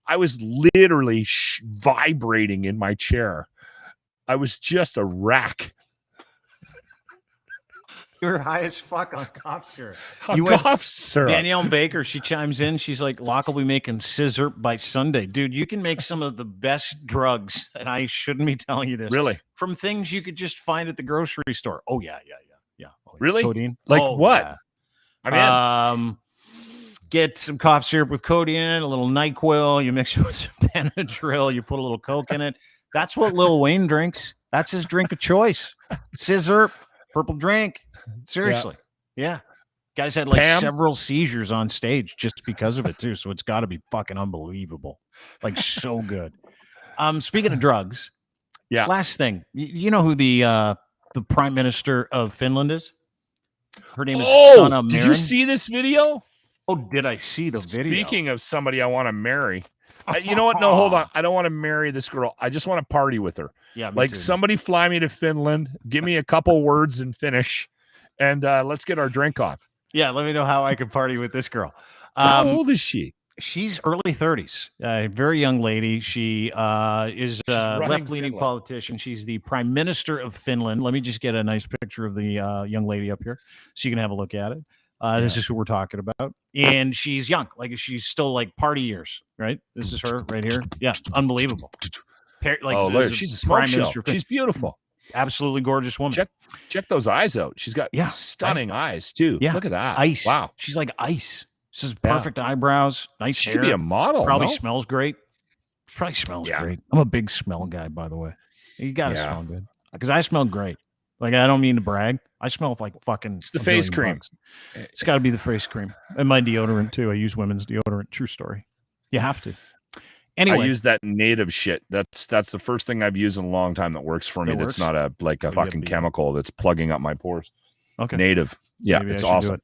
I was literally vibrating in my chair. I was just a wreck. You're high as fuck on cough syrup. Cough syrup. Danielle Baker, she chimes in. She's like, Locke will be making scissor by Sunday. Dude, you can make some of the best drugs, and I shouldn't be telling you this. Really? From things you could just find at the grocery store. Oh, yeah. Oh, yeah. Really? Codeine? Like what? Yeah. Get some cough syrup with codeine in it, a little NyQuil. You mix it with some Benadryl. You put a little Coke in it. That's what Lil Wayne drinks. That's his drink of choice. Scissor, purple drink. Seriously. Yeah. Guys had like several seizures on stage just because of it too. So it's got to be fucking unbelievable. Like so good. Speaking of drugs, Yeah. last thing, you know who the Prime Minister of Finland is? Her name is Sanna Marin. Did you see this video? Oh, did I see the video? Speaking of somebody I want to marry. You know what? No, hold on. I don't want to marry this girl. I just want to party with her. Yeah, me like too. Somebody fly me to Finland, give me a couple words and finish, and let's get our drink on. Yeah, let me know how I can party with this girl. How old is she? She's early 30s, very young lady. She is a left-leaning politician. She's the Prime Minister of Finland. Let me just get a nice picture of the young lady up here so you can have a look at it. This is who we're talking about. And she's young. Like, she's still like party years, right? This is her right here. Yeah, unbelievable. Look, she's a smoke show. She's beautiful. Absolutely gorgeous woman. Check those eyes out. She's got stunning eyes, too. Yeah. Look at that. Ice. Wow. She's like ice. She's perfect eyebrows, nice she hair. Could be a model. Probably smells great. Probably smells great. I'm a big smell guy, by the way. You got to smell good. Because I smell great. Like, I don't mean to brag. I smell like fucking. It's the face cream. It's got to be the face cream. And my deodorant, too. I use women's deodorant. True story. You have to. Anyway. I use that native shit. That's the first thing I've used in a long time that works for me. That's not a fucking chemical that's plugging up my pores. Okay. Native. Yeah, Maybe it's awesome.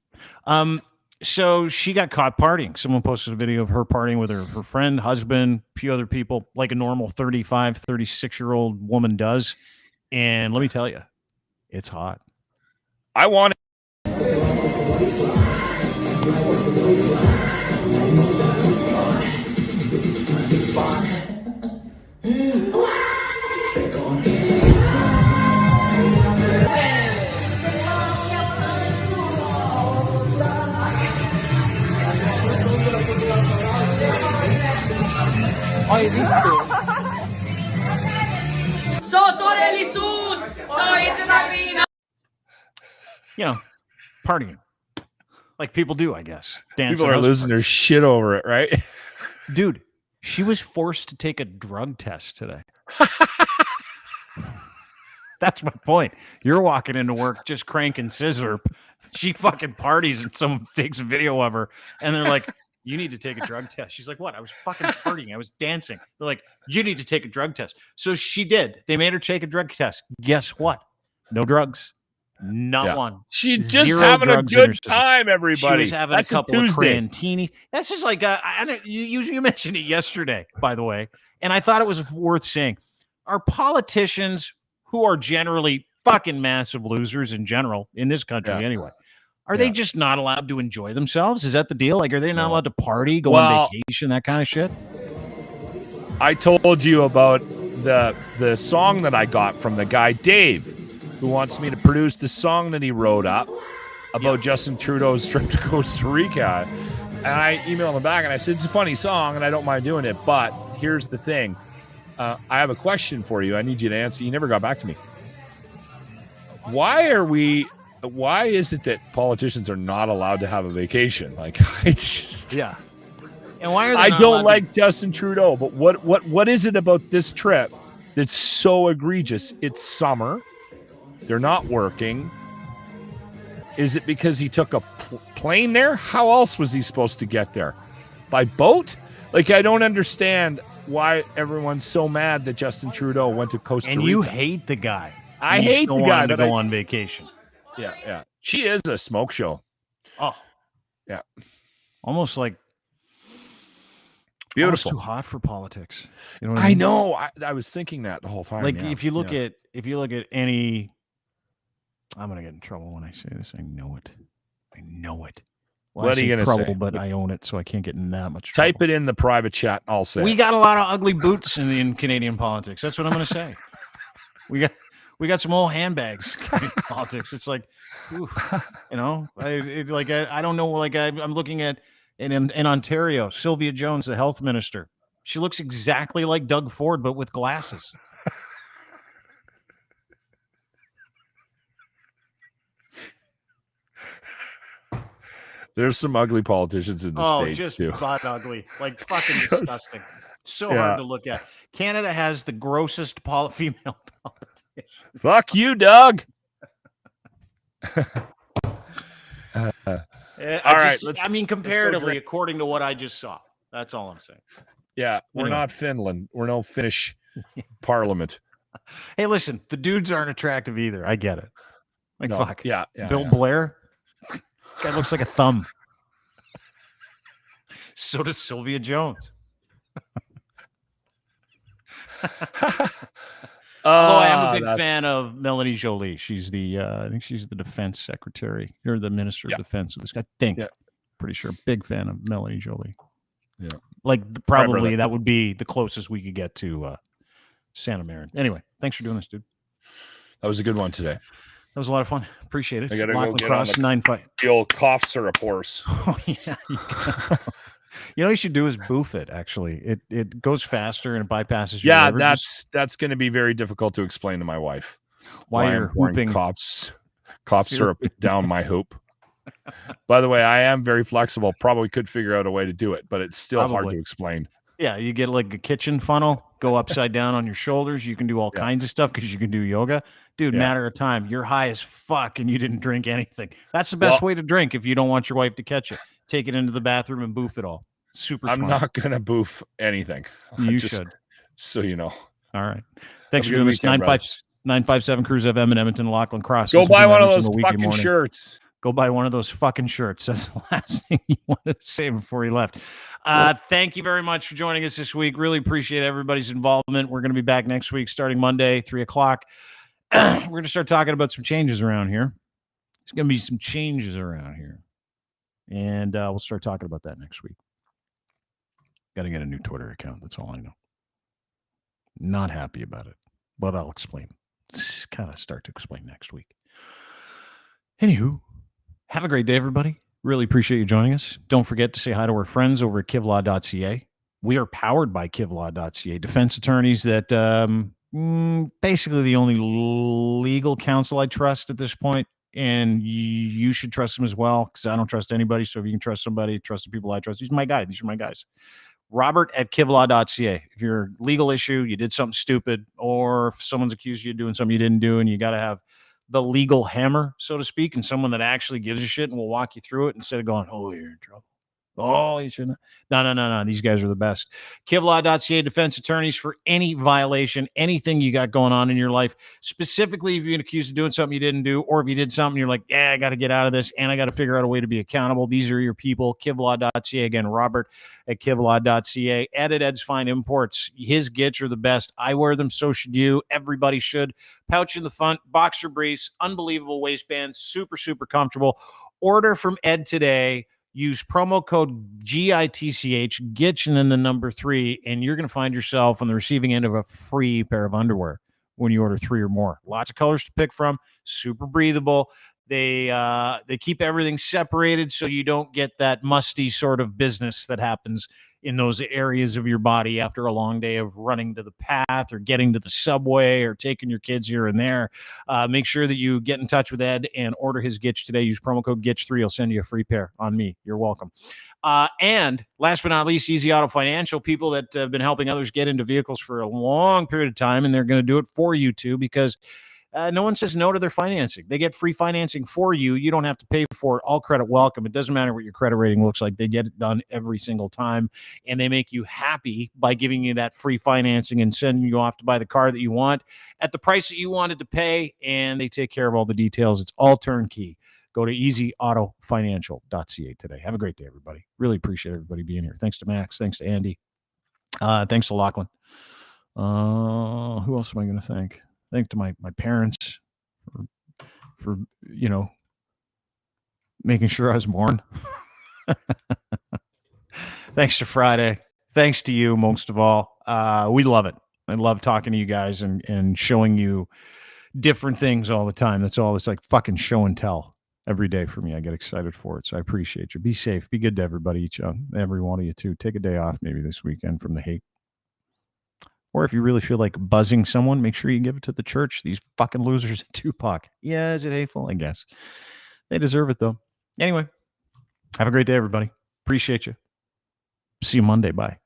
So she got caught partying. Someone posted a video of her partying with her friend, husband, a few other people, like a normal 35, 36-year-old woman does. And let me tell you, it's hot. I want it. You know, partying. Like people do, I guess. People are losing their shit over it, right? Dude, she was forced to take a drug test today. That's my point. You're walking into work just cranking scissor. She fucking parties and someone takes a video of her and they're like, you need to take a drug test. She's like, what? I was fucking partying. I was dancing. They're like, you need to take a drug test. So she did. They made her take a drug test. Guess what? No drugs. Not one. She's just having a good time, everybody. She was having a couple of crantini. That's just like, you mentioned it yesterday, by the way, and I thought it was worth saying. Our politicians, who are generally fucking massive losers in general, in this country anyway, are they just not allowed to enjoy themselves? Is that the deal? Like, are they not allowed to party, go on vacation, that kind of shit? I told you about the song that I got from the guy, Dave, who wants me to produce the song that he wrote up about Justin Trudeau's trip to Costa Rica. And I emailed him back and I said, it's a funny song and I don't mind doing it. But here's the thing. I have a question for you. I need you to answer. You never got back to me. Why is it that politicians are not allowed to have a vacation? Like, I just... Yeah. And why are they I don't like Justin Trudeau, but what is it about this trip that's so egregious? It's summer. They're not working. Is it because he took a plane there? How else was he supposed to get there? By boat? Like, I don't understand why everyone's so mad that Justin Trudeau went to Costa Rica. And you hate the guy. I hate the guy to go on vacation. Yeah. She is a smoke show. Oh. Yeah. Almost like beautiful. Almost too hot for politics. You know what I mean? know. I was thinking that the whole time. Like if you look at any, I'm gonna get in trouble when I say this. I know it. Well, what are you gonna say? But I own it, so I can't get in that much trouble. Type it in the private chat. I'll say we got a lot of ugly boots in Canadian politics. That's what I'm gonna say. We got some old handbags in politics. It's like, oof, you know, I don't know. Like I'm looking at in Ontario, Sylvia Jones, the health minister. She looks exactly like Doug Ford, but with glasses. There's some ugly politicians in the States just too. Butt ugly, like fucking disgusting. So hard to look at. Canada has the grossest female politician. Fuck you, Doug. All right. I mean, comparatively, according to what I just saw. That's all I'm saying. Yeah, we're not Finland. We're no Finnish Parliament. Hey, listen, the dudes aren't attractive either. I get it. Like, No, fuck. yeah, Bill Blair, guy looks like a thumb. So does Sylvia Jones. Although I am a big fan of Melanie Jolie. She's I think she's the defense secretary or the minister of defense of this guy. Pretty sure. Big fan of Melanie Jolie. Yeah. Like probably that would be the closest we could get to Santa Marin. Anyway, thanks for doing this, dude. That was a good one today. That was a lot of fun. Appreciate it. I gotta Lochlin go get Cross, on 9-5. the old cough syrup horse. Oh yeah. You know what you should do is boof it. Actually, it goes faster and it bypasses. Yeah, that's going to be very difficult to explain to my wife. Why you're hooping cough syrup down my hoop. By the way, I am very flexible. Probably could figure out a way to do it, but it's still hard to explain. Yeah, you get like a kitchen funnel, go upside down on your shoulders. You can do all kinds of stuff because you can do yoga. Dude, matter of time. You're high as fuck and you didn't drink anything. That's the best way to drink if you don't want your wife to catch it. Take it into the bathroom and boof it all. Super smart. I'm not going to boof anything. You should. So you know. All right. Thanks for doing this. 957 Cruise FM in Edmonton, Lochlin Cross. Go buy one of those fucking shirts. Go buy one of those fucking shirts. That's the last thing you wanted to say before you left. Thank you very much for joining us this week. Really appreciate everybody's involvement. We're going to be back next week starting Monday, 3 o'clock. We're going to start talking about some changes around here. There's going to be some changes around here. And we'll start talking about that next week. Got to get a new Twitter account. That's all I know. Not happy about it, but I'll explain. Kind of start to explain next week. Anywho, have a great day, everybody. Really appreciate you joining us. Don't forget to say hi to our friends over at kivlaw.ca. We are powered by kivlaw.ca, defense attorneys that basically the only legal counsel I trust at this point. And you should trust them as well, because I don't trust anybody. So if you can trust somebody, trust the people I trust. These are my guys. These are my guys. Robert at kivlaw.ca. If you're a legal issue, you did something stupid, or if someone's accused you of doing something you didn't do, and you got to have the legal hammer, so to speak, and someone that actually gives a shit and will walk you through it instead of going, oh, you're in trouble. Oh, you shouldn't. No. These guys are the best. Kivlaw.ca, defense attorneys for any violation, anything you got going on in your life. Specifically, if you've been accused of doing something you didn't do, or if you did something, you're like, I got to get out of this, and I got to figure out a way to be accountable. These are your people. Kivlaw.ca. Again, Robert at Kivlaw.ca. Ed at Ed's Fine Imports. His gits are the best. I wear them. So should you. Everybody should. Pouch in the front, boxer briefs, unbelievable waistband, super, super comfortable. Order from Ed today. Use promo code GITCH, GITCH, and then the number 3, and you're going to find yourself on the receiving end of a free pair of underwear when you order 3 or more. Lots of colors to pick from, super breathable. They keep everything separated so you don't get that musty sort of business that happens in those areas of your body after a long day of running to the path or getting to the subway or taking your kids here and there. Make sure that you get in touch with Ed and order his Gitch today. Use promo code GITCH3. He'll send you a free pair on me. You're welcome. And last but not least, Easy Auto Financial, people that have been helping others get into vehicles for a long period of time, and they're going to do it for you too, because no one says no to their financing. They get free financing for you. You don't have to pay for it. All credit welcome. It doesn't matter what your credit rating looks like. They get it done every single time, and they make you happy by giving you that free financing and sending you off to buy the car that you want at the price that you wanted to pay, and they take care of all the details. It's all turnkey. Go to easyautofinancial.ca today. Have a great day, everybody. Really appreciate everybody being here. Thanks to Max. Thanks to Andy. Thanks to Lochlin. Who else am I going to thank? Thanks to my parents for making sure I was born. Thanks to Friday. Thanks to you, most of all. We love it. I love talking to you guys and showing you different things all the time. That's all. It's like fucking show and tell every day for me. I get excited for it. So I appreciate you. Be safe. Be good to everybody, every one of you too. Take a day off maybe this weekend from the hate. Or if you really feel like buzzing someone, make sure you give it to the church. These fucking losers at Tupac. Yeah, is it hateful? I guess. They deserve it, though. Anyway, have a great day, everybody. Appreciate you. See you Monday. Bye.